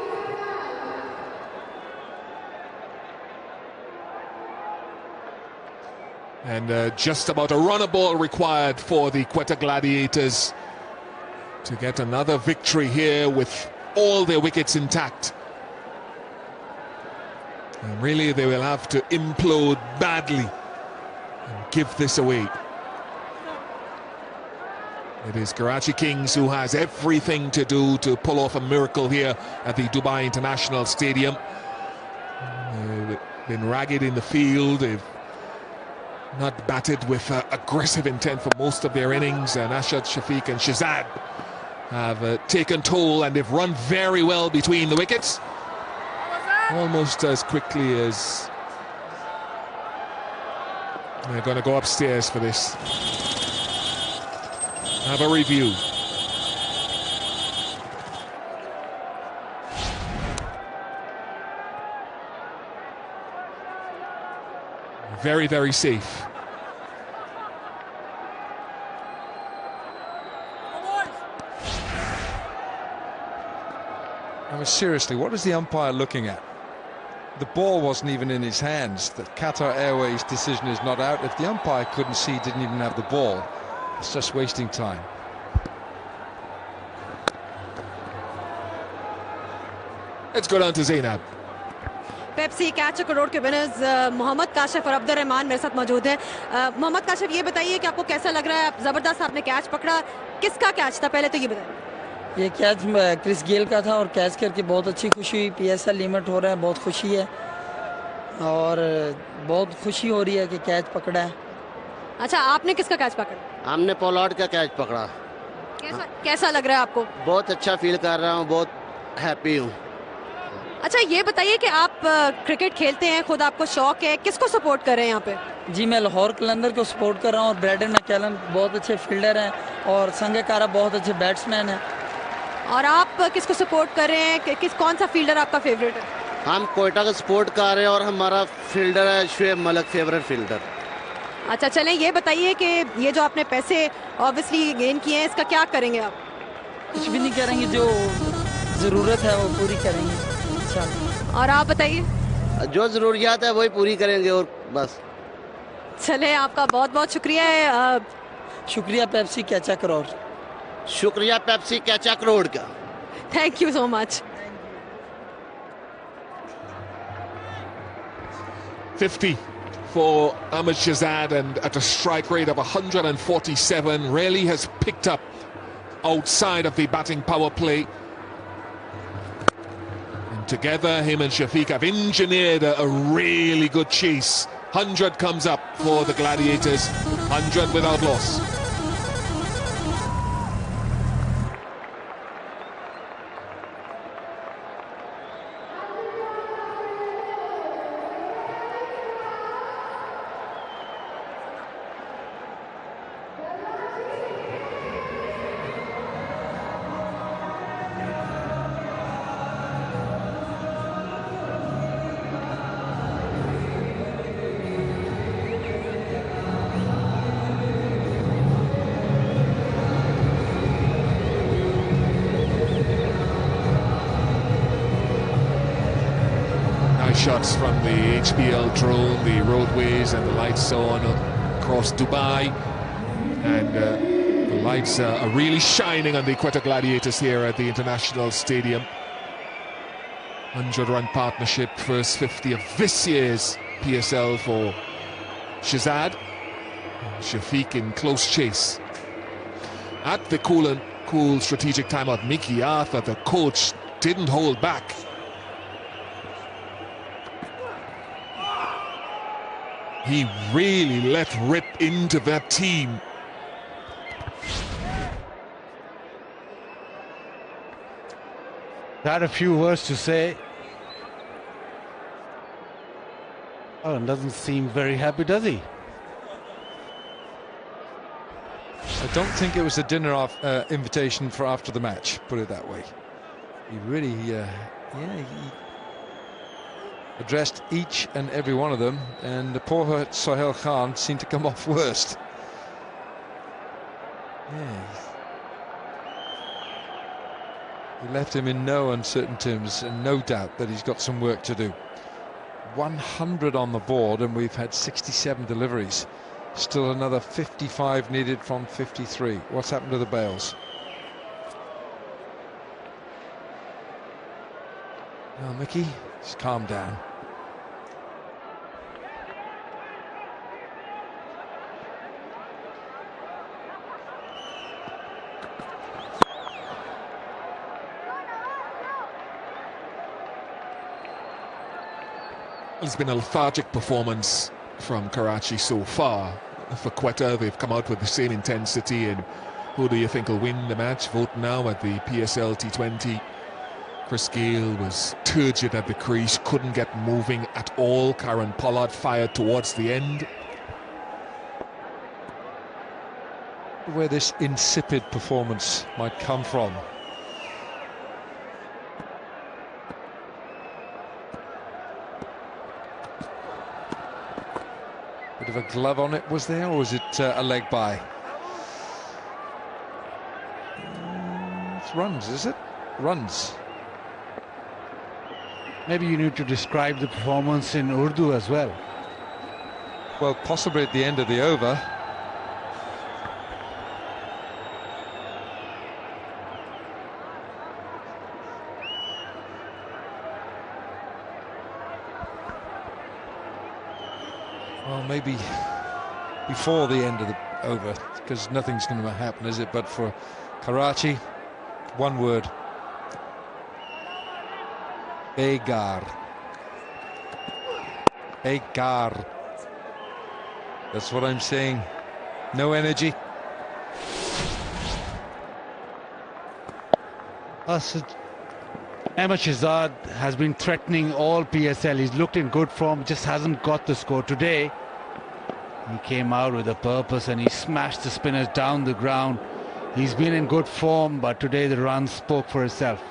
And just about a runner ball required for the Quetta Gladiators to get another victory here with all their wickets intact. And really they will have to implode badly and give this away. It is Karachi Kings who has everything to do to pull off a miracle here at the Dubai International Stadium. They've been ragged in the field. They've not batted with aggressive intent for most of their innings. And Ashad Shafiq and Shazad have taken toll, and they've run very well between the wickets. Almost as quickly as they're going to go upstairs for this. Have a review. Very, very safe. mean, seriously, what is the umpire looking at? The ball wasn't even in his hands. The Qatar Airways decision is not out. If the umpire couldn't see, he didn't even have the ball. It's just wasting time. Let's go down to Zainab. Pepsi catch crore के winners Mohammad Kashif और अब्दुल रहमान मेरे साथ मौजूद हैं। मोहम्मद काशिफ, ये बताइए कि आपको कैसा लग रहा है? जबरदस्त आपने कैच पकड़ा, किसका कैच था पहले तो ये बताइए। ये कैच क्रिस गेल का था और कैच करके बहुत अच्छी खुशी हुई। PSL लिमिट हो रहा है, बहुत खुशी है और बहुत खुशी हो रही है कि कैच पकड़ा है। अच्छा, आपने किसका कैच पकड़ा? हमने पोलार्ड का कैच पकड़ा। कैसा लग रहा है आपको? बहुत अच्छा फील कर रहा हूँ, बहुत हैप्पी हूँ। अच्छा, ये बताइए कि आप क्रिकेट खेलते हैं, खुद आपको शौक है, किसको सपोर्ट कर रहे हैं यहाँ पे? जी, मैं लाहौर कलंदर को सपोर्ट कर रहा हूँ और ब्रैडन मैकैलम बहुत अच्छे फील्डर हैं और संगकारा बहुत अच्छे बैट्समैन हैं। और आप किसको सपोर्ट कर रहे हैं? कौन सा फील्डर आपका फेवरेट है? हम कोयटा का सपोर्ट कर रहे हैं और हमारा फील्डर है शुएब मलिक, फेवरेट फील्डर। अच्छा, चलें ये बताइए कि ये जो आपने पैसे ऑब्वियसली गेन किए हैं, इसका क्या करेंगे आप? कुछ भी नहीं करेंगे, जो ज़रूरत है वो पूरी करेंगे। और आप बताइए? जो ज़रूरियात है वही पूरी करेंगे और बस। चले, आपका बहुत बहुत शुक्रिया है। शुक्रिया पेप्सी कैचा करोड़। शुक्रिया पेप्सी कैचा करोड़ का। Thank you so much. 50 for Ahmed Shahzad, and at a strike rate of 147, really has picked up outside of the batting power play. And together, him and Shafiq have engineered a really good chase. 100 comes up for the Gladiators, 100 without loss. Shots from the HBL drone, the roadways and the lights so on across Dubai, and the lights are really shining on the Quetta Gladiators here at the International Stadium. 100-run partnership, first 50 of this year's PSL for Shahzad. Shafiq in close chase. At the cool strategic timeout, Mickey Arthur, the coach, didn't hold back. He really let rip into that team. Had a few words to say. Oh, doesn't seem very happy, does he? I don't think it was a dinner invitation for after the match, put it that way. He really, he addressed each and every one of them, and the poor Sohail Khan seemed to come off worst. Yeah. He left him in no uncertain terms and no doubt that he's got some work to do. 100 on the board, and we've had 67 deliveries. Still another 55 needed from 53. What's happened to the bails? Now, Mickey, just calm down. It's been a lethargic performance from Karachi so far. For Quetta, they've come out with the same intensity. And who do you think will win the match? Vote now at the PSL T20. Chris Gayle was turgid at the crease, couldn't get moving at all. Karen Pollard fired towards the end. Where this insipid performance might come from. Bit of a glove on it, was there, or was it a leg by? It's runs, is it? Runs. Maybe you need to describe the performance in Urdu as well. Well, possibly at the end of the over. Well, maybe before the end of the over, because nothing's going to happen, is it? But for Karachi, one word: Begar. Begar. That's what I'm saying. No energy. Ahmed Shehzad has been threatening all PSL. He's looked in good form, just hasn't got the score today. He came out with a purpose and he smashed the spinners down the ground. He's been in good form, but today the run spoke for itself.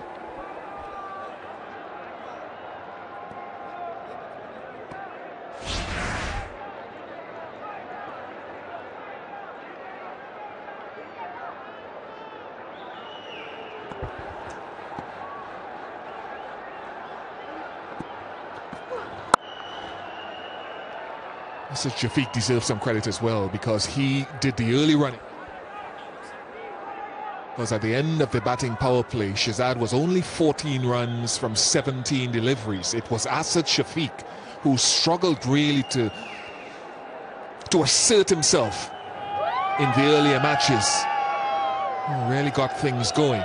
So Shafiq deserves some credit as well, because he did the early running. Because at the end of the batting power play, Shehzad was only 14 runs from 17 deliveries. It was Asad Shafiq who struggled really to assert himself in the earlier matches. He really got things going.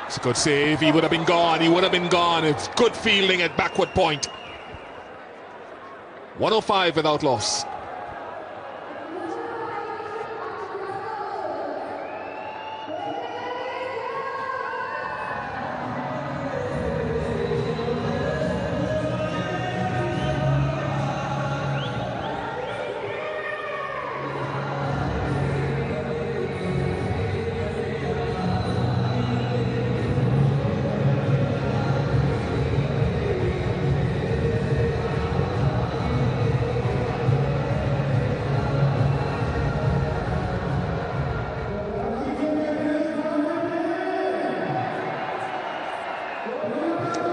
It's a good save. He would have been gone. He would have been gone. It's good fielding at backward point. 105 without loss.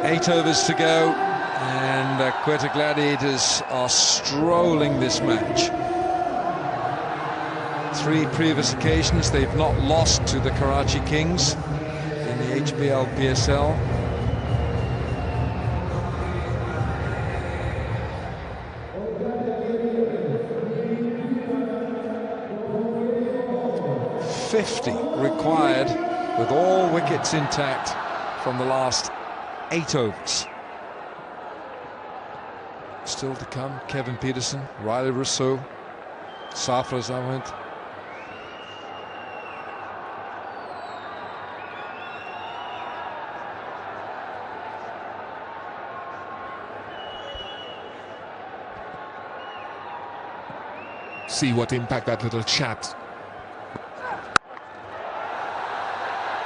Eight overs to go, and Quetta Gladiators are strolling this match. 3 previous occasions they've not lost to the Karachi Kings in the HBL PSL. .50 required with all wickets intact from the last 8 overs. Still to come: Kevin Peterson, Riley Rousseau, Safraz Ahmed. See what impact that little chat.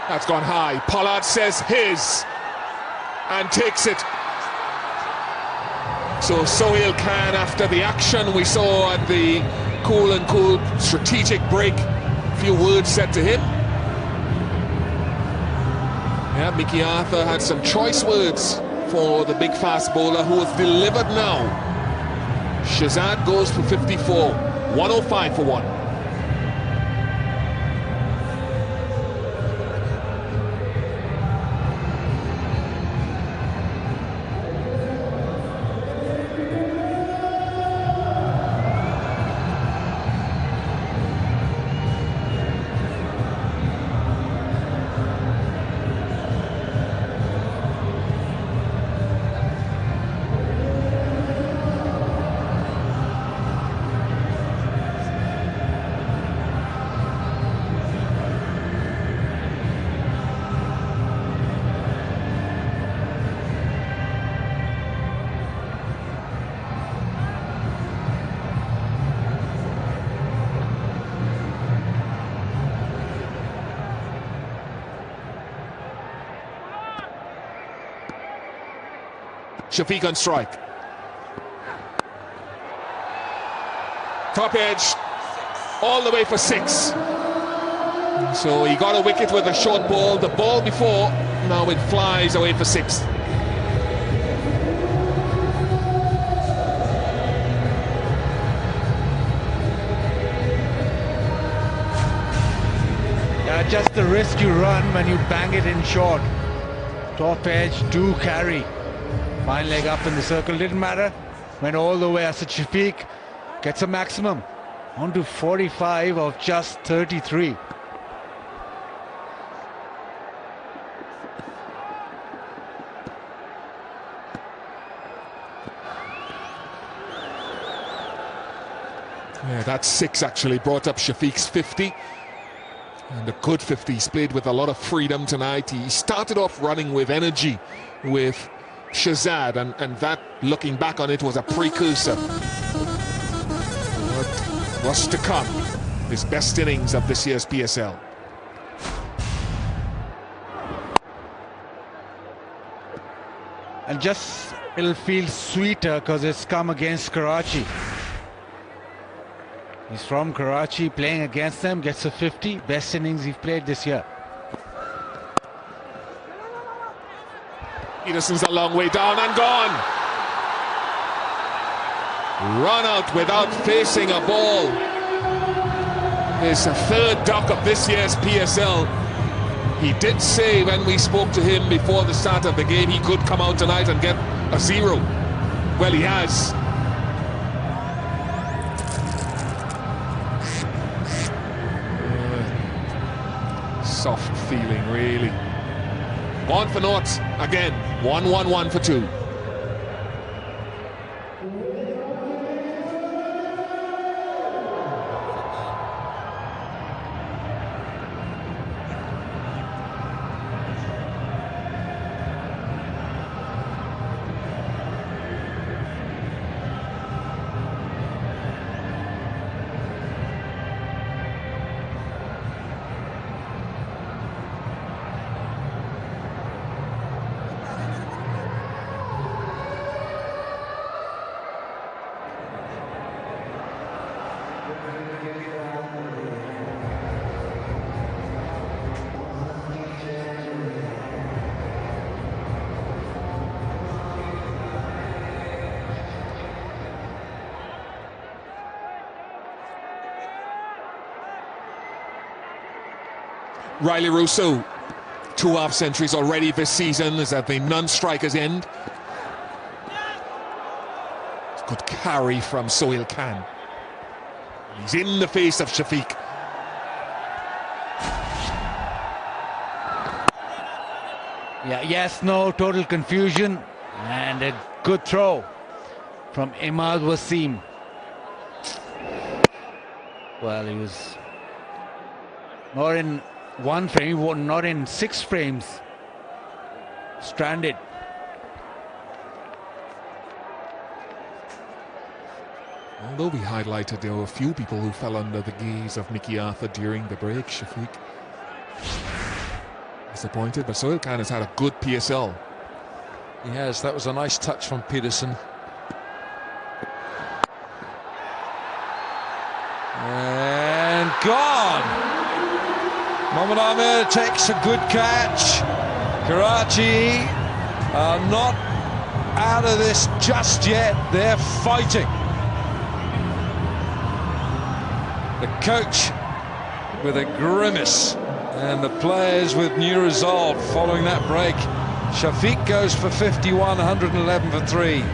That's gone high. Pollard says his and takes it. So Sohail Khan, after the action we saw at the cool and cool strategic break, a few words said to him. Yeah, Mickey Arthur had some choice words for the big fast bowler, who has delivered now. Shehzad goes for 54, 105 for 1. Shafiq on strike. Top edge, all the way for 6. So he got a wicket with a short ball. The ball before, now it flies away for 6. Yeah, just the risk you run when you bang it in short. Top edge, do carry. Fine leg up in the circle, didn't matter. Went all the way. Asad Shafiq gets a maximum. On to 45 of just 33. Yeah, that 6 actually brought up Shafiq's 50. And a good 50. He's played with a lot of freedom tonight. He started off running with energy with Shahzad, and that, looking back on it, was a precursor. What was to come? His best innings of this year's PSL. And just, it'll feel sweeter because it's come against Karachi. He's from Karachi, playing against them, gets a 50. Best innings he's played this year. Peterson's a long way down and gone. Run out without facing a ball. It's a 3rd duck of this year's PSL. He did say when we spoke to him before the start of the game he could come out tonight and get a 0. Well, he has. Soft feeling, really. 1 for naught again. 1-1-1 for 2. Riley Rousseau, 2 half-centuries already this season, is at the non-striker's end. Good carry from Sohail Khan. He's in the face of Shafiq. Yeah, yes, no, total confusion. And a good throw from Imad Wasim. Well, he was not in 1 frame, not in 6 frames. Stranded. Although we highlighted there were a few people who fell under the gaze of Mickey Arthur during the break, Shafiq disappointed, but Sohail Khan has had a good PSL. He has. That was a nice touch from Peterson. And gone! Mohammad Ahmed takes a good catch. Karachi are not out of this just yet. They're fighting. The coach with a grimace and the players with new resolve following that break. Shafiq goes for 51, 111 for 3.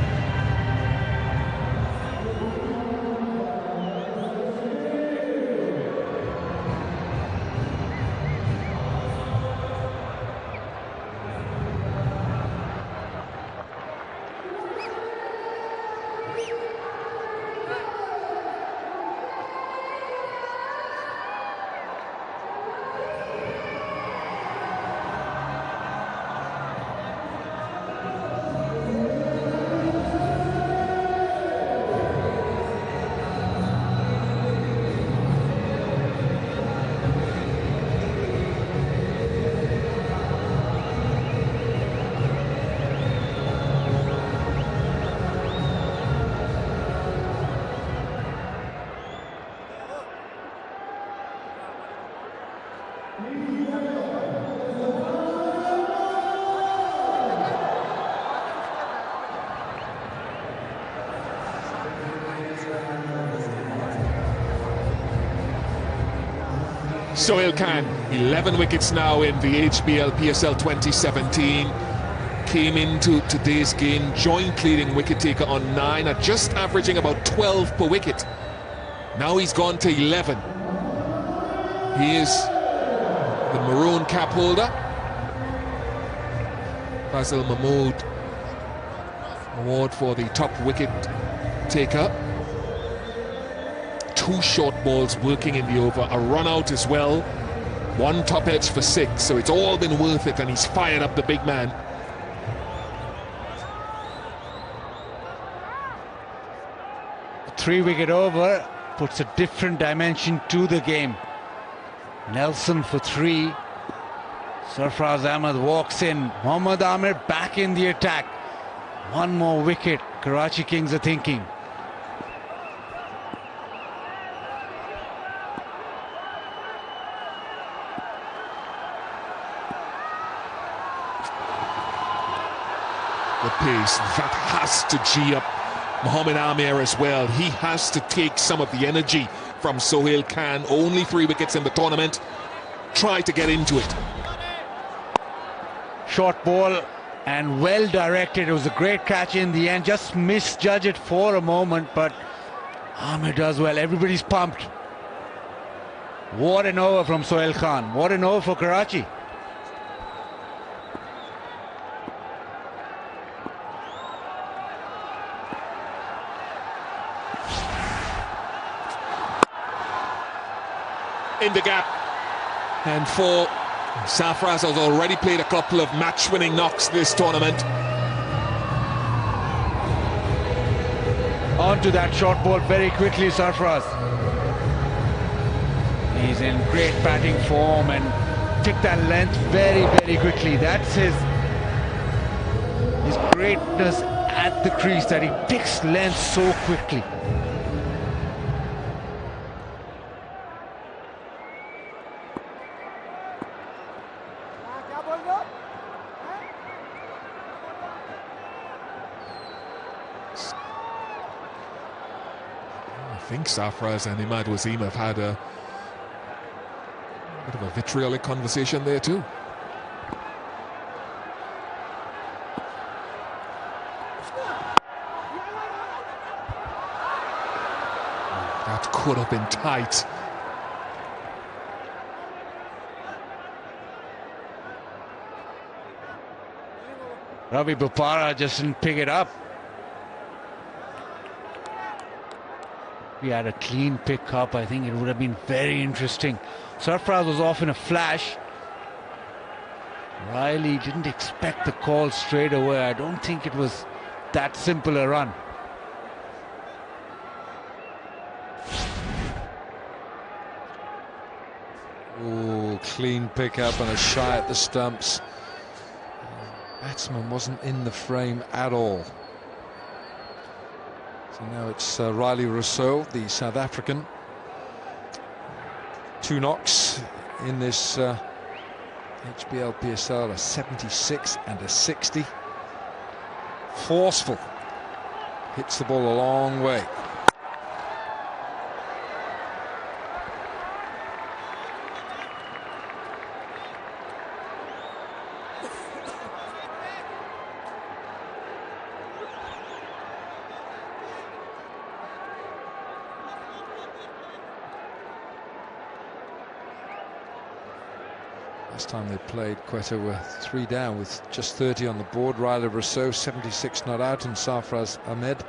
Sohail Khan, 11 wickets now in the HBL PSL 2017. Came into today's game joint leading wicket taker on 9 at just averaging about 12 per wicket. Now he's gone to 11. He is the maroon cap holder. Fazil Mahmood award for the top wicket taker. 2 short balls working in the over, a run out as well, 1 top edge for 6, so it's all been worth it, and he's fired up the big man. A 3-wicket over puts a different dimension to the game. Nelson for 3. Sarfraz Ahmed walks in. Mohammad Amir back in the attack. 1 more wicket, Karachi Kings are thinking. The pace, that has to G up Mohammad Amir as well. He has to take some of the energy from Sohail Khan. Only 3 wickets in the tournament. Try to get into it. Short ball and well directed. It was a great catch in the end. Just misjudge it for a moment, but Amir does well. Everybody's pumped. What an over from Sohail Khan. What an over for Karachi. In the gap, and for Sarfraz has already played a couple of match-winning knocks this tournament. Onto that short ball very quickly, Sarfraz. He's in great batting form and picked that length very, very quickly. That's his greatness at the crease, that he picks length so quickly. I think Sarfraz and Imad Wasim have had a bit of a vitriolic conversation there too. That could have been tight. Ravi Bopara just didn't pick it up. If he had a clean pick up, I think it would have been very interesting. Sarfraz was off in a flash. Riley didn't expect the call straight away. I don't think it was that simple a run. Oh, clean pick up and a shy at the stumps. Batsman wasn't in the frame at all. So now it's Riley Rousseau, the South African. 2 knocks in this HBL PSL, a 76 and a 60. Forceful. Hits the ball a long way. Last time they played, Quetta were 3 down with just 30 on the board. Riley Rousseau 76 not out, and Sarfraz Ahmed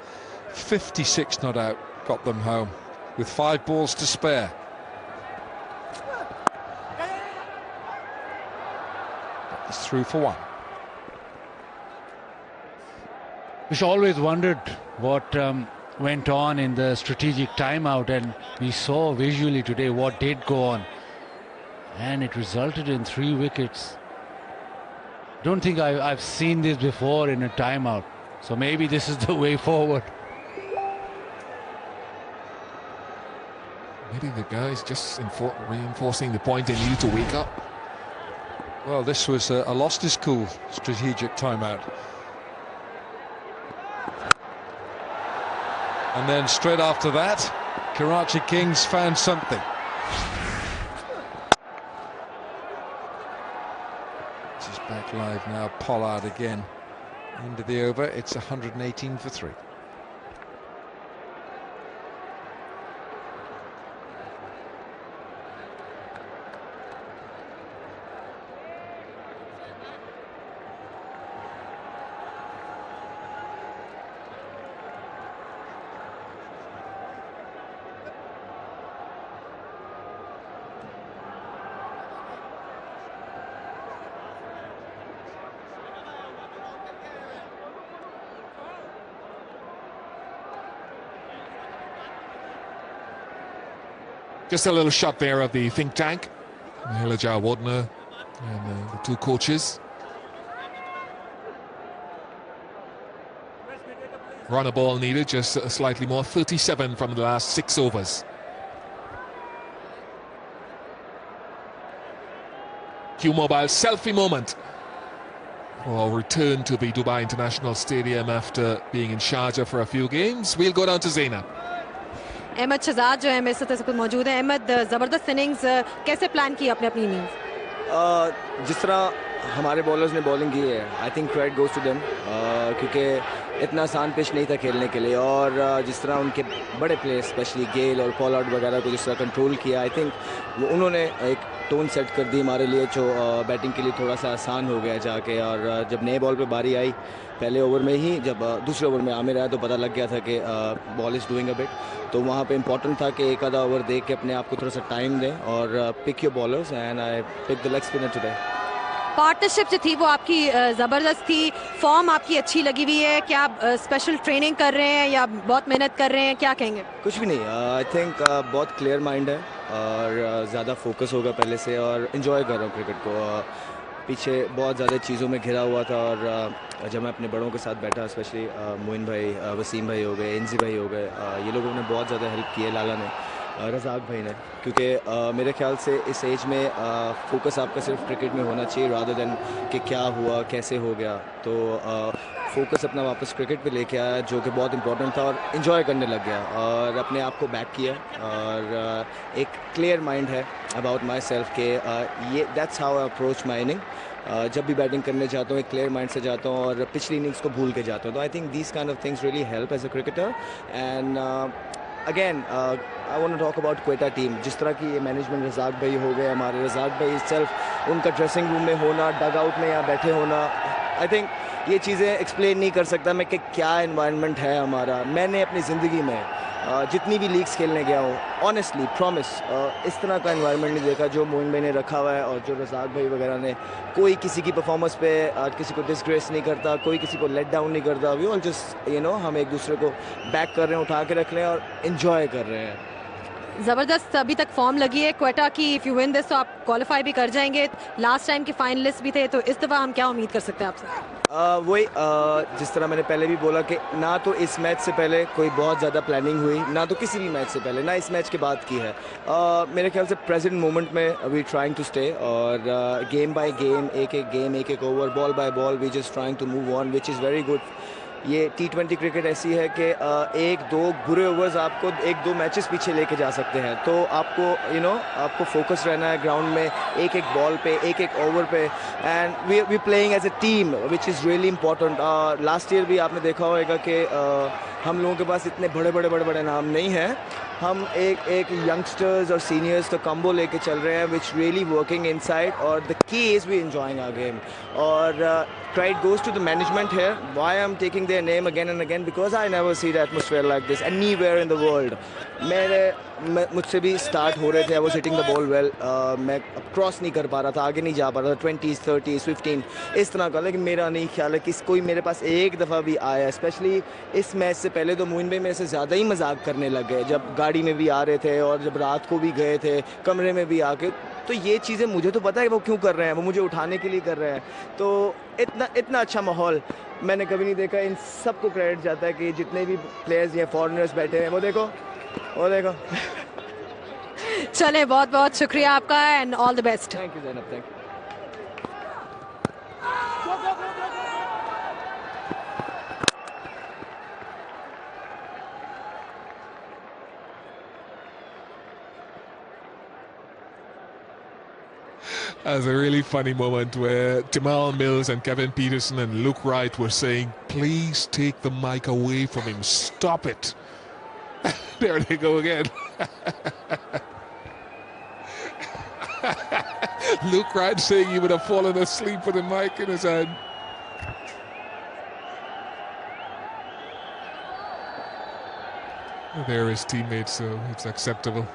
56 not out, got them home with 5 balls to spare. It's through for 1. We've always wondered what went on in the strategic timeout, and we saw visually today what did go on. And it resulted in 3 wickets. Don't think I've seen this before in a timeout. So maybe this is the way forward. Maybe the guys just reinforcing the point, they needed to wake up. Well, this was a lost his cool strategic timeout. And then straight after that, Karachi Kings found something. Back live now, Pollard again. Into the over, it's 118 for 3. Just a little shot there of the think tank, Hilajar Wardner and the two coaches. Run a ball needed, just slightly more, 37 from the last 6 overs. Q-Mobile selfie moment. Well, return to the Dubai International Stadium after being in Sharjah for a few games. We'll go down to Zainab. Ahmed Shehzad जो है मेरे साथ इस वक्त मौजूद है। अहमद, ज़बरदस्त innings कैसे प्लान की आपने अपनी इनिंग्स? जिस तरह हमारे बॉलर्स ने बॉलिंग की है, I think credit goes to them, क्योंकि इतना आसान पिच नहीं था खेलने के लिए, और जिस तरह उनके बड़े प्लेयर्स स्पेशली गेल और पॉलार्ड वगैरह को जिस तरह कंट्रोल किया, आई थिंक उन्होंने एक टोन सेट कर दी हमारे लिए, जो बैटिंग के लिए थोड़ा सा आसान हो गया जाके। और जब नए बॉल पे बारी आई पहले ओवर में ही, जब दूसरे ओवर में आमिर आया तो पता लग गया था कि ball is doing a bit, तो वहाँ पे इंपॉर्टेंट था कि एक आधा ओवर देख के अपने आप को थोड़ा सा टाइम दें और pick your bowlers, and I pick the leg spinner today. Partnership जो थी वो आपकी ज़बरदस्त थी, फॉर्म आपकी अच्छी लगी हुई है, क्या आप स्पेशल ट्रेनिंग कर रहे हैं या बहुत मेहनत कर रहे हैं, क्या कहेंगे? कुछ भी नहीं, आई थिंक बहुत क्लियर माइंड है और ज़्यादा फोकस होगा पहले से, और इन्जॉय कर रहा हूँ क्रिकेट को। पीछे बहुत ज़्यादा चीज़ों में घिरा हुआ था, और जब मैं अपने बड़ों के साथ बैठा, स्पेशली मोइन भाई, वसीम भाई हो गए, इंजी भाई हो गए, ये लोगों ने बहुत ज़्यादा हेल्प की है, लाला ने, रज़ाक भाई ने, क्योंकि मेरे ख्याल से इस एज में फोकस आपका सिर्फ क्रिकेट में होना चाहिए रादर देन कि क्या हुआ कैसे हो गया। तो फोकस अपना वापस क्रिकेट पे लेके आया, जो कि बहुत इंपॉर्टेंट था, और इन्जॉय करने लग गया और अपने आप को बैक किया, और एक क्लियर माइंड है अबाउट माई सेल्फ के ये that's how I approach my inning. जब भी बैटिंग करने जाता हूँ एक क्लियर माइंड से जाता हूँ और पिछली इनिंग्स को भूल के जाता हूँ। तो I think these kind of things really help as a cricketer. And again I want to talk about Quetta team, जिस तरह की ये मैनेजमेंट, रज़ाक भाई हो गए हमारे, रज़ाक भाई सेल्फ, उनका ड्रेसिंग रूम में होना, डग आउट में यहाँ बैठे होना, आई थिंक ये चीज़ें एक्सप्लेन नहीं कर सकता मैं कि क्या एनवायरनमेंट है हमारा। मैंने अपनी ज़िंदगी में जितनी भी लीग्स खेलने गया हूँ, ऑनेस्टली प्रॉमिस, इस तरह का एनवायरनमेंट नहीं देखा जो मोइन भाई ने रखा हुआ है और जो रज़ाक भाई वगैरह ने। कोई किसी की परफॉर्मेंस पे किसी को डिसग्रेस नहीं करता, कोई किसी को लेट डाउन नहीं करता। वी ऑल जस्ट हम एक दूसरे को बैक कर रहे हैं, उठा के रख रहे हैं और इन्जॉय कर रहे हैं। ज़बरदस्त अभी तक फॉर्म लगी है क्वेटा की। इफ़ यू विन दिस तो आप क्वालिफाई भी कर जाएंगे, लास्ट टाइम के फाइनलिस्ट भी थे, तो इस दफ़ा हम क्या उम्मीद कर सकते हैं आपसे? वही जिस तरह मैंने पहले भी बोला कि ना तो इस मैच से पहले कोई बहुत ज़्यादा प्लानिंग हुई, ना तो किसी भी मैच से पहले, ना इस मैच के बाद की है। मेरे ख्याल से प्रेजेंट मोमेंट में वी ट्राइंग टू स्टे, और गेम बाय गेम, एक एक over, ball by ball, we just trying to move on, which is very good. ये T20 क्रिकेट ऐसी है कि एक दो बुरे ओवर्स आपको एक दो मैचेस पीछे लेके जा सकते हैं, तो आपको आपको फोकस रहना है ग्राउंड में, एक एक बॉल पे, एक एक ओवर पे, and we playing as a team which is really important. Last year भी आपने देखा होगा कि हम लोगों के पास इतने बड़े नाम नहीं हैं, हम एक यंगस्टर्स और सीनियर्स का कॉम्बो लेके चल रहे हैं, विच रियली वर्किंग इनसाइड, और the key is we enjoying our game. और credit goes to the management here. Why I'm taking their name again and again, because I never see the atmosphere like this anywhere in the world. मुझसे भी start हो रहे थे, I was hitting the ball well, मैं cross नहीं कर पा रहा था, आगे नहीं जा पा रहा था, 20s 30s 15 इस तरह का। लेकिन मेरा नहीं ख्याल है कि कोई मेरे पास एक दफ़ा भी आया, स्पेशली इस मैच से पहले तो मोइन भाई मेरे से ज़्यादा ही मजाक करने लग गए, जब गाड़ी में भी आ रहे थे और जब रात को भी गए थे कमरे में भी आके। तो ये चीज़ें मुझे तो पता है वो क्यों कर रहे हैं, वो मुझे उठाने के लिए कर रहे हैं। तो इतना अच्छा माहौल मैंने कभी नहीं देखा। इन सबको क्रेडिट जाता है कि जितने भी प्लेयर्स या फॉरेनर्स बैठे हैं, वो देखो चले, बहुत बहुत शुक्रिया आपका, and all the best. Thank you Zainab, thank you. was a really funny moment where Jamal Mills and Kevin Peterson and Luke Wright were saying, please take the mic away from him, stop it. There they go again. Luke Wright saying he would have fallen asleep with the mic in his hand. They're his teammates, so it's acceptable.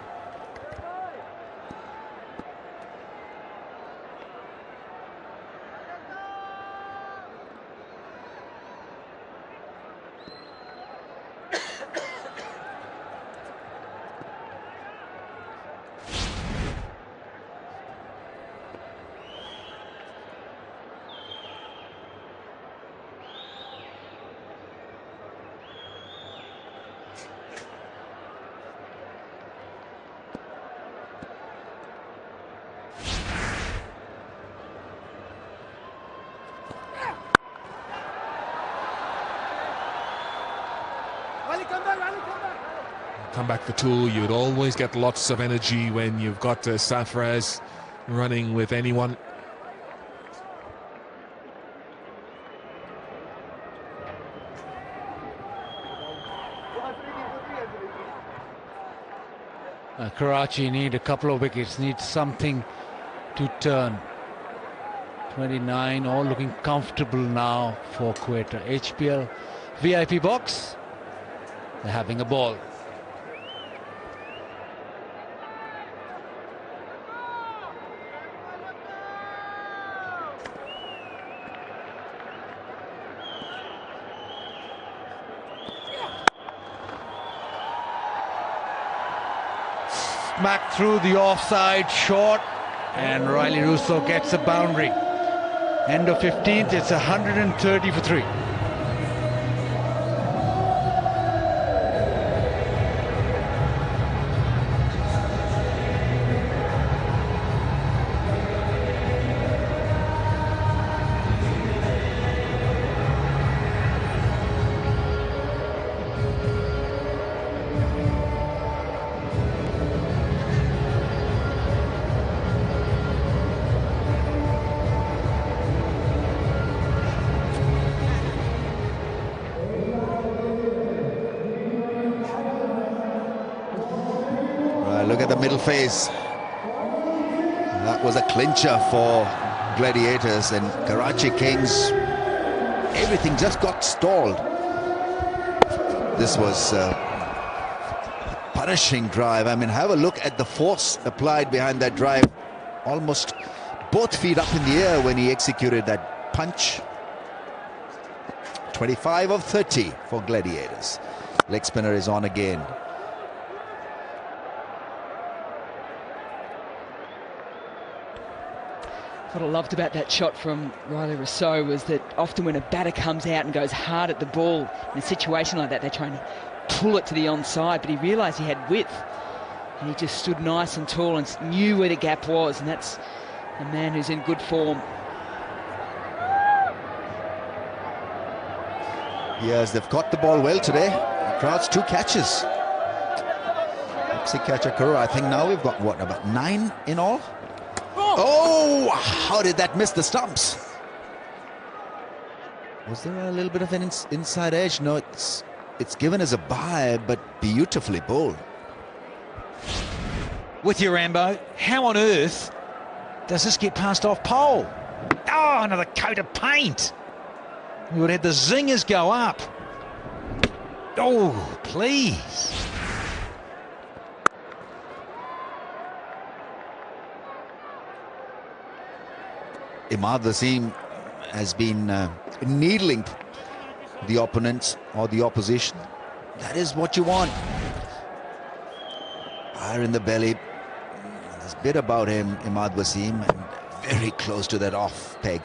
Come back for two, you'd always get lots of energy when you've got Safraz running with anyone. Karachi need a couple of wickets, need something to turn. 29, all looking comfortable now for Quetta. HPL VIP box, they're having a ball. Smack through the offside short, and Riley Russo gets a boundary. End of 15th, it's 130 for 3. Look at the middle phase. That was a clincher for Gladiators, and Karachi Kings, everything just got stalled. This was a punishing drive. I mean, have a look at the force applied behind that drive. Almost both feet up in the air when he executed that punch. 25 of 30 for Gladiators. Leg spinner is on again. What I loved about that shot from Riley Rousseau was that often when a batter comes out and goes hard at the ball, in a situation like that, they're trying to pull it to the onside, but he realised he had width. And he just stood nice and tall and knew where the gap was, and that's a man who's in good form. Yes, they've caught the ball well today. The crowd's 2 catches. Catcher Karur, I think now we've got, what, about 9 in all? Oh, how did that miss the stumps? Was there a little bit of an inside edge? No, it's given as a bye, but beautifully bowled. With you, Rambo, how on earth does this get past off pole? Oh, another coat of paint. We would have the zingers go up. Oh, please. Imad Wasim has been needling the opponents or the opposition. That is what you want. Fire in the belly. There's a bit about him, Imad Wasim, and very close to that off peg.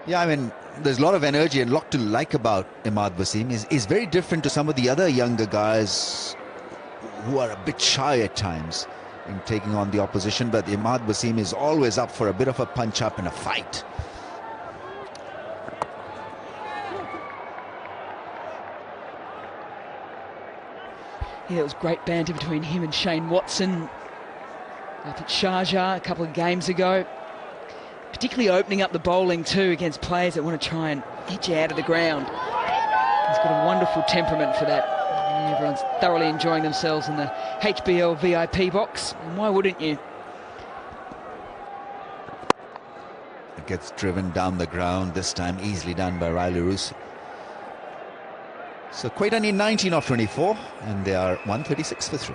Yeah, I mean, there's a lot of energy and a lot to like about Imad Wasim. He's very different to some of the other younger guys who are a bit shy at times in taking on the opposition, but Imad Wasim is always up for a bit of a punch-up and a fight. Yeah, it was great banter between him and Shane Watson up at Sharjah a couple of games ago. Particularly opening up the bowling too against players that want to try and hit you out of the ground. He's got a wonderful temperament for that. And everyone's thoroughly enjoying themselves in the HBL VIP box. And why wouldn't you? It gets driven down the ground, this time easily done by Riley Roos. So Quetta need 19 off 24, and they are 136 for 3.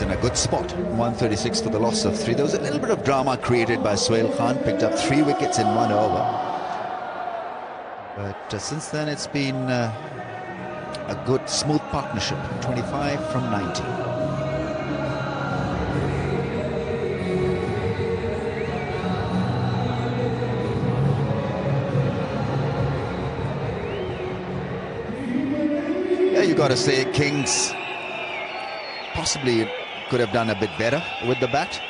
In a good spot, 136 for the loss of 3. There was a little bit of drama created by Sohail Khan, picked up 3 wickets in 1 over. But since then it's been a good, smooth partnership, 25 from 19. Yeah, you got to say Kings possibly could have done a bit better with the bat.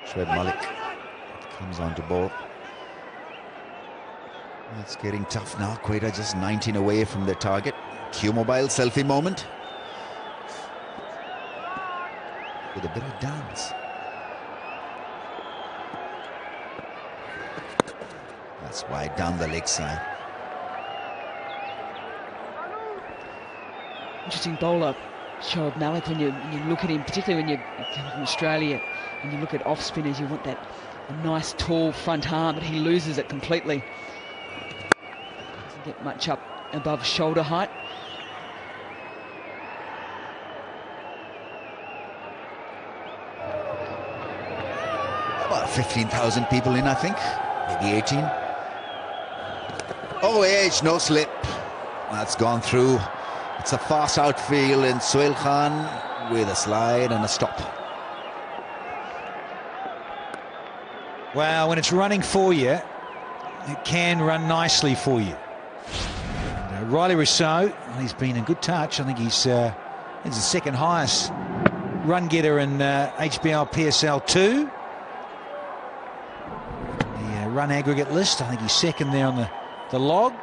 Shoaib Malik comes on to bowl. It's getting tough now. Quetta just 19 away from their target. Q-Mobile selfie moment. With a bit of dance. That's wide down the leg side. Interesting bowler, Shoaib Malik, when you look at him, particularly when you come from Australia and you look at off spinners, you want that nice tall front arm, but he loses it completely. Doesn't get much up above shoulder height. About 15,000 people in, I think, maybe 18. Oh, edge, no slip. That's gone through. It's a fast outfield, and Sohail Khan with a slide and a stop. Well, when it's running for you, it can run nicely for you. And, Riley Rousseau, he's been in good touch. I think he's the second highest run getter in HBL PSL 2. The run aggregate list, I think he's second there on the log.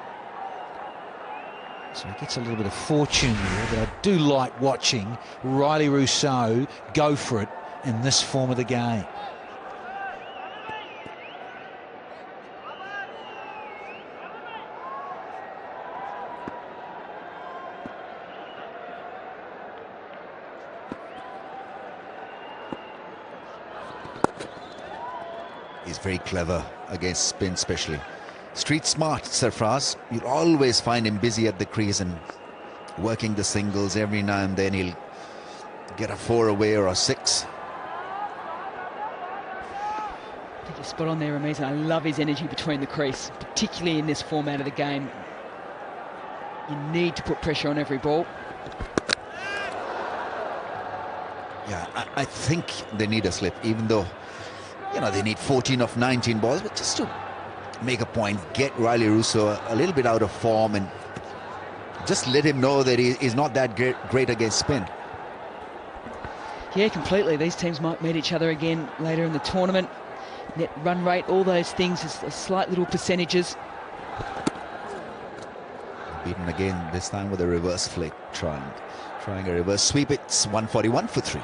So he gets a little bit of fortune there, but I do like watching Riley Rousseau go for it in this form of the game. He's very clever against spin, especially. Street smart, Sarfraz. You'll always find him busy at the crease and working the singles. Every now and then he'll get a 4 away or a 6. I think you're spot on there, Ramiz. I love his energy between the crease, particularly in this format of the game. You need to put pressure on every ball. Yeah, I think they need a slip, even though, you know, they need 14 of 19 balls, but just to make a point, get Riley Rousseau a little bit out of form and just let him know that he is not that great against spin. Yeah, completely. These teams might meet each other again later in the tournament. Net run rate, all those things, are slight little percentages. Beaten again, this time with a reverse flick, trying a reverse sweep. It's 141 for 3.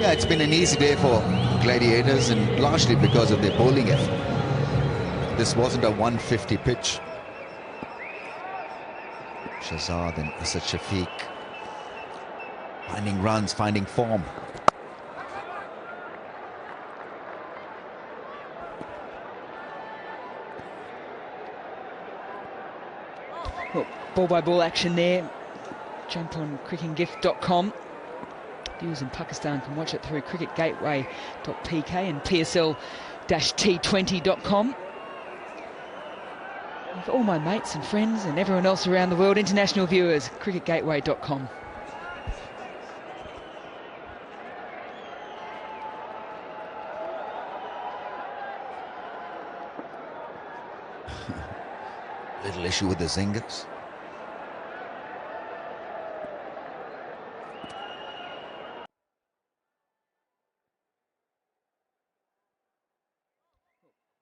Yeah, it's been an easy day for Gladiators, and largely because of their bowling effort. This wasn't a 150 pitch. Shahzad and Asad Shafiq finding runs, finding form. Well, ball-by-ball action there. Jump on cricketgift.com. Viewers in Pakistan can watch it through cricketgateway.pk and PSL-T20.com. And for all my mates and friends and everyone else around the world, international viewers, cricketgateway.com. Little issue with the zingers.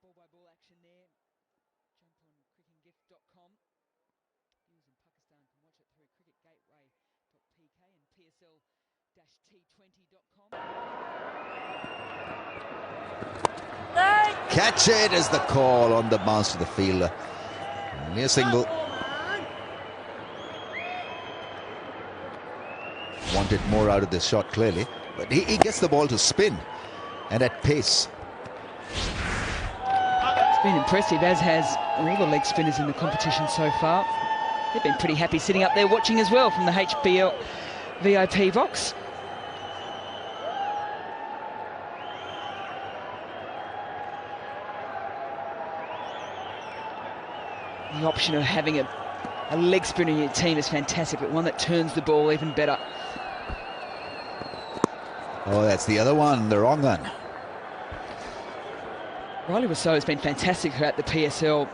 Ball-by-ball action there. Jump on cricketgift.com. Viewers in Pakistan can watch it through cricketgateway.pk and PSL-T20.com. Catch it is the call on the bounce to the fielder. Only a single. Wanted more out of this shot clearly, but he gets the ball to spin and at pace. It's been impressive, as has all the leg spinners in the competition so far. They've been pretty happy sitting up there watching as well from the HBL VIP box. The option of having a leg spinner in your team is fantastic, but one that turns the ball even better. Oh, that's the other one, the wrong one. Riley Rousseau has been fantastic throughout the PSL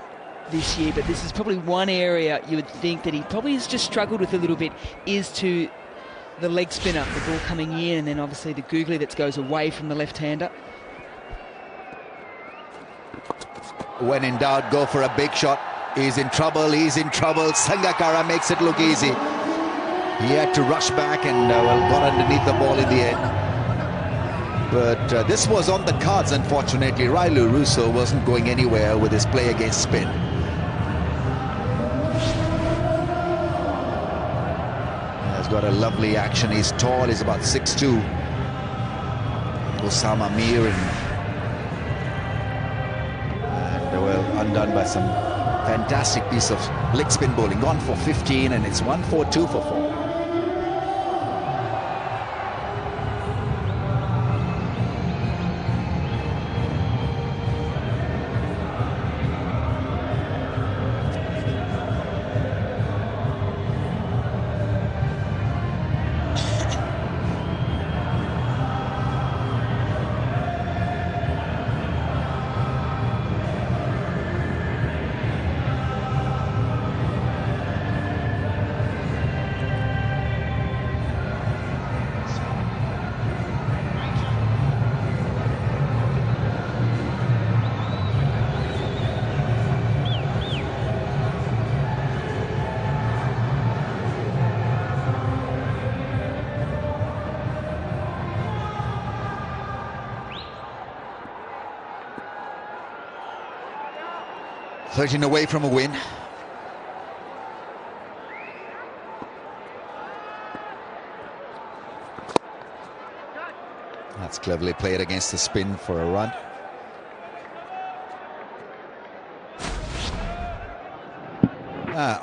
this year, but this is probably one area you would think that he probably has just struggled with a little bit, is to the leg spinner, the ball coming in, and then obviously the googly that goes away from the left-hander. When in doubt, go for a big shot. He's in trouble, he's in trouble. Sangakkara makes it look easy. He had to rush back and well, got underneath the ball in the end. But this was on the cards, unfortunately. Riley Rousseau wasn't going anywhere with his play against spin. He's got a lovely action. He's tall, he's about 6'2". Osama Mir and well, undone by some fantastic piece of leg spin bowling. Gone for 15 and it's 1-4-2 for 4. Flirting away from a win. That's cleverly played against the spin for a run.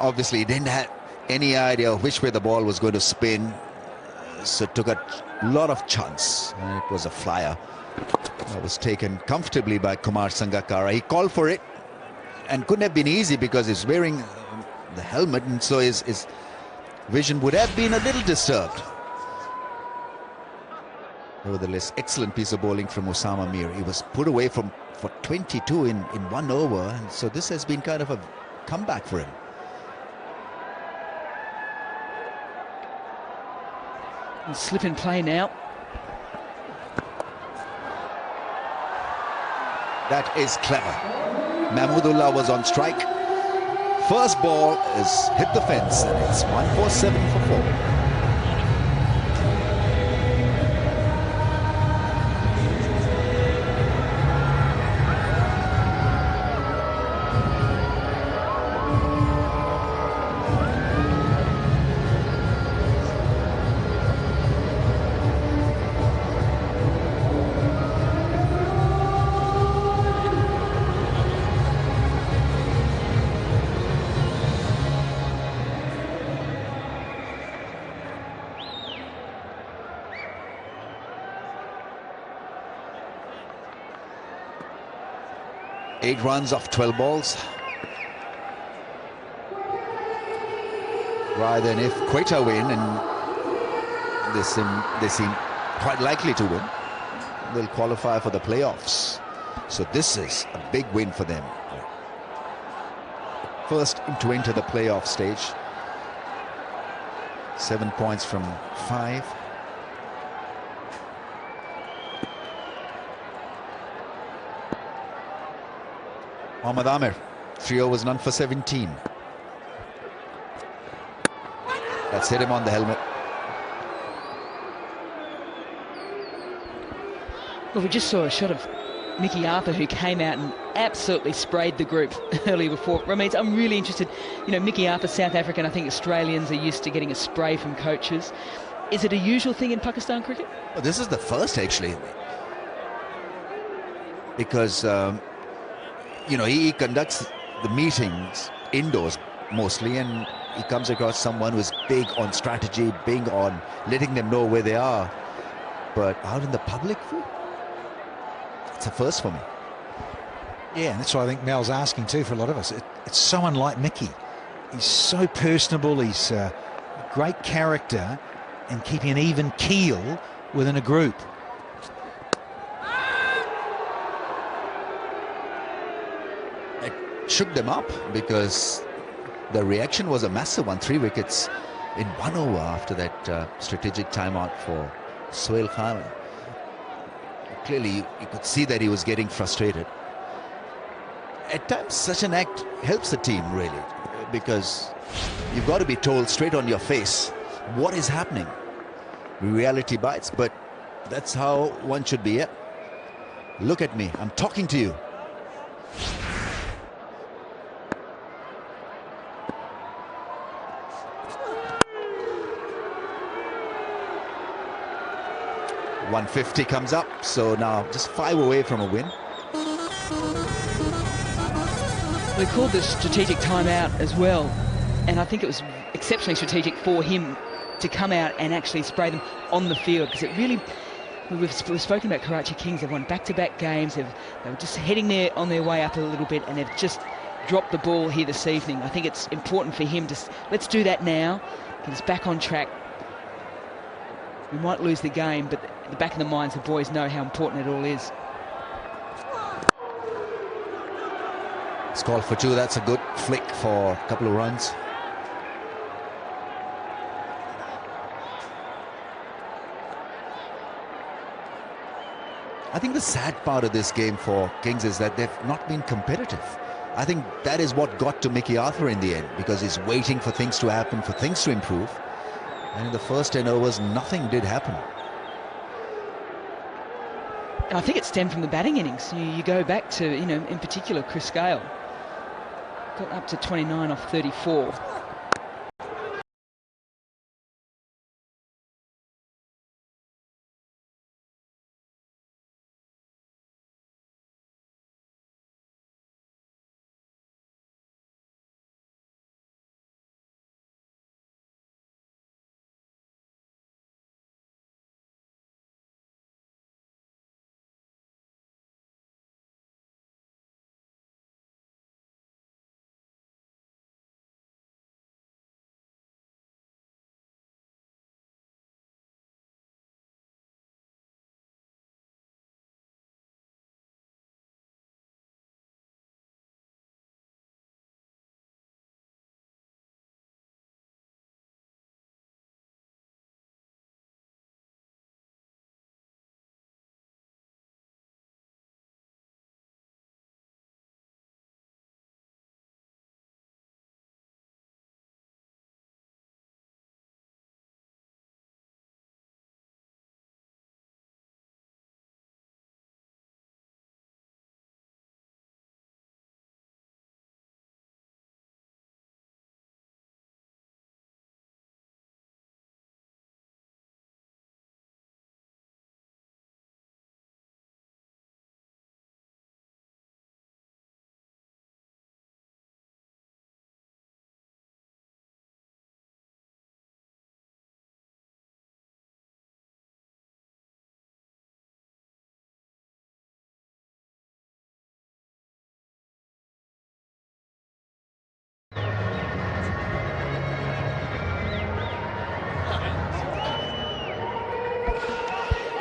Obviously he didn't have any idea of which way the ball was going to spin, so took a lot of chance, and it was a flyer that was taken comfortably by Kumar Sangakkara. He called for it and couldn't have been easy because he's wearing the helmet, and so his vision would have been a little disturbed. Nevertheless, excellent piece of bowling from Osama Mir. He was put away for 22 in 1 over, and so this has been kind of a comeback for him. And slip and play now. That is clever. Mahmudullah was on strike. First ball is hit the fence, and it's 1-4-7 for 4. 8 runs off 12 balls. Rather than if Quetta win, and they seem quite likely to win, they'll qualify for the playoffs. So this is a big win for them. First to enter the playoff stage. 7 points from 5. Mohammad Amir, 3 overs, none for 17. That's hit him on the helmet. Well, we just saw a shot of Mickey Arthur, who came out and absolutely sprayed the group earlier before. I mean, I'm really interested. You know, Mickey Arthur, South African. I think Australians are used to getting a spray from coaches. Is it a usual thing in Pakistan cricket? Well, this is the first, actually. Because, you know, he conducts the meetings indoors mostly, and he comes across someone who's big on strategy, big on letting them know where they are. But out in the public view, it's a first for me. Yeah, and that's what I think Mel's asking too for a lot of us. It's so unlike Mickey. He's so personable, he's a great character, and keeping an even keel within a group. It shook them up because the reaction was a massive one. 3 wickets in 1 over after that strategic timeout for Sohail Khan. Clearly, you could see that he was getting frustrated. At times, such an act helps the team, really, because you've got to be told straight on your face what is happening. Reality bites, but that's how one should be. Yeah? Look at me, I'm talking to you. .150 comes up, so now just 5 away from a win. They called the strategic timeout as well, and I think it was exceptionally strategic for him to come out and actually spray them on the field, because it really, we've spoken about Karachi Kings. They've won back-to-back games. They were just heading there on their way up a little bit, and they've just dropped the ball here this evening. I think it's important for him to, let's do that now, get us back on track. We might lose the game, but at the back of the minds, the boys know how important it all is. It's called for 2. That's a good flick for a couple of runs. I think the sad part of this game for Kings is that they've not been competitive. I think that is what got to Mickey Arthur in the end, because he's waiting for things to happen, for things to improve. And in the first 10 overs, nothing did happen. And I think it stemmed from the batting innings. You go back to, you know, in particular, Chris Gale got up to 29 off 34.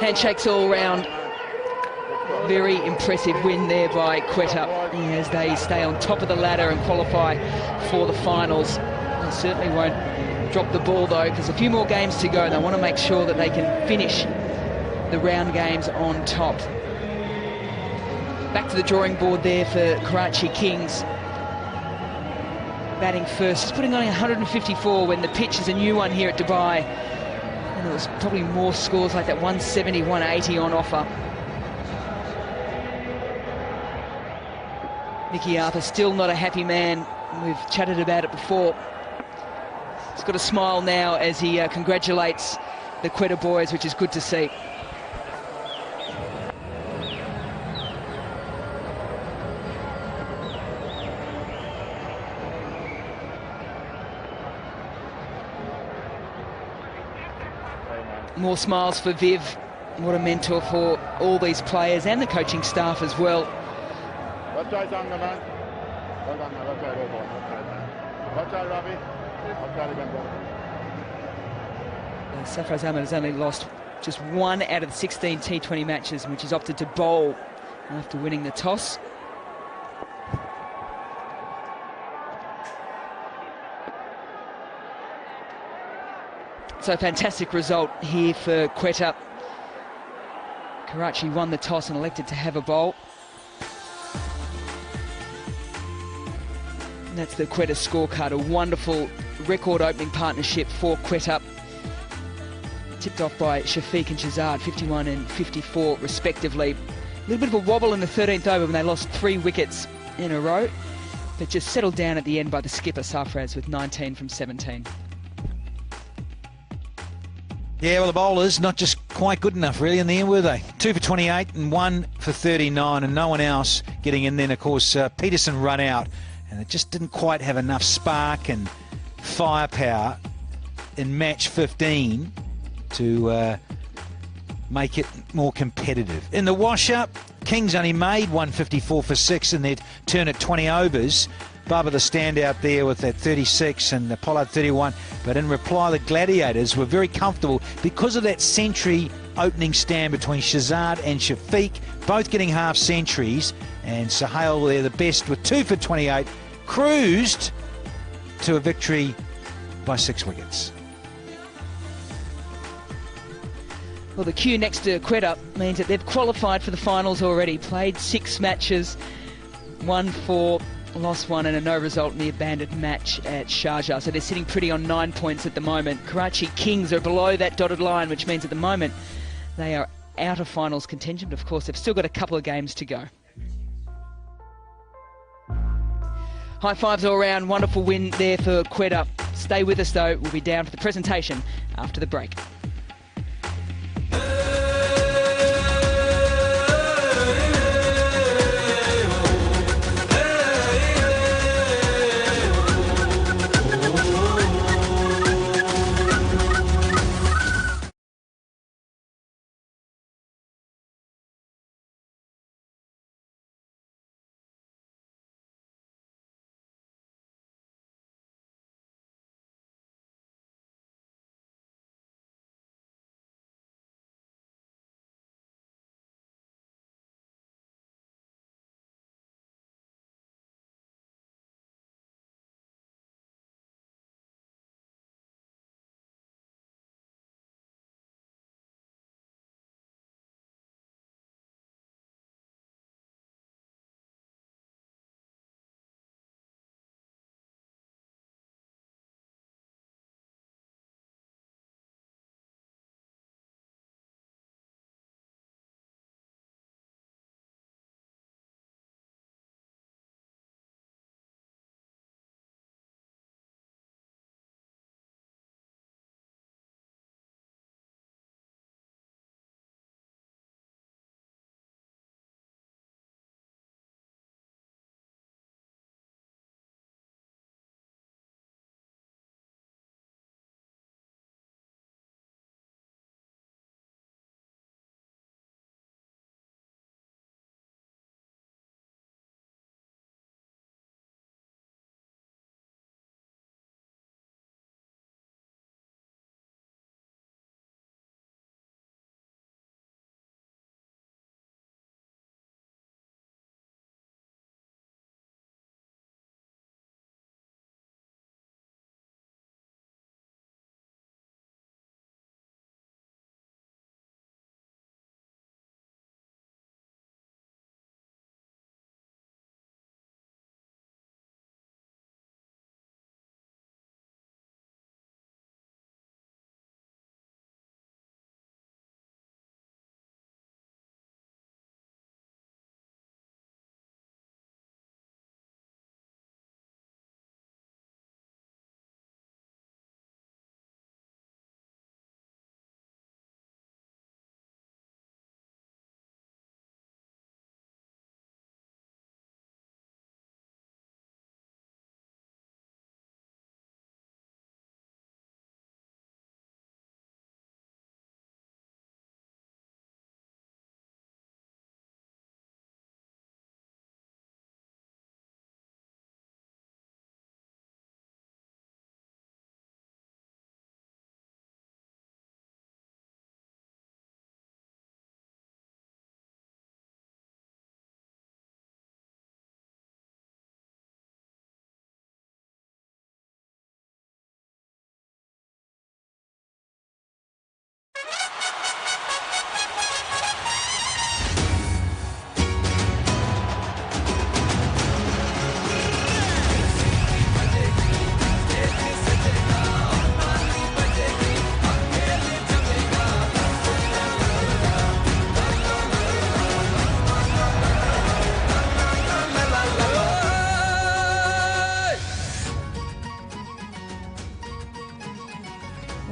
Handshakes all round. Very impressive win there by Quetta as they stay on top of the ladder and qualify for the finals. They certainly won't drop the ball though, because a few more games to go. They want to make sure that they can finish the round games on top. Back to the drawing board there for Karachi Kings. Batting first, just putting on 154 when the pitch is a new one here at Dubai. And there was probably more scores like that, 170, 180 on offer. Nicky Arthur still not a happy man. We've chatted about it before. He's got a smile now as he congratulates the Quetta boys, which is good to see. More smiles for Viv. What a mentor for all these players and the coaching staff as well. Safraz Ahmed has only lost just 1 out of the 16 T20 matches, which he's opted to bowl after winning the toss. So fantastic result here for Quetta. Karachi won the toss and elected to have a bowl. And that's the Quetta scorecard, a wonderful record opening partnership for Quetta. Tipped off by Shafiq and Shahzad, 51 and 54 respectively. A little bit of a wobble in the 13th over when they lost 3 wickets in a row, but just settled down at the end by the skipper Safraz with 19 from 17. Yeah, well, the bowlers not just quite good enough really in the end, were they? 2 for 28 and 1 for 39, and no one else getting in. Then of course Peterson run out, and it just didn't quite have enough spark and firepower in match 15 to make it more competitive. In the wash-up, Kings only made 154 for 6 in their turn at 20 overs. Bubba the standout there with that 36 and Pollard 31. But in reply, the Gladiators were very comfortable because of that century opening stand between Shahzad and Shafiq, both getting half centuries. And Sohail there, the best with 2 for 28, cruised to a victory by 6 wickets. Well, the queue next to Quetta means that they've qualified for the finals already. Played 6 matches, won 4, lost 1, and a no result in the abandoned match at Sharjah. So they're sitting pretty on 9 points at the moment. Karachi Kings are below that dotted line, which means at the moment they are out of finals contention. But of course, they've still got a couple of games to go. High fives all around. Wonderful win there for Quetta. Stay with us, though. We'll be down for the presentation after the break.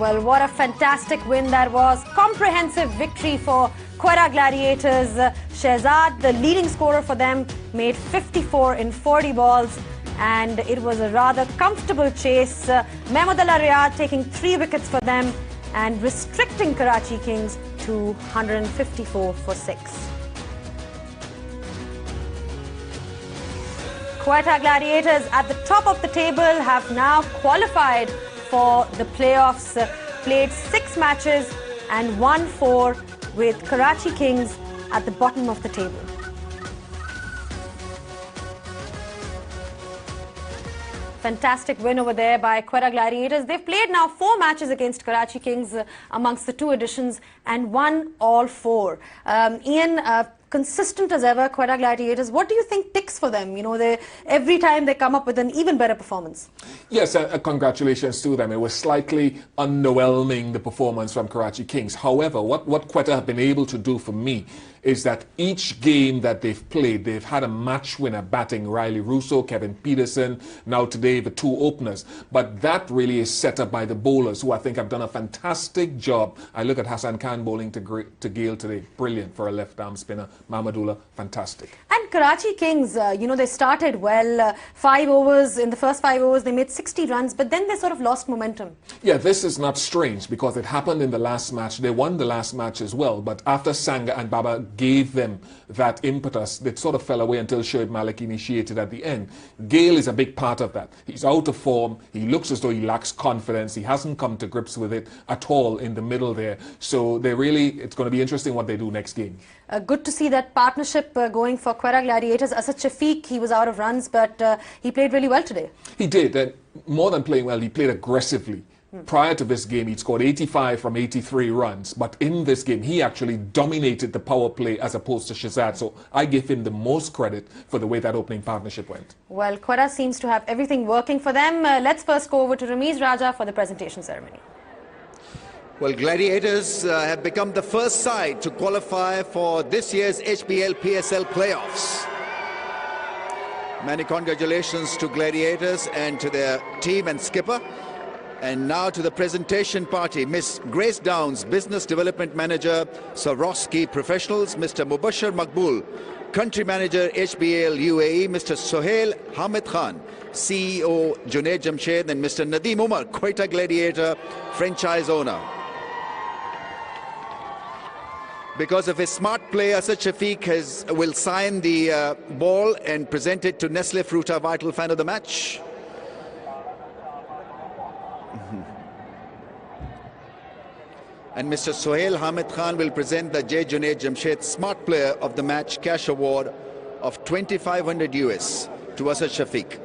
Well, what a fantastic win that was. Comprehensive victory for Quetta Gladiators. Shehzad, the leading scorer for them, made 54 in 40 balls. And it was a rather comfortable chase. Mahmudullah Riyad taking 3 wickets for them and restricting Karachi Kings to 154 for 6. Quetta Gladiators at the top of the table have now qualified for the playoffs. Played 6 matches and won 4, with Karachi Kings at the bottom of the table. Fantastic win over there by Quetta Gladiators. They've played now 4 matches against Karachi Kings amongst the 2 editions and won all 4. Ian, consistent as ever, Quetta Gladiators. What do you think ticks for them? You know, every time they come up with an even better performance. Yes, congratulations to them. It was slightly underwhelming, the performance from Karachi Kings. However, what Quetta have been able to do for me is that each game that they've played, they've had a match winner batting, Riley Russo, Kevin Peterson, now today the 2 openers. But that really is set up by the bowlers, who I think have done a fantastic job. I look at Hassan Khan bowling to Gale today. Brilliant for a left-arm spinner. Mahmudullah, fantastic. And Karachi Kings, you know, they started well. 5 overs, in the first 5 overs, they made 60 runs, but then they sort of lost momentum. Yeah, this is not strange because it happened in the last match. They won the last match as well, but after Sangha and Baba gave them that impetus, they sort of fell away until Shoaib Malik initiated at the end. Gale is a big part of that. He's out of form. He looks as though he lacks confidence. He hasn't come to grips with it at all in the middle there. So it's going to be interesting what they do next game. Good to see that partnership going for Quetta Gladiators. Asad Shafiq, he was out of runs, but he played really well today. He did. And more than playing well, he played aggressively. Prior to this game, he'd scored 85 from 83 runs. But in this game, he actually dominated the power play as opposed to Shehzad. So I give him the most credit for the way that opening partnership went. Well, Quetta seems to have everything working for them. Let's first go over to Ramiz Raja for the presentation ceremony. Well, Gladiators have become the first side to qualify for this year's HBL PSL playoffs. Many congratulations to Gladiators and to their team and skipper. And now to the presentation party, Miss Grace Downs, Business Development Manager, Swarovski Professionals, Mr. Mubashir Maqbool, Country Manager, HBL UAE, Mr. Sohail Hamid Khan, CEO, Junaid Jamshed, and Mr. Nadeem Umar, Quetta Gladiator franchise owner. Because of his smart play, Asad Shafiq will sign the ball and present it to Nestle Fruta, vital fan of the match. And Mr. Sohail Hamid Khan will present the J. Junaid Jamshed Smart Player of the Match cash award of 2,500 US to Asad Shafiq.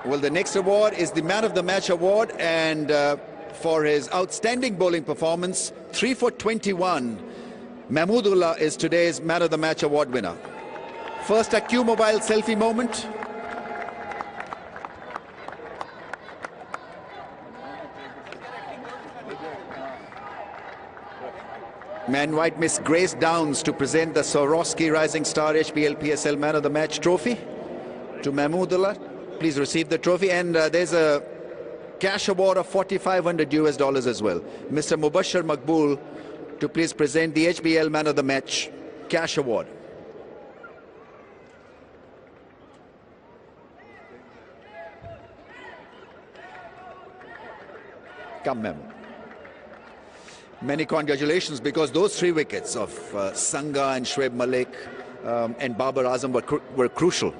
Well, the next award is the Man of the Match award, and for his outstanding bowling performance, 3 for 21, Mahmudullah is today's Man of the Match award winner. First, a Q-Mobile selfie moment. Man White, Miss Grace Downs to present the Swarovski Rising Star HBL PSL Man of the Match trophy to Mahmudullah. Please receive the trophy, and there's a cash award of $4,500 US as well. Mr. Mubashir Maqbool to please present the HBL Man of the Match cash award. Come, Mem. Many congratulations, because those 3 wickets of Sangha and Shoaib Malik and Babar Azam were crucial.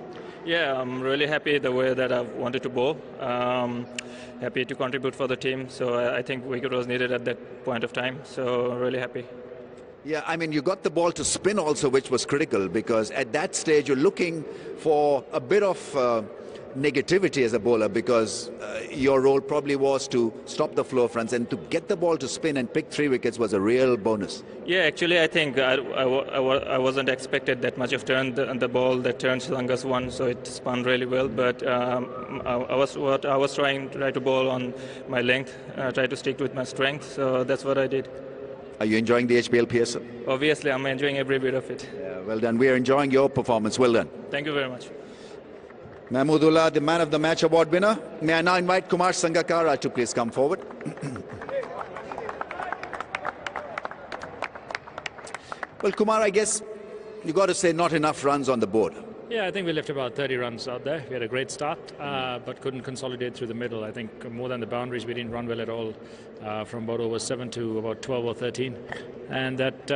Yeah, I'm really happy the way that I've wanted to bowl. Happy to contribute for the team. So I think wicket was needed at that point of time. So really happy. Yeah, I mean, you got the ball to spin also, which was critical, because at that stage you're looking for a bit of negativity as a bowler, because your role probably was to stop the flow fronts, and to get the ball to spin and pick 3 wickets was a real bonus. Yeah, actually I think I wasn't expected that much of turn the ball that turned Langa's one, so it spun really well, but I was trying to bowl on my length, try to stick with my strength, so that's what I did. Are you enjoying the HBL PSL? Obviously, I'm enjoying every bit of it. Yeah, well done. We are enjoying your performance. Well done. Thank you very much. Mahmudullah, the Man of the Match award winner. May I now invite Kumar Sangakkara to please come forward. Well, Kumar, I guess you got to say not enough runs on the board. Yeah, I think we left about 30 runs out there. We had a great start, but couldn't consolidate through the middle. I think more than the boundaries, we didn't run well at all, from about over 7 to about 12 or 13. And that,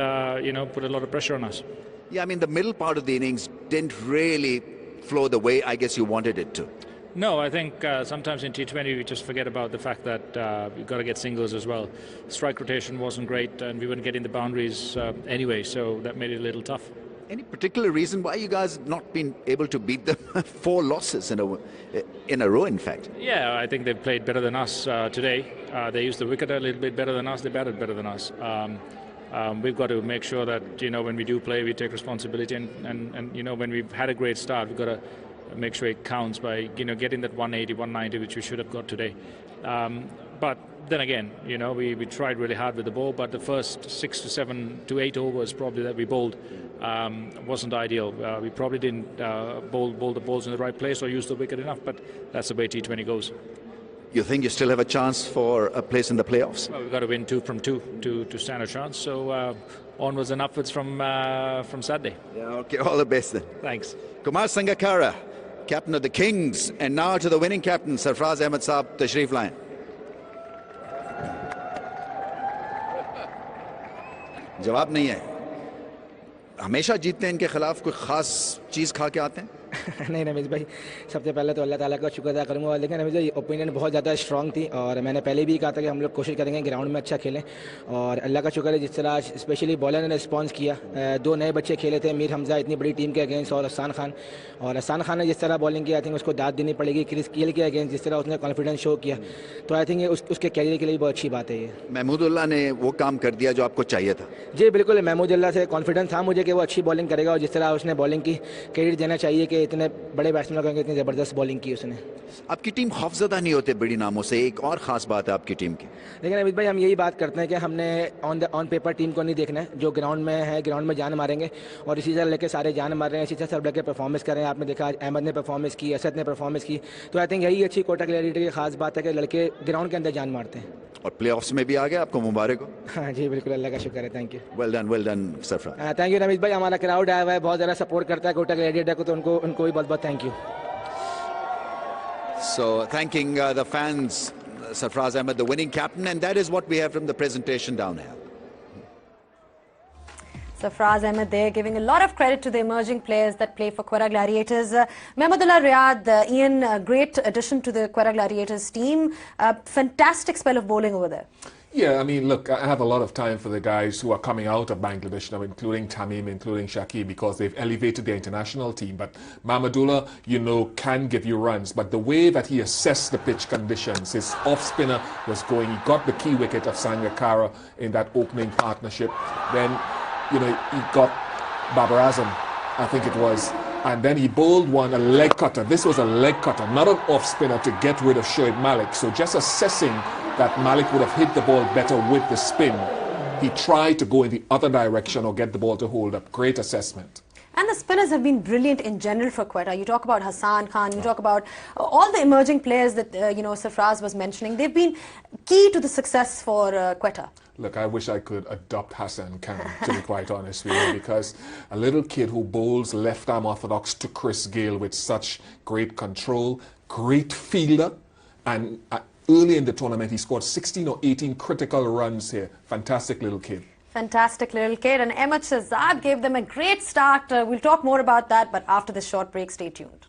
put a lot of pressure on us. Yeah, I mean, the middle part of the innings didn't really flow the way I guess you wanted it to. No, I think sometimes in T20 we just forget about the fact that we've got to get singles as well. Strike rotation wasn't great and we weren't getting the boundaries anyway, so that made it a little tough. Any particular reason why you guys not been able to beat them? 4 losses in a row, in fact. Yeah, I think they've played better than us today. They used the wicket a little bit better than us. They batted better than us. We've got to make sure that, when we do play, we take responsibility. And when we've had a great start, we've got to make sure it counts by, getting that 180, 190, which we should have got today. But then again, we tried really hard with the ball, but the first 6 to 7 to 8 overs probably that we bowled wasn't ideal. We probably didn't bowl the balls in the right place or use the wicket enough, but that's the way T20 goes. You think you still have a chance for a place in the playoffs? Well, we've got to win 2 from 2 to stand a chance. So onwards and upwards from Saturday. Yeah, okay, all the best then. Thanks. Kumar Sangakkara, captain of the Kings, and now to the winning captain, Sarfraz Ahmed Saab, Tashrif Line. जवाब नहीं है हमेशा जीतते हैं इनके खिलाफ कोई खास चीज खा के आते हैं नहीं रमेश भाई सबसे पहले तो अल्लाह ताला का शुक्र अदा करूँगा लेकिन रमेश भाई ओपिनियन बहुत ज़्यादा स्ट्रांग थी और मैंने पहले भी कहा था कि हम लोग कोशिश करेंगे ग्राउंड में अच्छा खेलें और अल्लाह का शुक्र है जिस तरह स्पेशली बॉलर ने रिस्पॉन्स किया 2 नए बच्चे खेले थे मीर हमजा इतनी बड़ी टीम के अगेंस्ट और हसान खान ने जिस तरह बॉलिंग की आई थिंक उसको दाद देनी पड़ेगी क्रिस गेल के अगेंस्ट जिस तरह उसने कॉन्फिडेंस शो किया तो आई थिंक उसके कैरियर के लिए बहुत अच्छी बात है ये महमूदुल्लाह ने वो काम कर दिया जो आपको चाहिए था जी बिल्कुल महमूदुल्लाह से कॉन्फिडेंस था मुझे कि वो अच्छी बॉलिंग करेगा और जिस तरह उसने बॉलिंग की क्रेडिट देना चाहिए कि इतने बड़े बैट्समैन कहेंगे इतनी ज़बरदस्त बॉलिंग की उसने आपकी टीम खौफजदा नहीं होते बड़ी नामों से एक और ख़ास बात है आपकी टीम की लेकिन अमित भाई हम यही बात करते हैं कि हमने ऑन पेपर टीम को नहीं देखना है जो ग्राउंड में है ग्राउंड में जान मारेंगे और इसी तरह लेके सारे जान मार रहे हैं इसी तरह सब लेके परफॉर्मेंस कर रहे हैं आपने देखा आज अहमद ने परफॉर्मेंस की असद ने परफॉर्मेस की तो आई थिंक यही अच्छी कोटा क्लैरिटी की खास बात है कि लड़के ग्राउंड के अंदर जान मारते हैं और प्लेऑफ्स में भी आ गए आपको मुबारक हो हाँ जी बिल्कुल अल्लाह का शुक्र है thank you well done Sarfaraz thank you Ramesh भाई हमारा क्राउड आया हुआ है बहुत ज़्यादा सपोर्ट करता है कोटा क्लैरिटी को तो उनको भी बहुत बहुत thank you So thanking the fans, Sarfraz Ahmed, the winning captain, and that is what we have from the presentation down here. Sarfraz Ahmed there giving a lot of credit to the emerging players that play for Quetta Gladiators. Mahmudullah Riyad, Ian, a great addition to the Quetta Gladiators team. Fantastic spell of bowling over there. Yeah, I mean, look, I have a lot of time for the guys who are coming out of Bangladesh now, including Tamim, including Shakib, because they've elevated their international team. But Mahmudullah, can give you runs. But the way that he assessed the pitch conditions, his off-spinner was going. He got the key wicket of Sangakkara in that opening partnership. Then, he got Babar Azam, I think it was. And then he bowled one, a leg cutter. This was a leg cutter, not an off-spinner to get rid of Shoaib Malik. So just assessing that Malik would have hit the ball better with the spin. He tried to go in the other direction or get the ball to hold up. Great assessment. And the spinners have been brilliant in general for Quetta. You talk about Hassan Khan, you talk about all the emerging players that, Sarfraz was mentioning. They've been key to the success for Quetta. Look, I wish I could adopt Hassan Khan, to be quite honest with you, because a little kid who bowls left-arm orthodox to Chris Gayle with such great control, great fielder, and early in the tournament he scored 16 or 18 critical runs here. Fantastic little kid. Fantastic little kid. And Ahmed Shahzad gave them a great start. We'll talk more about that, but after this short break, stay tuned.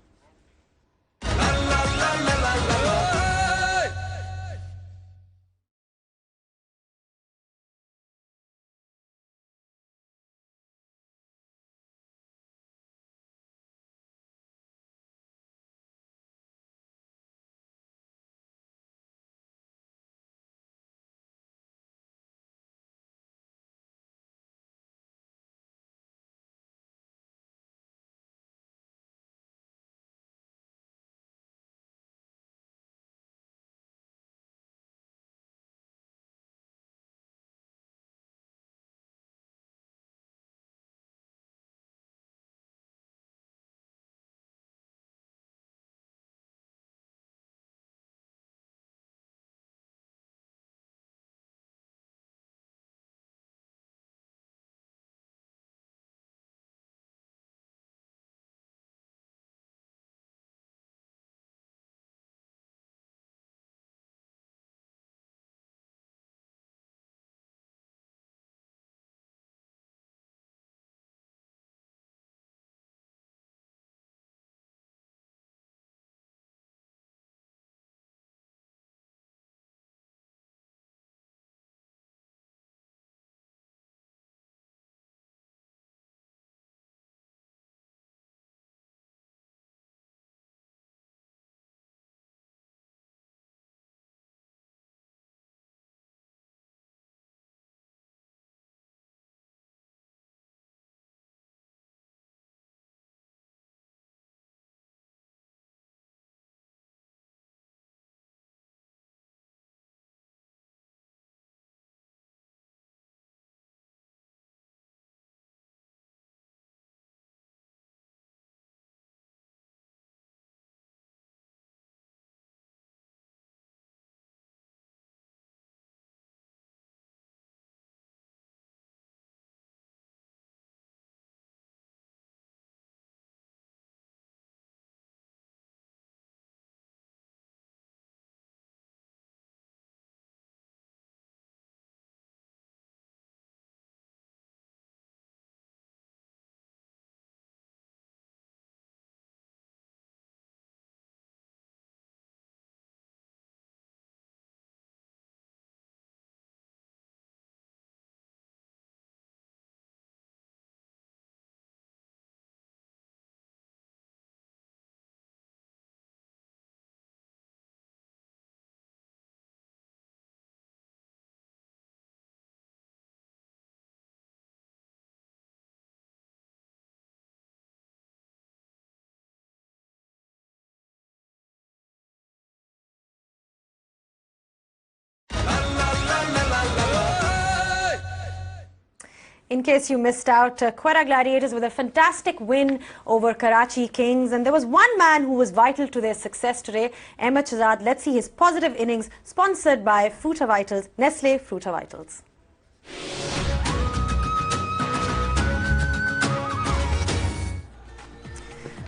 In case you missed out, Quetta Gladiators with a fantastic win over Karachi Kings. And there was one man who was vital to their success today, Ahmed Shahzad. Let's see his positive innings, sponsored by Fruta Vitals, Nestle Fruta Vitals.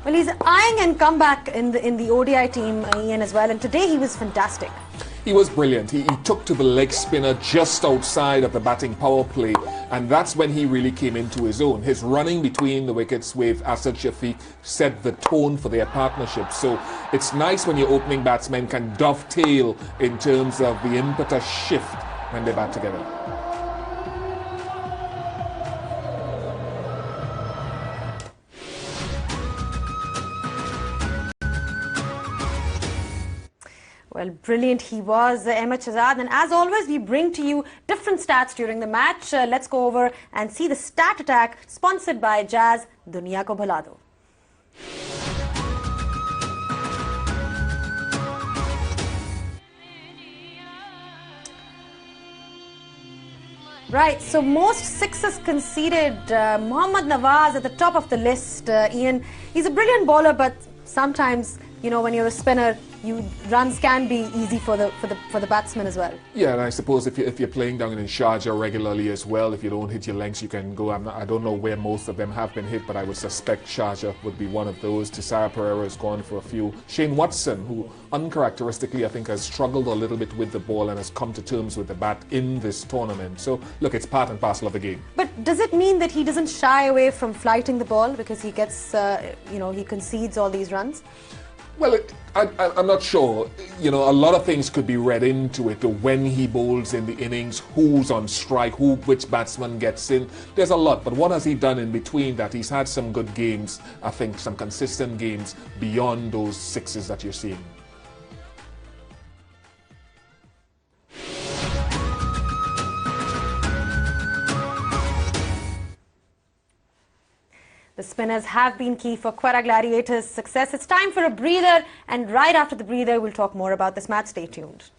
Well, he's eyeing a comeback in the ODI team, Ian, as well. And today he was fantastic. He was brilliant. He took to the leg spinner just outside of the batting power play, and that's when he really came into his own. His running between the wickets with Asad Shafiq set the tone for their partnership. So it's nice when your opening batsmen can dovetail in terms of the impetus shift when they bat together. Well, brilliant he was, Ahmed Shahzad. And as always, we bring to you different stats during the match. Let's go over and see the stat attack, sponsored by Jazz, Duniya ko bhala do. Right, so most sixes conceded. Mohammad Nawaz at the top of the list. Ian, he's a brilliant bowler, but sometimes, you know, when you're a spinner, runs can be easy for the batsman as well. Yeah, and I suppose if you're playing down in Sharjah regularly as well, if you don't hit your lengths, you can go. I don't know where most of them have been hit, but I would suspect Sharjah would be one of those. Tisara Pereira has gone for a few. Shane Watson, who uncharacteristically I think has struggled a little bit with the ball and has come to terms with the bat in this tournament. So look, it's part and parcel of the game. But does it mean that he doesn't shy away from flighting the ball because he gets, he concedes all these runs? Well, I'm not sure. You know, a lot of things could be read into it. When he bowls in the innings, who's on strike, which batsman gets in. There's a lot. But what has he done in between that? He's had some good games, I think, some consistent games beyond those sixes that you're seeing. The spinners have been key for Quetta Gladiators' success. It's time for a breather, and right after the breather, we'll talk more about this match. Stay tuned.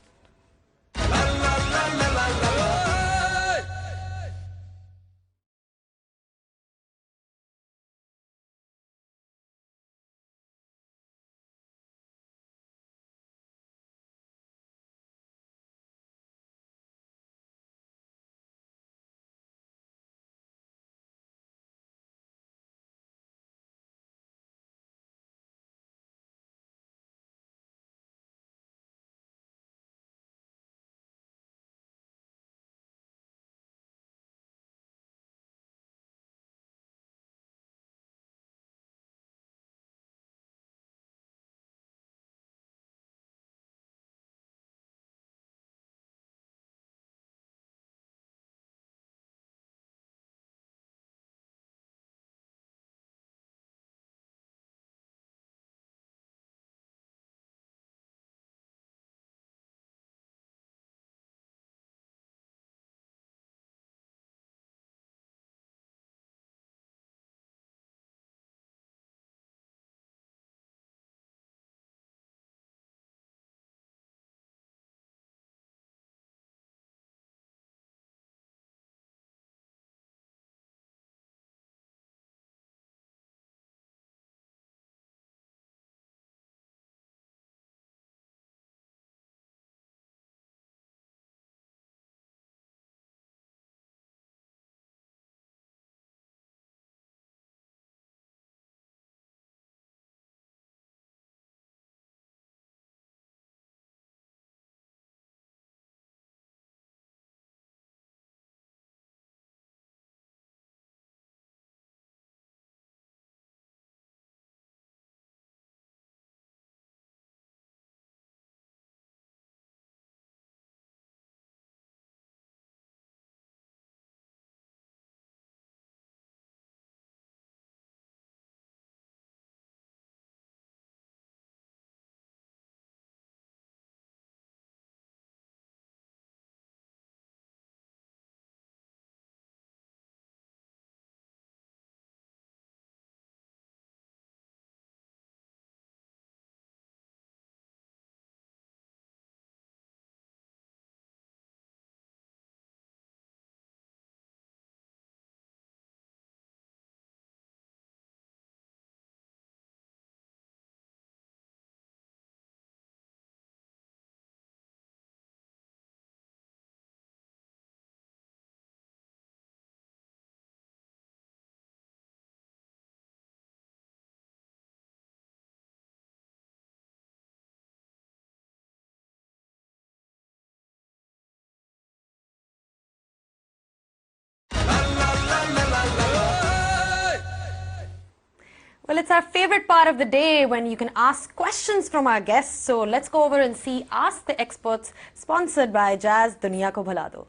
Well, it's our favorite part of the day when you can ask questions from our guests. So let's go over and see Ask the Experts, sponsored by Jazz Duniya Ko Bhala Do.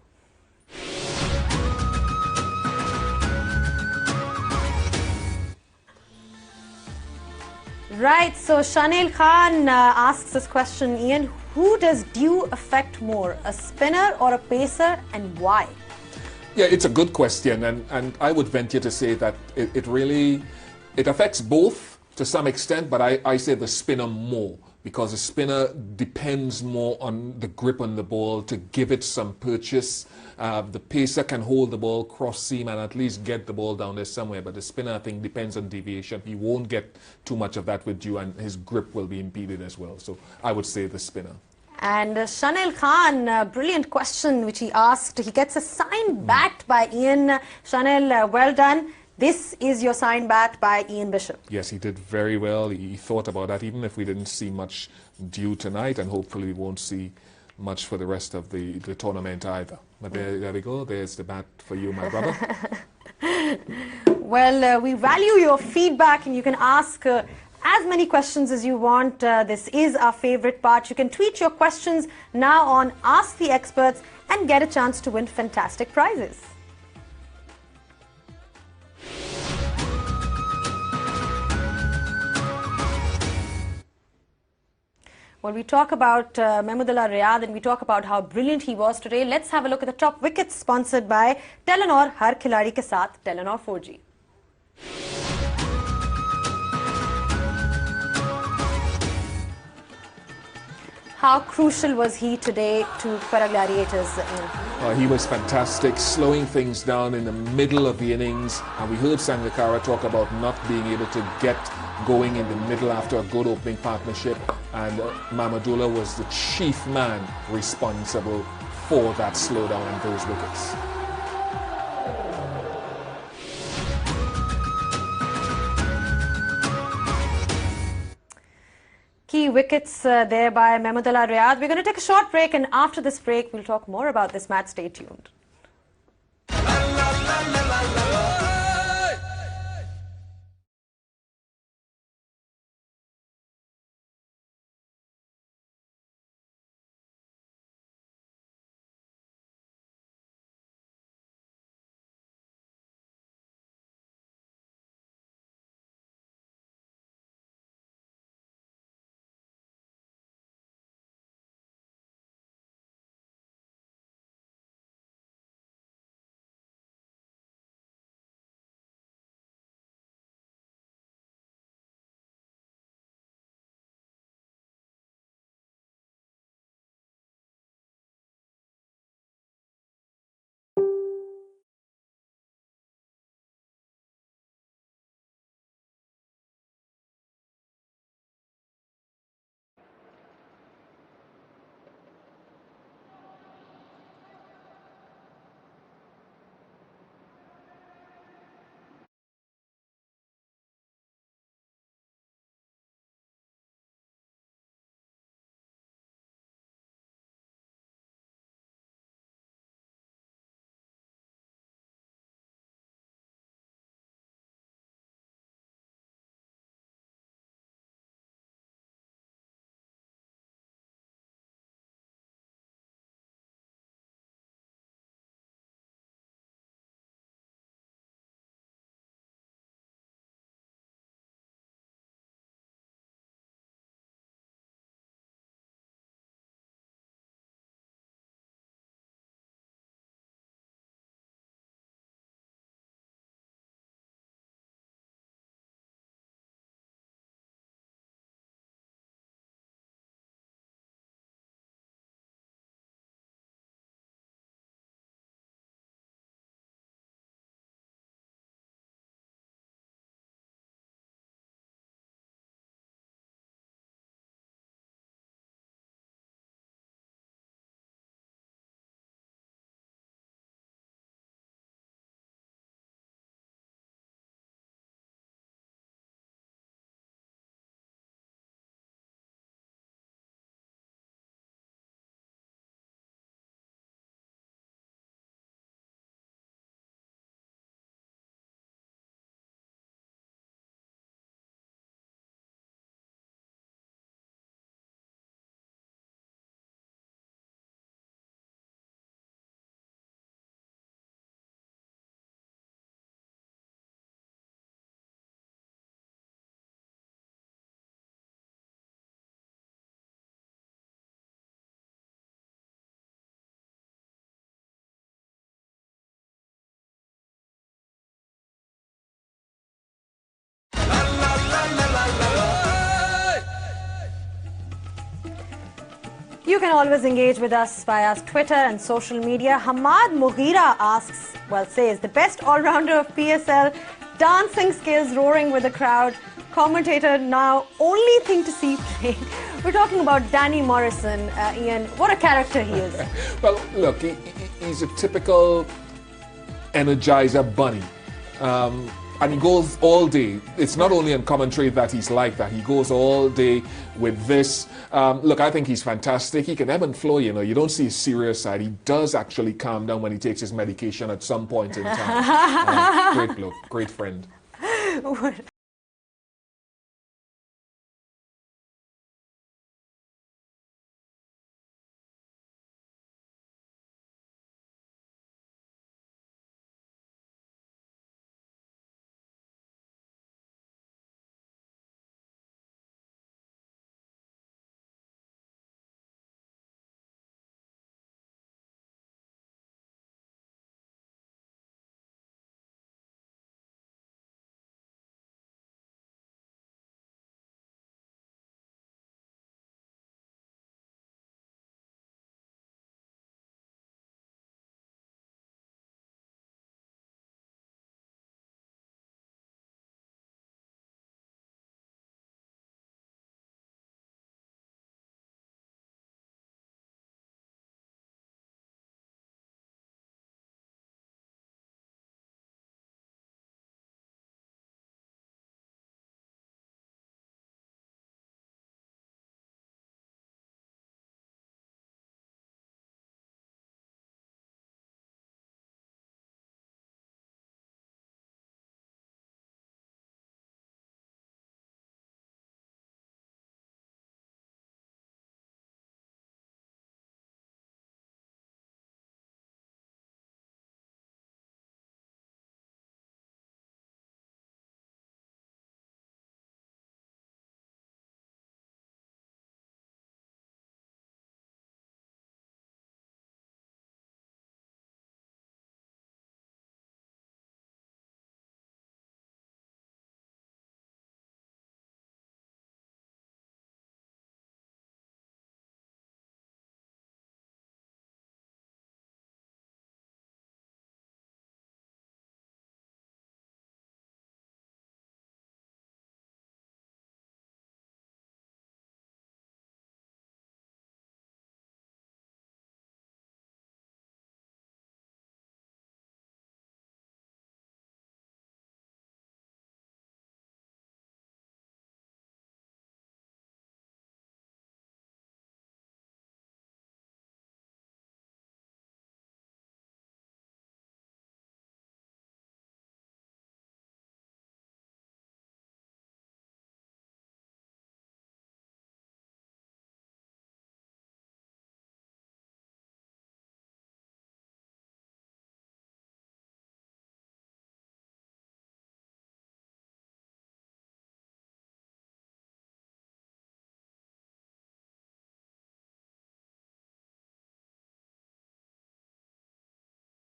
Right, so Shanil Khan asks this question, Ian, who does dew affect more, a spinner or a pacer, and why? Yeah, it's a good question, and I would venture to say that it affects both to some extent, but I say the spinner more, because the spinner depends more on the grip on the ball to give it some purchase. The pacer can hold the ball cross seam and at least get the ball down there somewhere, but the spinner, I think, depends on deviation. He won't get too much of that with dew, and his grip will be impeded as well. So I would say the spinner. And Shanil Khan, brilliant question which he asked. He gets a signed bat by Ian. Shanil, well done. This is your signed bat by Ian Bishop. Yes, he did very well. He thought about that, even if we didn't see much dew tonight, and hopefully we won't see much for the rest of the tournament either. But there we go. There's the bat for you, my brother. Well, we value your feedback, and you can ask as many questions as you want. This is our favorite part. You can tweet your questions now on Ask the Experts and get a chance to win fantastic prizes. When we talk about Mahmudullah Riyad and we talk about how brilliant he was today, let's have a look at the top wickets, sponsored by Telenor. Har khiladi ke saath Telenor 4G. How crucial was he today to Para Gladiators? He was fantastic, slowing things down in the middle of the innings. And we heard Sangakkara talk about not being able to get going in the middle after a good opening partnership. And Mahmudullah was the chief man responsible for that slowdown and those wickets. Key wickets there by Mahmudullah Riyad. We're going to take a short break, and after this break, we'll talk more about this match. Stay tuned. You can always engage with us via Twitter and social media. Hamad Mughira asks, says, the best all-rounder of PSL, dancing skills roaring with the crowd, commentator now, only thing to see playing. We're talking about Danny Morrison. Ian, what a character he is. Well, look, he's a typical energizer bunny. And he goes all day. It's not only in commentary that he's like that. He goes all day with this. Look, I think he's fantastic. He can ebb and flow, you know. You don't see his serious side. He does actually calm down when he takes his medication at some point in time. Great bloke, great friend.